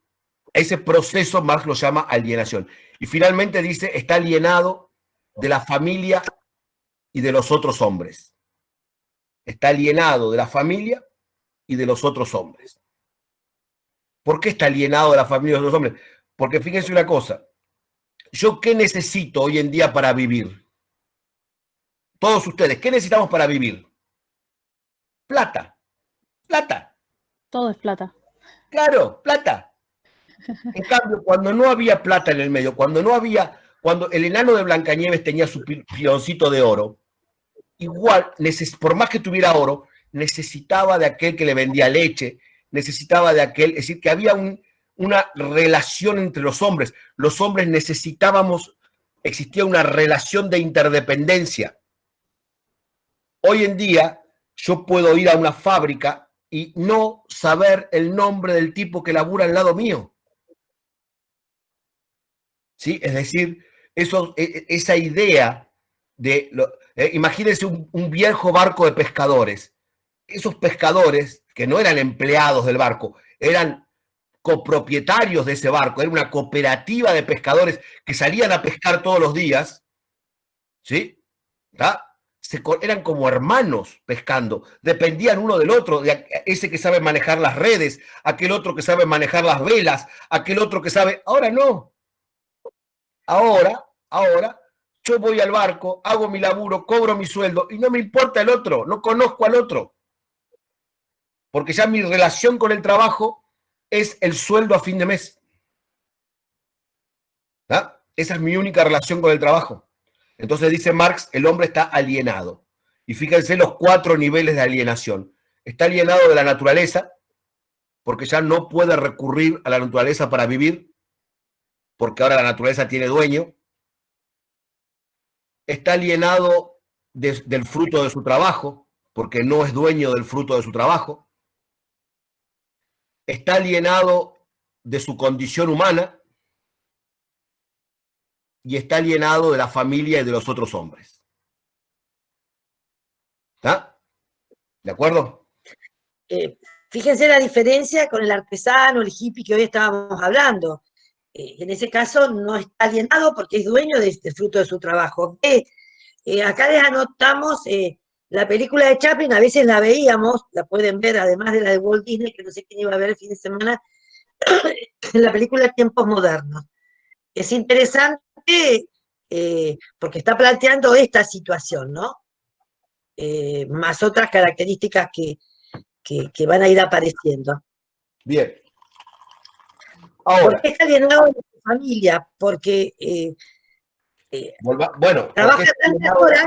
Ese proceso Marx lo llama alienación. Y finalmente dice, está alienado de la familia y de los otros hombres. Está alienado de la familia y de los otros hombres. ¿Por qué está alienado de la familia y de los otros hombres? Porque fíjense una cosa. ¿Yo qué necesito hoy en día para vivir? Todos ustedes, ¿qué necesitamos para vivir? Plata. Plata. Todo es plata. Claro, plata. En cambio, cuando no había plata en el medio, cuando el enano de Blancanieves tenía su piloncito de oro, igual, por más que tuviera oro, necesitaba de aquel que le vendía leche, necesitaba de aquel, es decir, que había una relación entre los hombres. Los hombres necesitábamos, existía una relación de interdependencia. Hoy en día, yo puedo ir a una fábrica y no saber el nombre del tipo que labura al lado mío. ¿Sí? Es decir, esa idea de... imagínense un viejo barco de pescadores. Esos pescadores, que no eran empleados del barco, eran copropietarios de ese barco, era una cooperativa de pescadores que salían a pescar todos los días, ¿sí? Eran como hermanos pescando, dependían uno del otro, de ese que sabe manejar las redes, aquel otro que sabe manejar las velas, aquel otro que sabe... Ahora no. Ahora, yo voy al barco, hago mi laburo, cobro mi sueldo y no me importa el otro, no conozco al otro. Porque ya mi relación con el trabajo es el sueldo a fin de mes. Esa es mi única relación con el trabajo. Es Entonces dice Marx, el hombre está alienado. Y fíjense los 4 niveles de alienación. Está alienado de la naturaleza, porque ya no puede recurrir a la naturaleza para vivir, porque ahora la naturaleza tiene dueño. Está alienado del fruto de su trabajo, porque no es dueño del fruto de su trabajo. Está alienado de su condición humana y está alienado de la familia y de los otros hombres. ¿Está? ¿De acuerdo? Fíjense la diferencia con el artesano, el hippie que hoy estábamos hablando. En ese caso no está alienado porque es dueño del fruto de su trabajo. Acá les anotamos la película de Chaplin, a veces la veíamos, la pueden ver, además de la de Walt Disney, que no sé quién iba a ver el fin de semana, la película Tiempos Modernos. Es interesante porque está planteando esta situación, ¿no? Más otras características que van a ir apareciendo. Bien. Ahora. ¿Por qué está alienado de su familia? Porque trabaja tantas horas.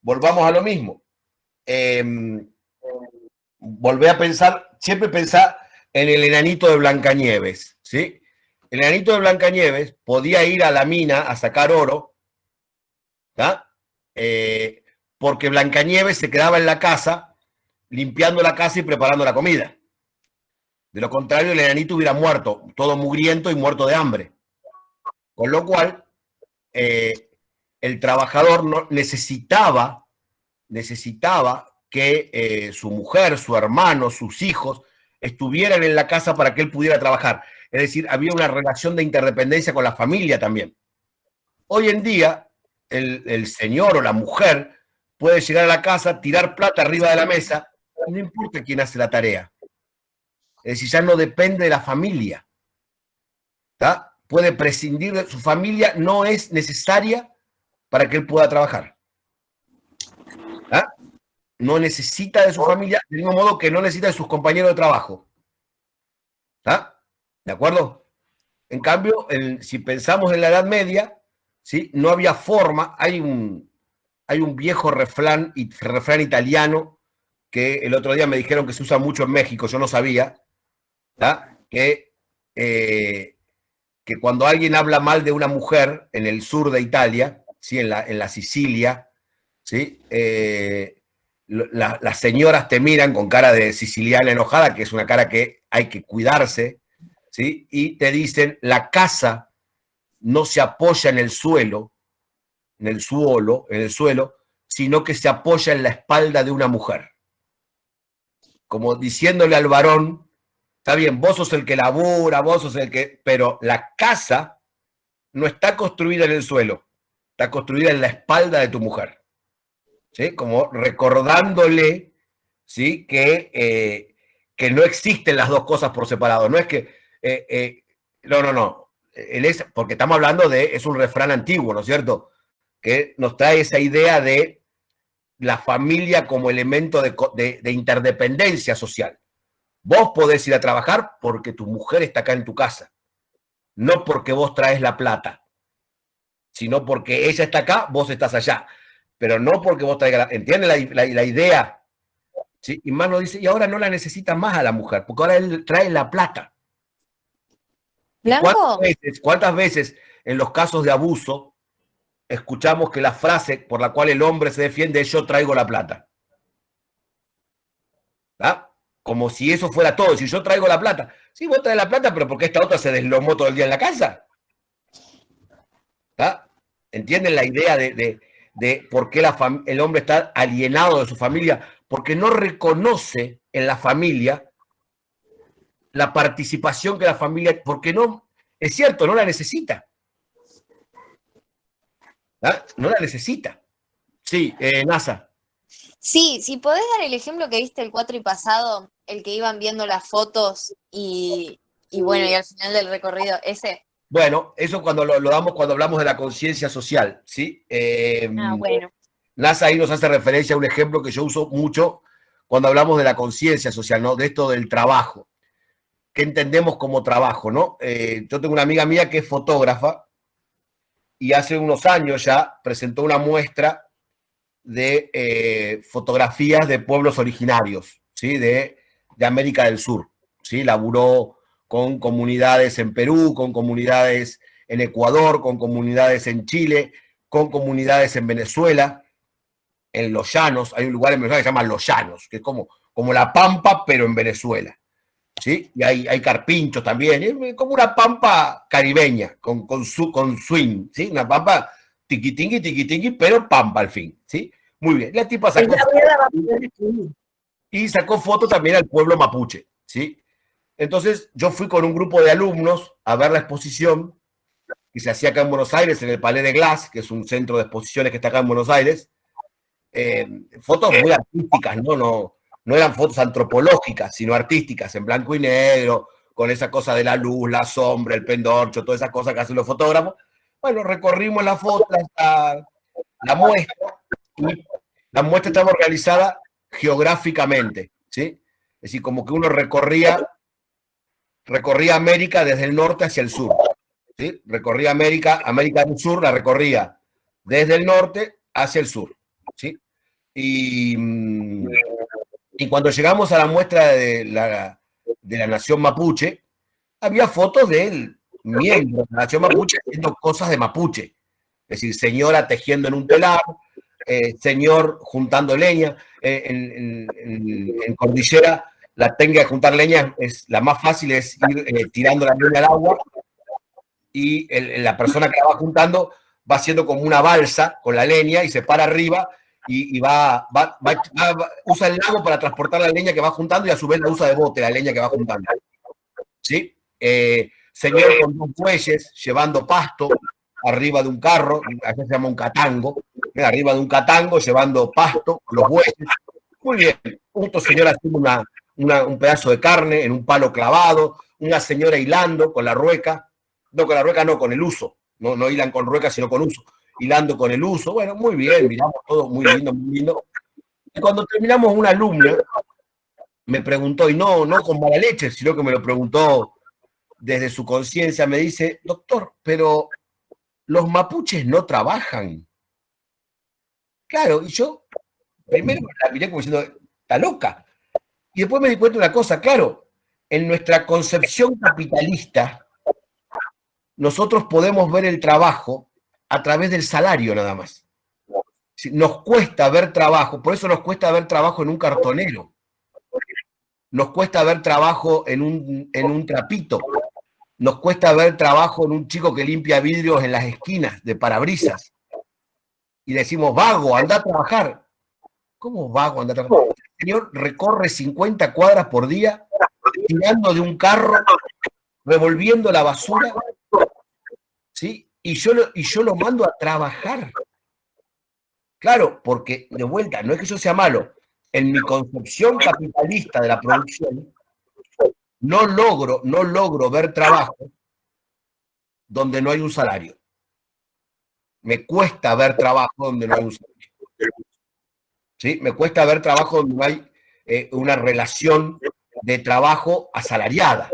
Volvamos a lo mismo. Volvé a pensar, siempre pensá en el enanito de Blancanieves, ¿sí? El enanito de Blancanieves podía ir a la mina a sacar oro, ¿tá? Porque Blancanieves se quedaba en la casa, limpiando la casa y preparando la comida. De lo contrario, el enanito hubiera muerto, todo mugriento y muerto de hambre. Con lo cual, el trabajador no, necesitaba que su mujer, su hermano, sus hijos estuvieran en la casa para que él pudiera trabajar. Es decir, había una relación de interdependencia con la familia también. Hoy en día, el señor o la mujer puede llegar a la casa, tirar plata arriba de la mesa, y no importa quién hace la tarea. Es decir, ya no depende de la familia. ¿Tá? Puede prescindir de su familia, no es necesaria para que él pueda trabajar. ¿Tá? No necesita de su familia, del mismo modo que no necesita de sus compañeros de trabajo. ¿Tá? ¿De acuerdo? En cambio, si pensamos en la Edad Media, ¿sí? No había forma. Hay un viejo refrán italiano que el otro día me dijeron que se usa mucho en México, yo no sabía, ¿tá? Que cuando alguien habla mal de una mujer en el sur de Italia, ¿sí? en la Sicilia, ¿sí? Las señoras te miran con cara de siciliana enojada, que es una cara que hay que cuidarse, ¿sí? Y te dicen, la casa no se apoya en el suelo, sino que se apoya en la espalda de una mujer. Como diciéndole al varón, está bien, vos sos el que labura, vos sos el que... Pero la casa no está construida en el suelo, está construida en la espalda de tu mujer. ¿Sí? Como recordándole, ¿sí? que no existen las dos cosas por separado. No es que... no. Porque estamos hablando es un refrán antiguo, ¿no es cierto? Que nos trae esa idea de la familia como elemento de interdependencia social. Vos podés ir a trabajar porque tu mujer está acá en tu casa, no porque vos traes la plata, sino porque ella está acá, vos estás allá, pero no porque vos traigas ¿entienden la idea? ¿Sí? Y Mano dice, y ahora no la necesita más a la mujer, porque ahora él trae la plata. ¿Blanco? ¿Cuántas veces en los casos de abuso escuchamos que la frase por la cual el hombre se defiende es yo traigo la plata? ¿Ah? Como si eso fuera todo. Si yo traigo la plata. Sí, vos traes la plata, pero ¿por qué esta otra se deslomó todo el día en la casa? ¿Ah? ¿Entienden la idea de por qué el hombre está alienado de su familia? Porque no reconoce en la familia la participación que la familia... Porque no, es cierto, no la necesita. ¿Ah? No la necesita. Sí, NASA. Sí, si podés dar el ejemplo que viste el cuatri pasado, el que iban viendo las fotos y bueno, y al final del recorrido, ese. Bueno, eso cuando lo damos cuando hablamos de la conciencia social, ¿sí? Bueno. NASA ahí nos hace referencia a un ejemplo que yo uso mucho cuando hablamos de la conciencia social, ¿no? De esto del trabajo. ¿Qué entendemos como trabajo, no? Yo tengo una amiga mía que es fotógrafa y hace unos años ya presentó una muestra de fotografías de pueblos originarios, ¿sí? de América del Sur. ¿Sí? Laburó con comunidades en Perú, con comunidades en Ecuador, con comunidades en Chile, con comunidades en Venezuela, en Los Llanos. Hay un lugar en Venezuela que se llama Los Llanos, que es como la Pampa, pero en Venezuela. ¿Sí? Y hay carpinchos también, es como una pampa caribeña, con swing, ¿sí? Una pampa tiquitingui, pero pampa al fin, ¿sí? Muy bien. La tipa sacó y sacó foto también al pueblo mapuche, ¿sí? Entonces yo fui con un grupo de alumnos a ver la exposición que se hacía acá en Buenos Aires, en el Palais de Glass, que es un centro de exposiciones que está acá en Buenos Aires. Fotos muy artísticas, no eran fotos antropológicas, sino artísticas, en blanco y negro, con esa cosa de la luz, la sombra, el pendorcho, todas esas cosas que hacen los fotógrafos. Bueno, recorrimos la muestra, y la muestra estaba organizada geográficamente, ¿sí? Es decir, como que uno recorría América desde el norte hacia el sur, ¿sí? Recorría América del Sur, la recorría desde el norte hacia el sur, ¿sí? Y cuando llegamos a la muestra de la nación mapuche, había fotos del miembro de la nación mapuche haciendo cosas de mapuche. Es decir, señora tejiendo en un telar, señor juntando leña. En Cordillera, la técnica de juntar leña la más fácil es ir tirando la leña al agua, y la persona que la va juntando va haciendo como una balsa con la leña y se para arriba y usa el lago para transportar la leña que va juntando, y a su vez la usa de bote la leña que va juntando. ¿Sí? Señor con dos bueyes llevando pasto arriba de un carro, acá se llama un catango, arriba de un catango llevando pasto con los bueyes. Muy bien. Otro señor haciendo un pedazo de carne en un palo clavado, una señora hilando con la rueca, con el uso, no hilan con rueca sino con uso, hilando con el uso. Bueno, muy bien, miramos todo muy lindo, muy lindo. Y cuando terminamos, una alumna me preguntó, y no con mala leche, sino que me lo preguntó desde su conciencia, me dice: doctor, pero los mapuches no trabajan. Claro, y yo primero la miré como diciendo, está loca. Y después me di cuenta de una cosa, claro, en nuestra concepción capitalista, nosotros podemos ver el trabajo a través del salario nada más. Nos cuesta ver trabajo, por eso nos cuesta ver trabajo en un cartonero. Nos cuesta ver trabajo en un trapito. Nos cuesta ver trabajo en un chico que limpia vidrios en las esquinas de parabrisas. Y decimos, vago, anda a trabajar. ¿Cómo vago, anda a trabajar? El señor recorre 50 cuadras por día, tirando de un carro, revolviendo la basura, ¿sí? Y yo lo mando a trabajar. Claro, porque, de vuelta, no es que yo sea malo. En mi concepción capitalista de la producción, no logro ver trabajo donde no hay un salario. Me cuesta ver trabajo donde no hay un salario. ¿Sí? Me cuesta ver trabajo donde no hay una relación de trabajo asalariada.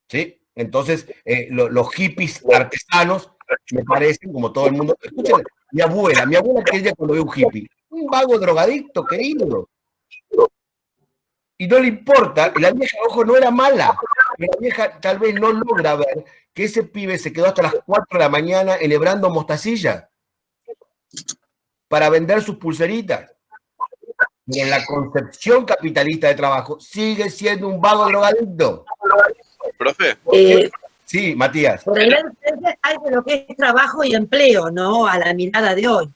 ¿Sí? Entonces, los hippies artesanos me parecen, como todo el mundo. Escuchen, mi abuela quería cuando ve un hippie, un vago drogadicto, querido. Y no le importa, la vieja, ojo, no era mala. La vieja tal vez no logra ver que ese pibe se quedó hasta las 4 de la mañana enhebrando mostacilla para vender sus pulseritas. Y en la concepción capitalista de trabajo, sigue siendo un vago drogadicto. Profe. Sí, Matías. Por ahí la diferencia hay de lo que es trabajo y empleo, ¿no? A la mirada de hoy.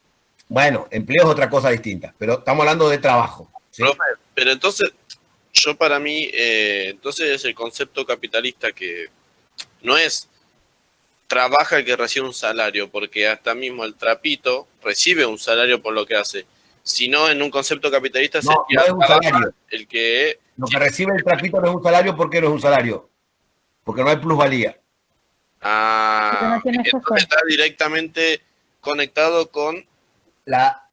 Bueno, empleo es otra cosa distinta, pero estamos hablando de trabajo. ¿Sí? Profe, pero entonces, para mí, entonces es el concepto capitalista que no es trabaja el que recibe un salario, porque hasta mismo el trapito recibe un salario por lo que hace, sino en un concepto capitalista no es un salario. El que... Lo que recibe el trapito no es un salario. ¿Por qué no es un salario? Porque no hay plusvalía. Entonces está directamente conectado con la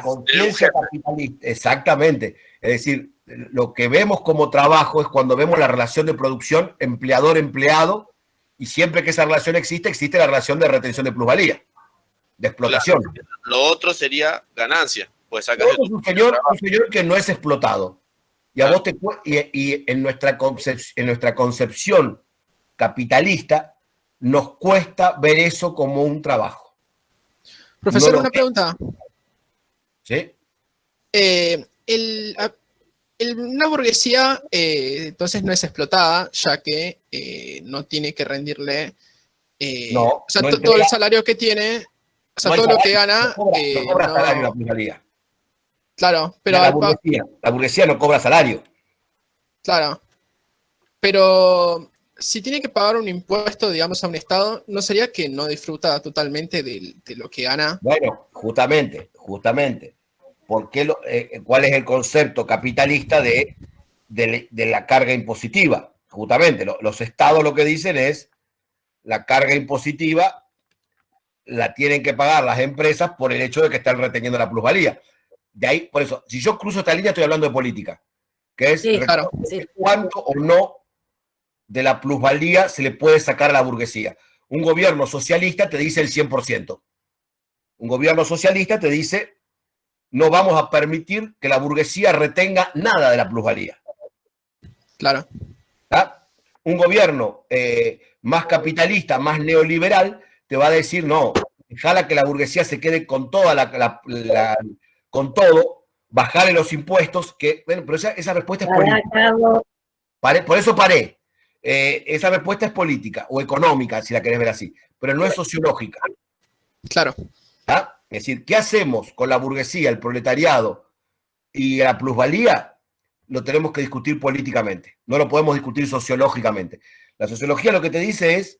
conciencia capitalista. Exactamente. Es decir, lo que vemos como trabajo es cuando vemos la relación de producción empleador-empleado Y siempre que esa relación existe, existe la relación de retención de plusvalía, de explotación. Claro. Lo otro sería ganancia. Pues sacas Es un señor que no es explotado. Y a vos y en nuestra concepción capitalista nos cuesta ver eso como un trabajo. Profesor, No una pregunta. ¿Sí? Una burguesía entonces no es explotada, ya que no tiene que rendirle No, no todo entrega. el salario que tiene, o sea, No hay todo lo que salario, gana. no cobra salario la plusvalía. Claro, pero La burguesía no cobra salario. claro. Pero si tiene que pagar un impuesto, digamos, a un Estado, ¿no sería que no disfruta totalmente de lo que gana? Bueno, justamente. ¿Por qué ¿cuál es el concepto capitalista de la carga impositiva? Justamente, los estados lo que dicen es la carga impositiva la tienen que pagar las empresas por el hecho de que están reteniendo la plusvalía. De ahí, por eso, si yo cruzo esta línea, estoy hablando de política, que es cuánto o no de la plusvalía se le puede sacar a la burguesía. Un gobierno socialista te dice el 100%. Un gobierno socialista te dice, no vamos a permitir que la burguesía retenga nada de la plusvalía. Claro. ¿Ah? Un gobierno más capitalista, más neoliberal, te va a decir, no, déjala que la burguesía se quede con toda con todo, bajarle los impuestos, que, bueno, pero esa respuesta es política. Por eso paré. Esa respuesta es política o económica, si la querés ver así, pero no es sociológica. Claro. ¿Ah? Es decir, ¿qué hacemos con la burguesía, el proletariado y la plusvalía? Lo tenemos que discutir políticamente, no lo podemos discutir sociológicamente. La sociología lo que te dice es,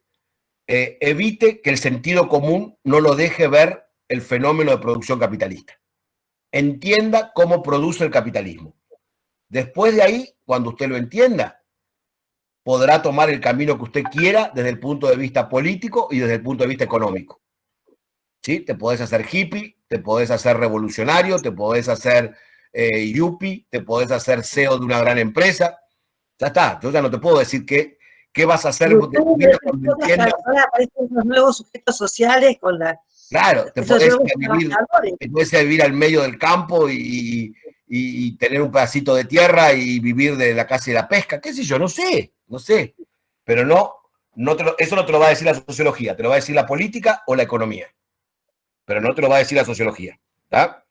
evite que el sentido común no lo deje ver el fenómeno de producción capitalista. Entienda cómo produce el capitalismo. Después de ahí, cuando usted lo entienda, podrá tomar el camino que usted quiera desde el punto de vista político y desde el punto de vista económico. ¿Sí? Te podés hacer hippie, te podés hacer revolucionario, te podés hacer yuppie, te podés hacer CEO de una gran empresa. Ya está, yo ya no te puedo decir qué vas a hacer. Ahora aparecen los nuevos sujetos sociales con la... Claro, te podés ir a vivir al medio del campo y tener un pedacito de tierra y vivir de la caza y la pesca, qué sé yo, no sé. Pero eso no te lo va a decir la sociología, te lo va a decir la política o la economía. Pero no te lo va a decir la sociología. ¿Está?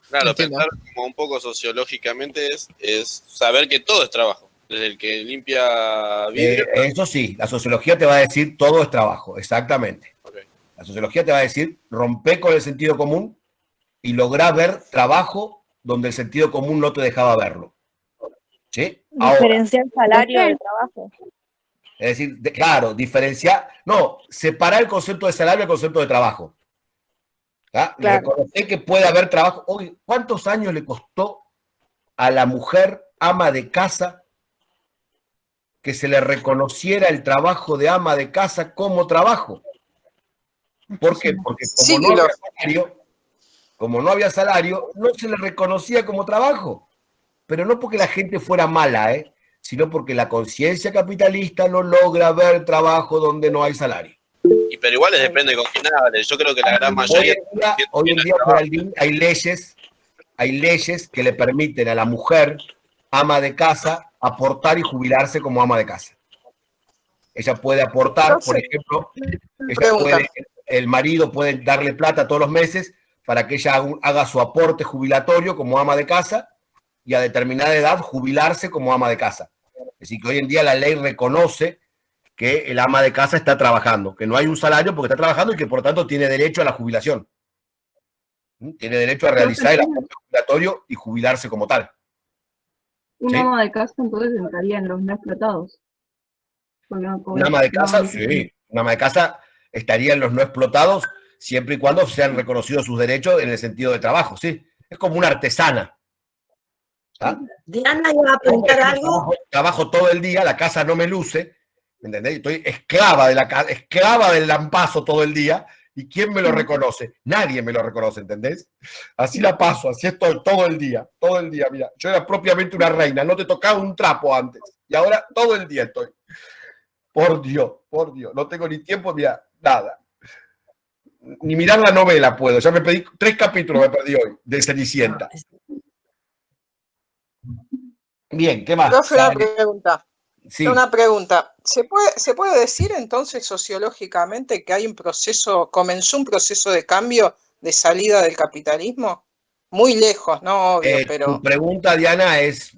Claro, pensar como un poco sociológicamente es saber que todo es trabajo. Desde el que limpia vidrio. Eso sí, la sociología te va a decir todo es trabajo, exactamente. Okay. La sociología te va a decir rompe con el sentido común y lográ ver trabajo donde el sentido común no te dejaba verlo. ¿Sí? Diferenciar salario del trabajo. Es decir, claro, separar el concepto de salario del concepto de trabajo. ¿Ah? Claro. Reconocer que puede haber trabajo. Oye, ¿cuántos años le costó a la mujer ama de casa que se le reconociera el trabajo de ama de casa como trabajo? ¿Por qué? Porque como no había salario, no se le reconocía como trabajo. Pero no porque la gente fuera mala, sino porque la conciencia capitalista no logra ver trabajo donde no hay salario. Pero igual depende con quién hables. Yo creo que la gran mayoría... Hoy en día hay leyes que le permiten a la mujer ama de casa aportar y jubilarse como ama de casa. Ella puede aportar, por ejemplo, el marido puede darle plata todos los meses para que ella haga su aporte jubilatorio como ama de casa y a determinada edad jubilarse como ama de casa. Es decir, que hoy en día la ley reconoce que el ama de casa está trabajando, que no hay un salario porque está trabajando y que por tanto tiene derecho a la jubilación. Tiene derecho a realizar el aporte jubilatorio y jubilarse como tal. Un ama de casa entonces entraría en los no explotados. Un ama de casa, sí. Un ama de casa estaría en los no explotados siempre y cuando sean reconocidos sus derechos en el sentido de trabajo, sí. Es como una artesana. ¿Ah? Diana iba a preguntar algo. Trabajo todo el día, la casa no me luce, ¿entendés? Estoy esclava del lampazo todo el día. ¿Y quién me lo reconoce? Nadie me lo reconoce, ¿entendés? Así la paso, así estoy todo el día, mira. Yo era propiamente una reina, no te tocaba un trapo antes. Y ahora todo el día estoy. por Dios, no tengo ni tiempo, mira, nada. Ni mirar la novela puedo, ya me pedí 3 capítulos, me perdí hoy, de Cenicienta. Bien, ¿qué más? Profe, una pregunta. Sí. Una pregunta. ¿Se puede decir entonces sociológicamente que hay un proceso, comenzó un proceso de cambio de salida del capitalismo? Muy lejos, ¿no? Obvio, pero... Tu pregunta, Diana, es...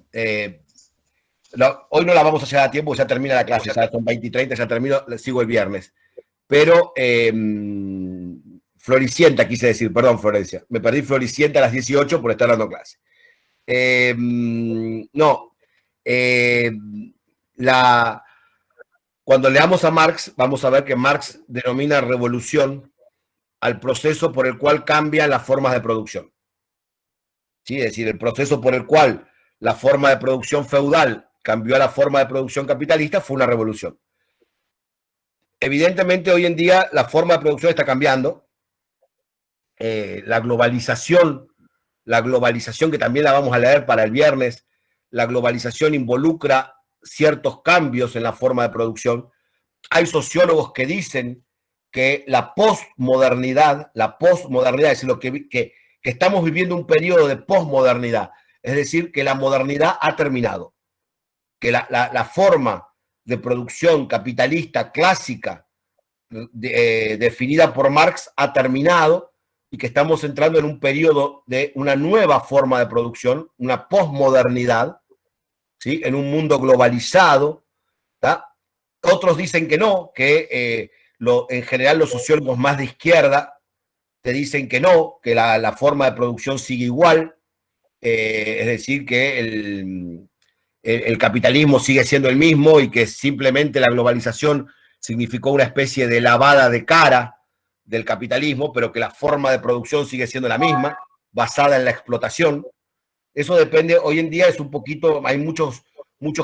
hoy no la vamos a llegar a tiempo, ya termina la clase, ya son 20 y 30, ya termino, sigo el viernes. Pero Floricienta, quise decir, perdón, Florencia. Me perdí Floricienta a las 18 por estar dando clase. Cuando leamos a Marx, vamos a ver que Marx denomina revolución al proceso por el cual cambian las formas de producción. ¿Sí? Es decir, el proceso por el cual la forma de producción feudal cambió a la forma de producción capitalista fue una revolución. Evidentemente, hoy en día la forma de producción está cambiando. La globalización que también la vamos a leer para el viernes, la globalización involucra ciertos cambios en la forma de producción. Hay sociólogos que dicen que la posmodernidad, es decir, que estamos viviendo un periodo de posmodernidad, es decir, que la modernidad ha terminado, que la forma de producción capitalista clásica definida por Marx ha terminado y que estamos entrando en un periodo de una nueva forma de producción, una posmodernidad, ¿sí? En un mundo globalizado. ¿Tá? Otros dicen que no, que en general los sociólogos más de izquierda te dicen que no, que la forma de producción sigue igual, es decir, que el capitalismo sigue siendo el mismo y que simplemente la globalización significó una especie de lavada de cara del capitalismo, pero que la forma de producción sigue siendo la misma, basada en la explotación. Eso depende, hoy en día es un poquito, hay muchos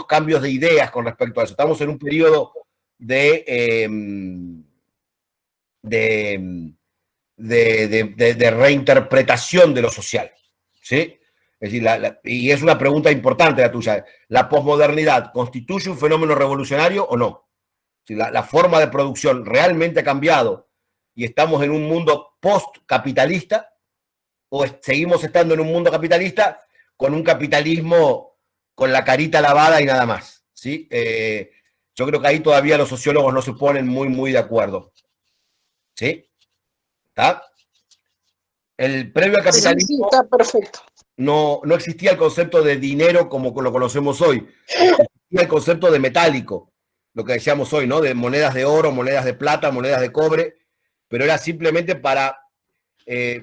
cambios de ideas con respecto a eso. Estamos en un periodo de reinterpretación de lo social, ¿sí? Es decir, y es una pregunta importante la tuya. ¿La posmodernidad constituye un fenómeno revolucionario o no? Si la forma de producción realmente ha cambiado y estamos en un mundo post-capitalista, o seguimos estando en un mundo capitalista con un capitalismo con la carita lavada y nada más, ¿sí? Yo creo que ahí todavía los sociólogos no se ponen muy de acuerdo, ¿sí? ¿Está? El previo al capitalismo... Sí, está perfecto. No existía el concepto de dinero como lo conocemos hoy. Existía el concepto de metálico, lo que decíamos hoy, ¿no? De monedas de oro, monedas de plata, monedas de cobre, pero era simplemente para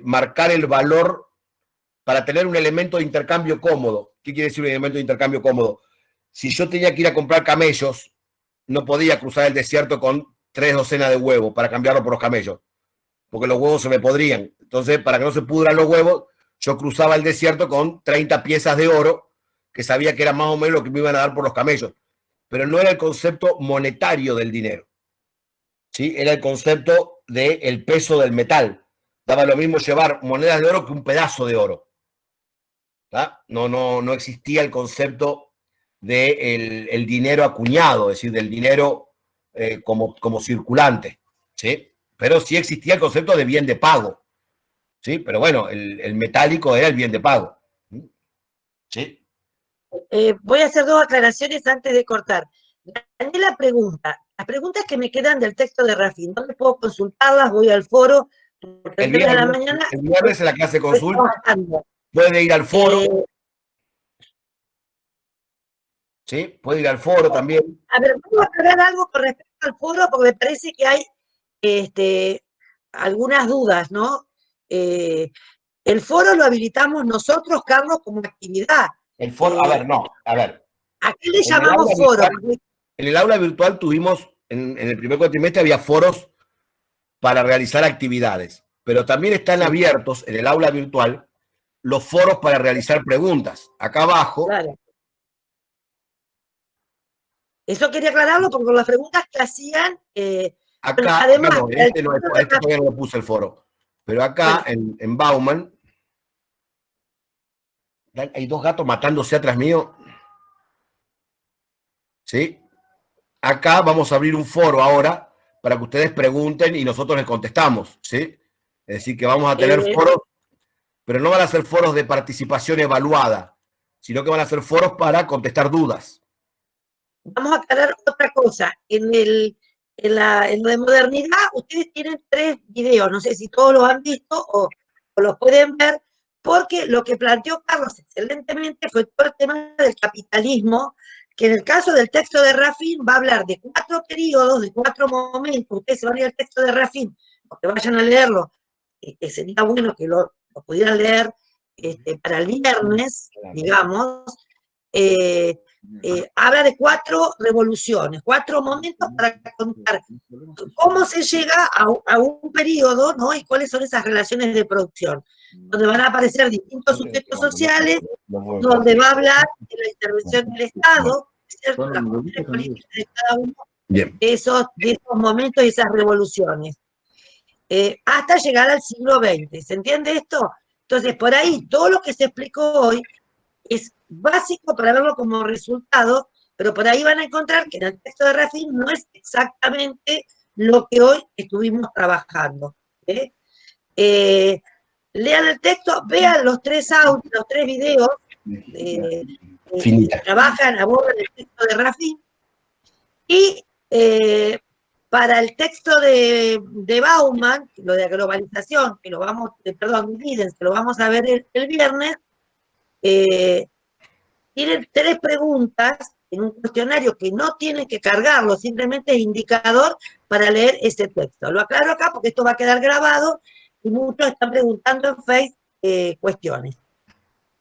marcar el valor, para tener un elemento de intercambio cómodo. ¿Qué quiere decir un elemento de intercambio cómodo? Si yo tenía que ir a comprar camellos, no podía cruzar el desierto con 3 docenas de huevos para cambiarlo por los camellos, porque los huevos se me podrían. Entonces, para que no se pudran los huevos, yo cruzaba el desierto con 30 piezas de oro, que sabía que era más o menos lo que me iban a dar por los camellos. Pero no era el concepto monetario del dinero, ¿sí? Era el concepto del peso del metal. Daba lo mismo llevar monedas de oro que un pedazo de oro. ¿Tá? No existía el concepto del dinero acuñado, es decir, del dinero como circulante, ¿sí? Pero sí existía el concepto de bien de pago. Sí, pero bueno, el metálico era el bien de pago. Sí. Voy a hacer 2 aclaraciones antes de cortar. Daniela pregunta, las preguntas que me quedan del texto de Rafín, ¿dónde puedo consultarlas? Voy al foro. El viernes en la clase de consulta puede ir al foro. Sí, puede ir al foro también. A ver, vamos a aclarar algo con respecto al foro, porque me parece que hay algunas dudas, ¿no? El foro lo habilitamos nosotros, Carlos, como actividad. El foro, a ver. ¿A qué le llamamos foro? En el aula virtual tuvimos, en el primer cuatrimestre había foros para realizar actividades, pero también están abiertos en el aula virtual los foros para realizar preguntas. Acá abajo. Claro. Eso quería aclararlo porque con las preguntas que hacían... acá, además, este todavía no lo puse el foro, pero acá en Bauman hay 2 gatos matándose atrás mío. ¿Sí? acá vamos a abrir un foro ahora para que ustedes pregunten y nosotros les contestamos, ¿sí? Es decir, que vamos a tener foros, pero no van a ser foros de participación evaluada, sino que van a ser foros para contestar dudas. Vamos a aclarar otra cosa. En lo de modernidad, ustedes tienen 3 videos, no sé si todos los han visto o los pueden ver, porque lo que planteó Carlos excelentemente fue todo el tema del capitalismo, que en el caso del texto de Rafin va a hablar de 4 periodos, de 4 momentos. Ustedes se van a ir al texto de Rafin, porque vayan a leerlo, que sería bueno que lo pudieran leer para el viernes, digamos. Habla de 4 revoluciones, 4 momentos para contar cómo se llega a un periodo, ¿no? Y cuáles son esas relaciones de producción, donde van a aparecer distintos sujetos sociales, donde va a hablar de la intervención del Estado, ¿cierto? Las cuestiones políticas de cada uno de esos momentos y esas revoluciones, hasta llegar al siglo XX. ¿Se entiende esto? Entonces, por ahí, todo lo que se explicó hoy es básico para verlo como resultado, pero por ahí van a encontrar que en el texto de Rafin no es exactamente lo que hoy estuvimos trabajando. Lean el texto, vean los 3 audios, los 3 videos que trabajan, abordan el texto de Rafin, y para el texto de Bauman, lo de globalización, que lo vamos, perdón, Giddens, que lo vamos a ver el viernes, tienen 3 preguntas en un cuestionario que no tienen que cargarlo, simplemente es indicador para leer ese texto. Lo aclaro acá porque esto va a quedar grabado y muchos están preguntando en Facebook cuestiones.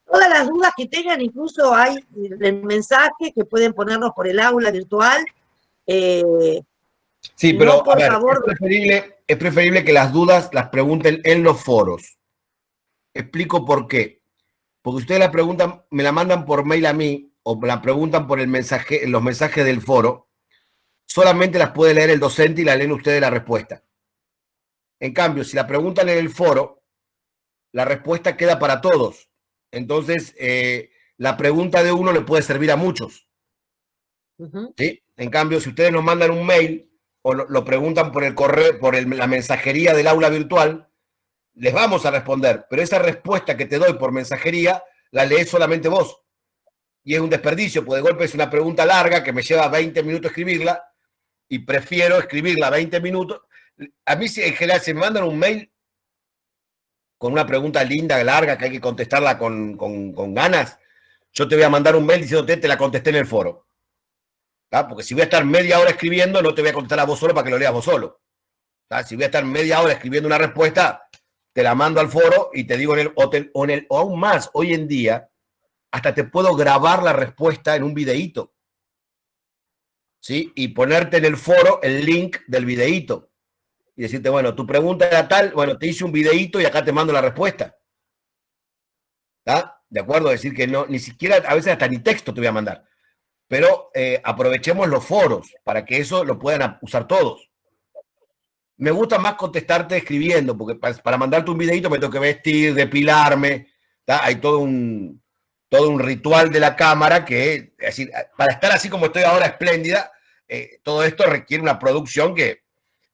Todas las dudas que tengan, incluso hay el mensaje que pueden ponernos por el aula virtual. Sí, pero no, por a ver, favor, es preferible que las dudas las pregunten en los foros. Explico por qué. Porque ustedes la preguntan, me la mandan por mail a mí, o me la preguntan por el mensaje, los mensajes del foro, solamente las puede leer el docente y la leen ustedes la respuesta. En cambio, si la preguntan en el foro, la respuesta queda para todos. Entonces, la pregunta de uno le puede servir a muchos. ¿Sí? En cambio, si ustedes nos mandan un mail o lo preguntan por el correo, por la mensajería del aula virtual, les vamos a responder, pero esa respuesta que te doy por mensajería la lees solamente vos. Y es un desperdicio, porque de golpe es una pregunta larga que me lleva 20 minutos escribirla y prefiero escribirla 20 minutos. A mí, en general, si me mandan un mail con una pregunta linda, larga, que hay que contestarla con ganas, yo te voy a mandar un mail diciéndote, te la contesté en el foro. ¿Tá? Porque si voy a estar media hora escribiendo, no te voy a contestar a vos solo para que lo leas vos solo. ¿Tá? Si voy a estar media hora escribiendo una respuesta, te la mando al foro y te digo o aún más, hoy en día, hasta te puedo grabar la respuesta en un videíto. ¿Sí? Y ponerte en el foro el link del videíto. Y decirte, bueno, tu pregunta era tal, bueno, te hice un videíto y acá te mando la respuesta. ¿Está? ¿De acuerdo? Es decir, que no, ni siquiera, a veces hasta ni texto te voy a mandar. Pero aprovechemos los foros para que eso lo puedan usar todos. Me gusta más contestarte escribiendo, porque para mandarte un videito me tengo que vestir, depilarme. ¿Tá? Hay todo un ritual de la cámara que, es decir, para estar así como estoy ahora espléndida, todo esto requiere una producción que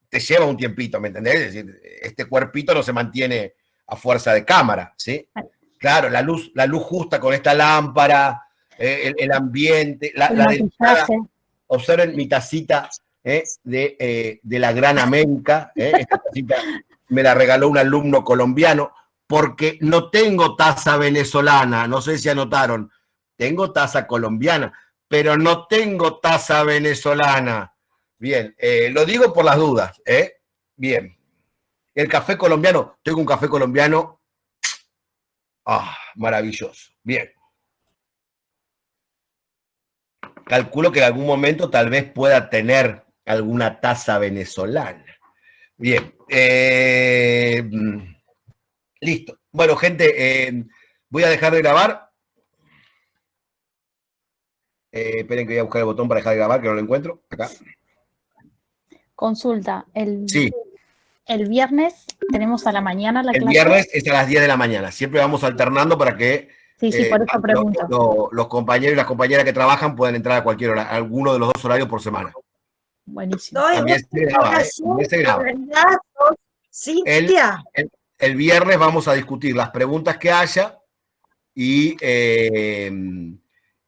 te lleva un tiempito, ¿me entendés? Es decir, este cuerpito no se mantiene a fuerza de cámara, ¿sí? Claro, la luz justa con esta lámpara, el ambiente, la dedicada. Observen mi tacita de la Gran América. Esta tacita me la regaló un alumno colombiano porque no tengo taza venezolana. No sé si anotaron. Tengo taza colombiana, pero no tengo taza venezolana. Bien, lo digo por las dudas. Bien. El café colombiano. Tengo un café colombiano. Maravilloso. Bien. Calculo que en algún momento tal vez pueda tener alguna taza venezolana. Bien. Listo. Bueno, gente, voy a dejar de grabar. Esperen que voy a buscar el botón para dejar de grabar, que no lo encuentro. Acá. Consulta. Sí. El viernes tenemos a la mañana la clase. El viernes es a las 10 de la mañana. Siempre vamos alternando para que Sí, por eso pregunto. los compañeros y las compañeras que trabajan pueden entrar a cualquier hora, alguno de los 2 horarios por semana. Buenísimo. También se graba, también se graba. Cintia. El viernes vamos a discutir las preguntas que haya y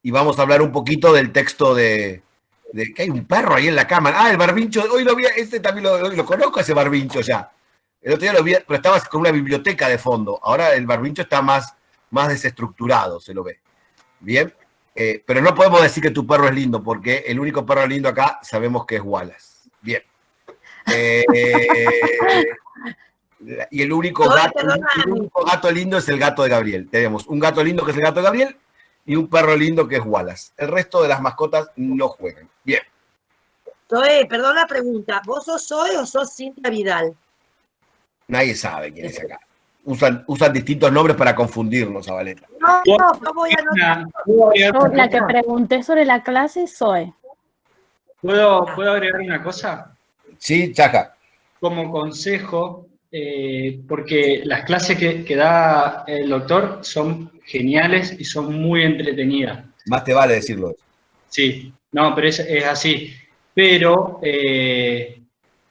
vamos a hablar un poquito del texto de que hay un perro ahí en la cámara. Ah, el Barbincho, hoy lo vi, este también lo conozco, ese Barbincho ya. El otro día lo vi, pero estaba con una biblioteca de fondo. Ahora el Barbincho está más desestructurado, se lo ve. Bien, pero no podemos decir que tu perro es lindo, porque el único perro lindo acá sabemos que es Wallace. Bien. Y el único gato lindo es el gato de Gabriel. Tenemos un gato lindo que es el gato de Gabriel y un perro lindo que es Wallace. El resto de las mascotas no juegan. Bien. Zoe, perdón la pregunta. ¿Vos sos Zoe o sos Cintia Vidal? Nadie sabe quién es acá. Usan distintos nombres para confundirnos, Zabaleta. No voy a Yo, la que pregunté sobre la clase, Zoe. ¿Puedo agregar una cosa? Sí, Chaca. Como consejo, porque las clases que da el doctor son geniales y son muy entretenidas. Más te vale decirlo. Sí, no, pero es así. Pero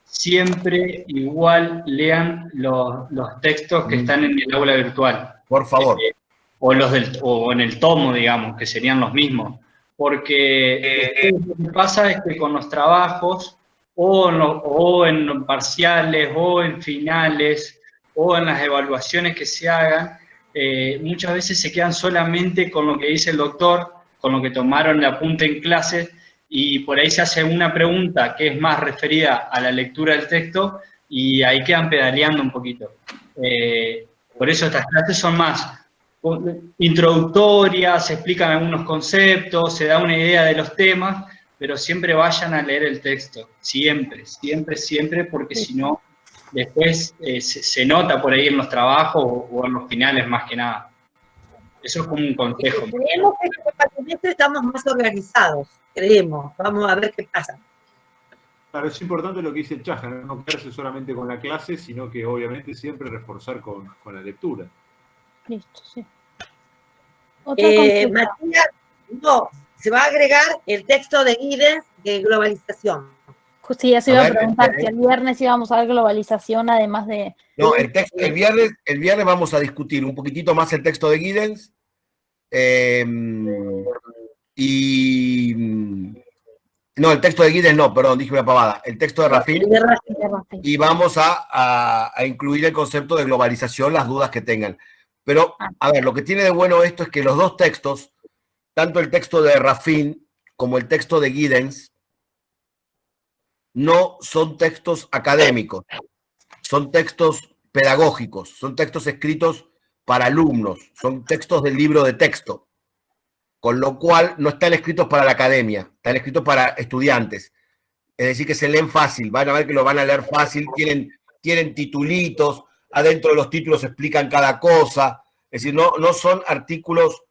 siempre igual lean los textos que están en el aula virtual. Por favor. O en el tomo, digamos, que serían los mismos. Porque lo que pasa es que con los trabajos, o en parciales, o en finales, o en las evaluaciones que se hagan, muchas veces se quedan solamente con lo que dice el doctor, con lo que tomaron el apunte en clase, y por ahí se hace una pregunta que es más referida a la lectura del texto, y ahí quedan pedaleando un poquito. Por eso estas clases son más introductorias, se explican algunos conceptos, se da una idea de los temas, pero siempre vayan a leer el texto, siempre, porque si no, después se nota por ahí en los trabajos o en los finales más que nada. Eso es como un consejo. Creemos que este cuatrimestre estamos más organizados, creemos. Vamos a ver qué pasa. Claro, es importante lo que dice el Chaja, no quedarse solamente con la clase, sino que obviamente siempre reforzar con la lectura. Listo, sí. Matías, no, se va a agregar el texto de Giddens de globalización. Sí, eso iba a preguntar, si el viernes íbamos a ver globalización, además de... No, el viernes vamos a discutir un poquitito más el texto de Giddens no, el texto de Giddens no, perdón, dije una pavada. El texto de Rafin. Y vamos a incluir el concepto de globalización, las dudas que tengan. Pero, a ver, lo que tiene de bueno esto es que los dos textos, tanto el texto de Rafin como el texto de Giddens, no son textos académicos, son textos pedagógicos, son textos escritos para alumnos, son textos del libro de texto, con lo cual no están escritos para la academia, están escritos para estudiantes. Es decir, que se leen fácil, van a ver que lo van a leer fácil, tienen titulitos, adentro de los títulos explican cada cosa, es decir, no son artículos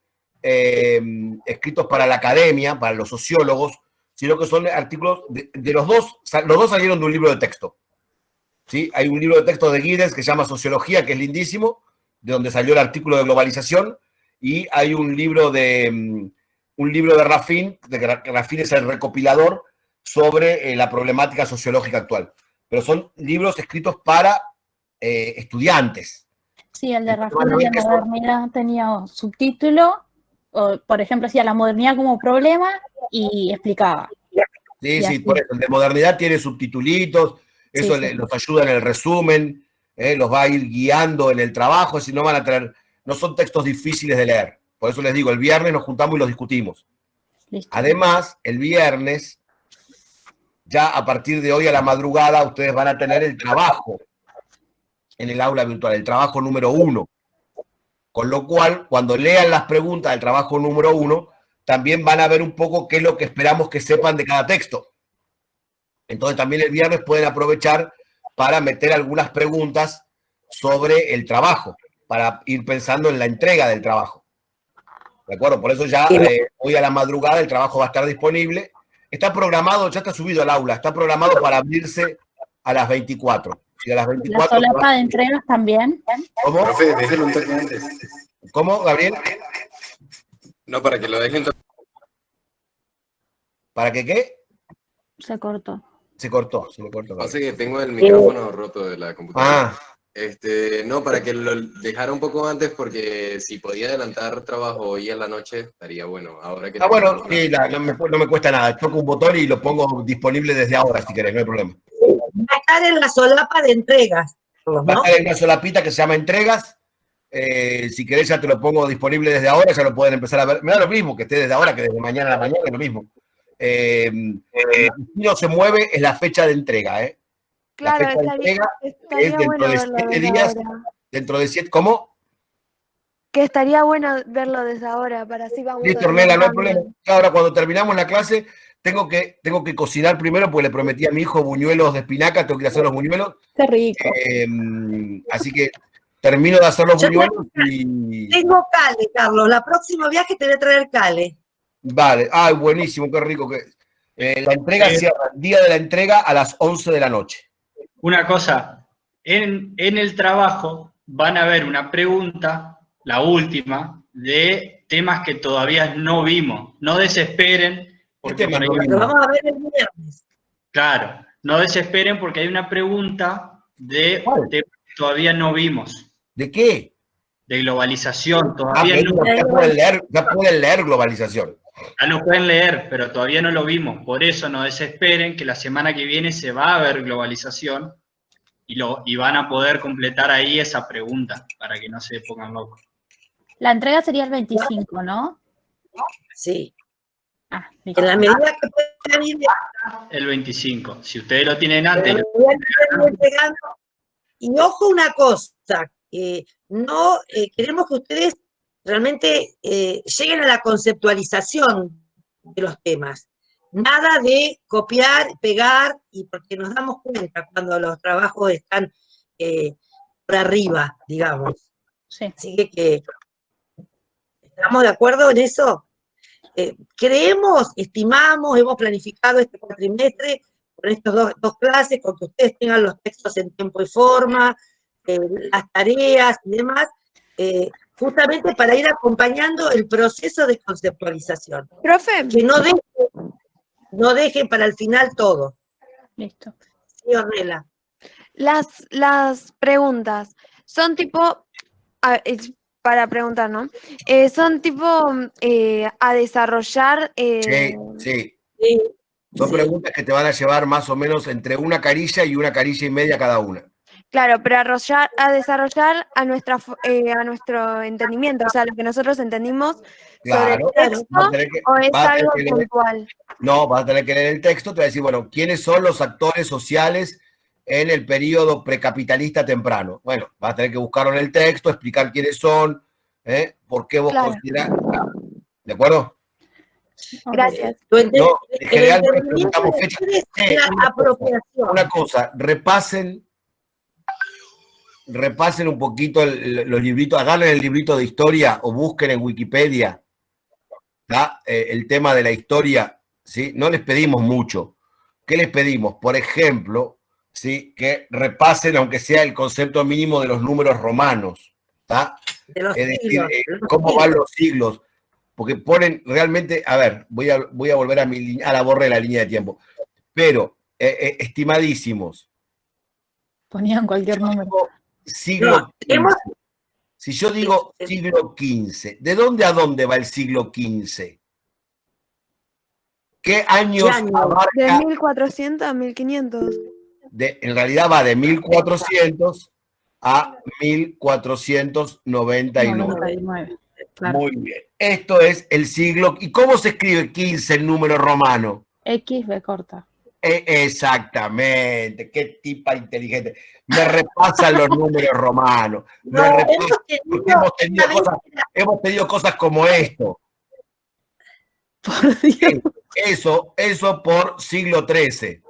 escritos para la academia, para los sociólogos, sino que son artículos de los dos salieron de un libro de texto. ¿Sí? Hay un libro de texto de Giddens que se llama Sociología, que es lindísimo, de donde salió el artículo de globalización, y hay un libro de Rafin, que Rafin es el recopilador sobre la problemática sociológica actual. Pero son libros escritos para estudiantes. Sí, el de Rafin de la modernidad tenía subtítulo, o, por ejemplo, decía la modernidad como problema y explicaba. Sí, por eso, el de modernidad tiene subtitulitos, eso los ayuda en el resumen, los va a ir guiando en el trabajo, si no van a tener, no son textos difíciles de leer. Por eso les digo, el viernes nos juntamos y los discutimos. Listo. Además, el viernes, ya a partir de hoy a la madrugada, ustedes van a tener el trabajo en el aula virtual, el trabajo número 1. Con lo cual, cuando lean las preguntas del trabajo número 1, también van a ver un poco qué es lo que esperamos que sepan de cada texto. Entonces, también el viernes pueden aprovechar para meter algunas preguntas sobre el trabajo, para ir pensando en la entrega del trabajo. ¿De acuerdo? Por eso ya hoy a la madrugada el trabajo va a estar disponible. Está programado, ya está subido al aula, está programado para abrirse a las 24. Si a las 24 ¿La solapa de entregas también? ¿Cómo? Profe, déjenlo un toque antes. ¿Cómo, Gabriel? No, para que lo dejen. ¿Para que qué? Se cortó. Se cortó, se le cortó. Pasa que tengo el micrófono roto de la computadora. Ah, No, para que lo dejara un poco antes, porque si podía adelantar trabajo hoy en la noche, estaría bueno. Ahora que bueno, sí, no me cuesta nada. Toco un botón y lo pongo disponible desde ahora, si querés, no hay problema. Va a estar en la solapa de entregas, Va a ¿no? estar en una solapita que se llama entregas. Si querés ya te lo pongo disponible desde ahora, ya lo pueden empezar a ver. Me da lo mismo que esté desde ahora que desde mañana a la mañana, es lo mismo. Si no se mueve, es la fecha de entrega, ¿eh? Claro, la fecha de entrega es estaría dentro bueno de verlo 7 desde días. ahora. Dentro de 7, ¿cómo? Que estaría bueno verlo desde ahora, para así vamos Listo, Ornella, no hay adelantando. problema. Ahora, cuando terminamos la clase, tengo que cocinar primero, porque le prometí a mi hijo buñuelos de espinaca, tengo que ir a hacer los buñuelos. Qué rico. Así que termino de hacer los Yo buñuelos y... tengo cale, Carlos. La próxima viaje te voy a traer cale. Vale, ay, buenísimo, qué rico que la entrega cierra el día de la entrega a las 11 de la noche. Una cosa, en el trabajo van a ver una pregunta, la última, de temas que todavía no vimos. No desesperen, porque por ahí- Lo vamos a ver el viernes. claro, no desesperen porque hay una pregunta de temas que todavía no vimos. ¿De qué? De globalización, todavía no. Ya pueden leer globalización. Ya lo pueden leer, pero todavía no lo vimos. Por eso no desesperen, que la semana que viene se va a ver globalización y van a poder completar ahí esa pregunta para que no se pongan locos. La entrega sería el 25, ¿no? Sí. Ah, listo. En la medida que puedan ir El 25. Si ustedes lo tienen antes, entregando. Y ojo una cosa, no queremos que ustedes realmente lleguen a la conceptualización de los temas. Nada de copiar, pegar, y porque nos damos cuenta cuando los trabajos están por arriba, digamos. Sí. Así que ¿estamos de acuerdo en eso? Creemos, estimamos, hemos planificado este cuatrimestre con estas dos clases, con que ustedes tengan los textos en tiempo y forma, las tareas y demás, justamente para ir acompañando el proceso de conceptualización. Profe. Que no dejen para el final todo. Listo. Sí, Ornella. Las preguntas son tipo, para preguntar, ¿no? Son tipo a desarrollar. Sí. Son preguntas que te van a llevar más o menos entre una carilla y una carilla y media cada una. Claro, pero a desarrollar a nuestro entendimiento, o sea, lo que nosotros entendimos sobre el texto, o es algo puntual. No, vas a tener que leer el texto, te va a decir, bueno, ¿quiénes son los actores sociales en el periodo precapitalista temprano? Bueno, vas a tener que buscarlo en el texto, explicar quiénes son, por qué vos considerás. ¿De acuerdo? Gracias. No, en general no les preguntamos fechas. Una cosa, repasen un poquito los libritos, agarren el librito de historia o busquen en Wikipedia el tema de la historia, ¿sí? No les pedimos mucho. ¿Qué les pedimos? Por ejemplo, ¿sí? Que repasen, aunque sea el concepto mínimo de los números romanos, es decir, cómo van los siglos, porque ponen realmente, a ver, voy a volver a la borré la línea de tiempo, pero estimadísimos. Ponían cualquier número. Siglo XV. Si yo digo siglo XV, ¿de dónde a dónde va el siglo XV? ¿Qué años abarca? De 1400 a 1500. En realidad va de 1400 a 1499. Claro. Muy bien. Esto es el siglo. ¿Y cómo se escribe 15 en número romano? XB corta. Exactamente. Qué tipa inteligente. Me repasan los números romanos. Hemos tenido cosas como esto. Por Dios. Eso por siglo XIII.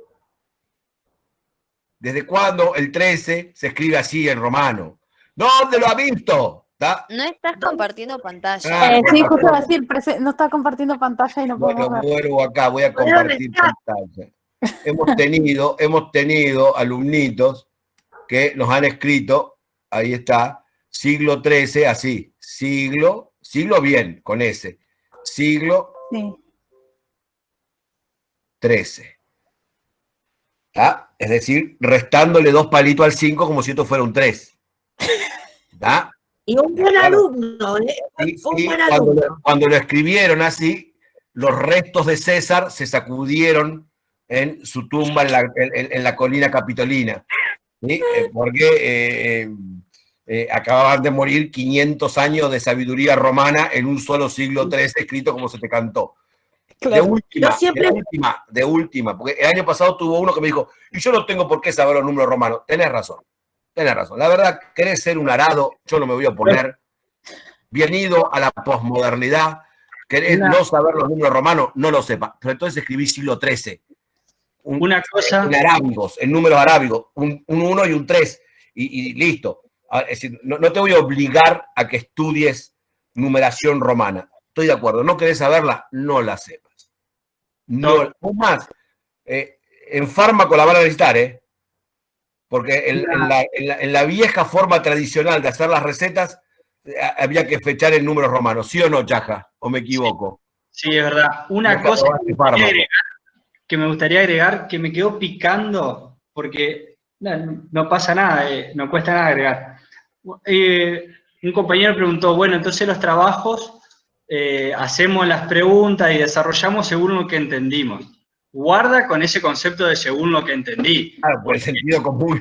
¿Desde cuándo el 13 se escribe así en romano? ¿Dónde lo ha visto? No estás compartiendo pantalla. Sí, justo iba a decir, no está compartiendo pantalla y no podemos ver. Vuelvo acá, voy a compartir pantalla. Hemos tenido alumnitos que nos han escrito, ahí está, siglo XIII, así, siglo bien, con S, siglo XIII. ¿Tá? Es decir, restándole 2 palitos al 5 como si esto fuera un 3. ¿Tá? Y un buen alumno, fue un buen alumno. Cuando lo escribieron así, los restos de César se sacudieron en su tumba en la colina capitolina, ¿sí? Porque acababan de morir 500 años de sabiduría romana en un solo siglo XIII, escrito como se te cantó. Claro. De última, porque el año pasado tuvo uno que me dijo, y yo no tengo por qué saber los números romanos. Tenés razón. La verdad, querés ser un arado, yo no me voy a oponer. Bienvenido a la posmodernidad. Querés no saber los números romanos, no lo sepa. Pero entonces escribí siglo XIII. Una cosa. En arábigos, en números arábigos, un 1 y un 3, y listo. Es decir, no te voy a obligar a que estudies numeración romana. Estoy de acuerdo. ¿No querés saberla? No la sepas. No. Más, en fármaco la van a necesitar, porque en la vieja forma tradicional de hacer las recetas había que fechar en números romanos. ¿Sí o no, Chaja? ¿O me equivoco? Sí, es verdad. Una cosa que me gustaría agregar, que me quedó picando, porque no pasa nada, no cuesta nada agregar. Un compañero preguntó, bueno, entonces los trabajos hacemos las preguntas y desarrollamos según lo que entendimos. Guarda con ese concepto de según lo que entendí. Claro, por el sentido común.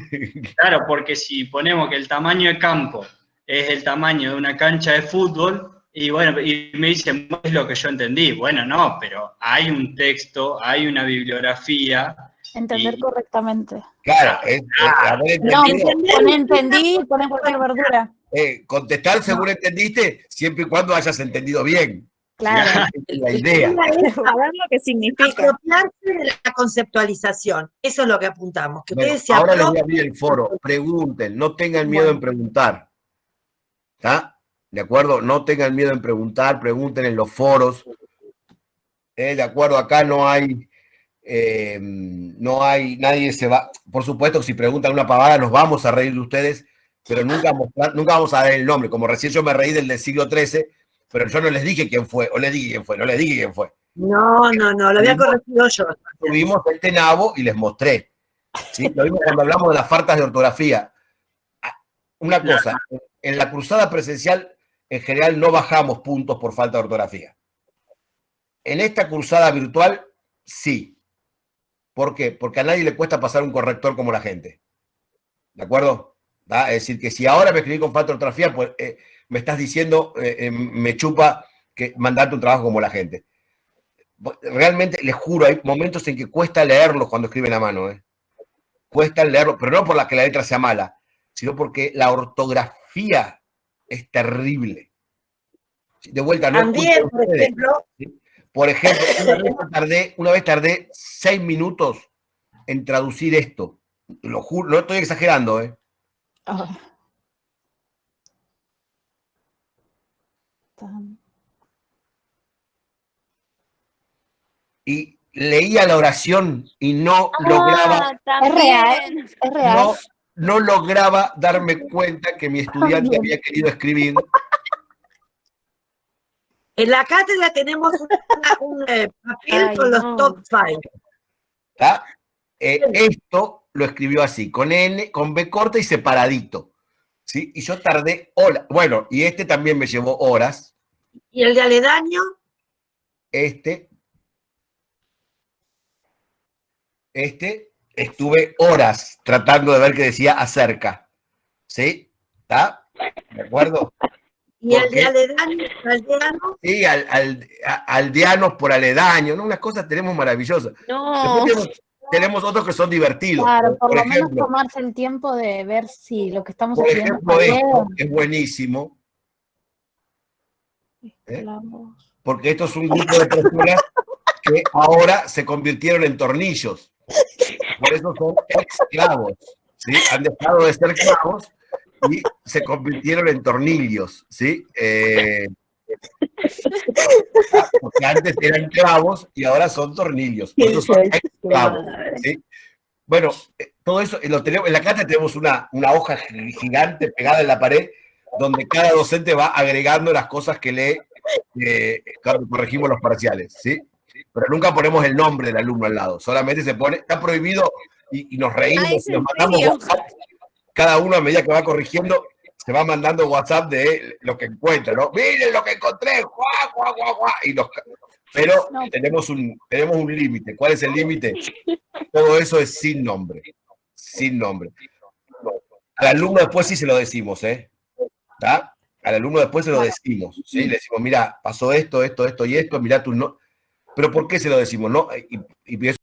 Claro, porque si ponemos que el tamaño de campo es el tamaño de una cancha de fútbol, y bueno, y me dicen, es lo que yo entendí. Bueno, no, pero hay un texto, hay una bibliografía. Entender correctamente. Claro, entendí, ponen cualquier verdura. Contestar según entendiste, siempre y cuando hayas entendido bien. Claro. La idea. Saber lo que significa. Apropiarse de la conceptualización. Eso es lo que apuntamos. Que Bueno, ustedes se ahora les voy a apropien. abrir el foro. Pregunten, no tengan miedo en preguntar. ¿Está? ¿De acuerdo? No tengan miedo en preguntar, pregunten en los foros. ¿De acuerdo? Acá no hay, nadie se va. Por supuesto que si preguntan una pavada nos vamos a reír de ustedes, pero nunca vamos a dar el nombre. Como recién yo me reí del siglo XIII, pero yo no les dije quién fue, o les dije quién fue, no les dije quién fue. No, lo había corregido yo. Tuvimos este nabo y les mostré. ¿Sí? Lo mismo cuando hablamos de las faltas de ortografía. Una cosa, en la cruzada presencial en general no bajamos puntos por falta de ortografía. En esta cruzada virtual, sí. ¿Por qué? Porque a nadie le cuesta pasar un corrector como la gente. ¿De acuerdo? ¿Va? Es decir, que si ahora me escribí con falta de ortografía, pues me estás diciendo, me chupa que mandarte un trabajo como la gente. Realmente, les juro, hay momentos en que cuesta leerlos cuando escriben a mano. Cuesta leerlo, pero no por la que la letra sea mala, sino porque la ortografía es terrible. De vuelta, no También, por ejemplo. ¿Sí? Por ejemplo, una vez tardé 6 minutos en traducir esto. Lo juro, no estoy exagerando, Y leía la oración y no lograba. Es real. No lograba darme cuenta que mi estudiante había querido escribir. En la cátedra tenemos un papel con los top 5. Esto lo escribió así, con N, con B corta y separadito. ¿Sí? Y yo tardé horas. Bueno, y este también me llevó horas. ¿Y el de aledaño? Estuve horas tratando de ver qué decía acerca. ¿Sí? ¿Está? ¿De acuerdo? ¿Y el de aledaño? ¿Aldeano? Sí, aldeanos por aledaño, ¿no? Unas cosas tenemos maravillosas. No. Después tenemos otros que son divertidos. Claro, por lo ejemplo, menos tomarse el tiempo de ver si lo que estamos por haciendo ejemplo, esto es buenísimo. Porque esto es un grupo de personas que ahora se convirtieron en tornillos. Por eso son esclavos. ¿Sí? Han dejado de ser clavos y se convirtieron en tornillos. ¿Sí? Porque antes eran clavos y ahora son tornillos. Por eso son esclavos. ¿Sí? Bueno, todo eso lo tenemos, en la cátedra tenemos una hoja gigante pegada en la pared donde cada docente va agregando las cosas que lee cuando corregimos los parciales, ¿sí? Pero nunca ponemos el nombre del alumno al lado, solamente se pone, está prohibido y nos reímos ¿es y nos en mandamos serio? WhatsApp. Cada uno a medida que va corrigiendo, se va mandando WhatsApp de lo que encuentra, ¿no? Miren lo que encontré, guau, guau, guau, guau. Pero tenemos un límite. ¿Cuál es el límite? Todo eso es sin nombre. Sin nombre. Al alumno después sí se lo decimos, ¿Está? Al alumno después se lo decimos, ¿sí? Le decimos, mira, pasó esto y esto, mirá tu no. Pero ¿por qué se lo decimos? No, y eso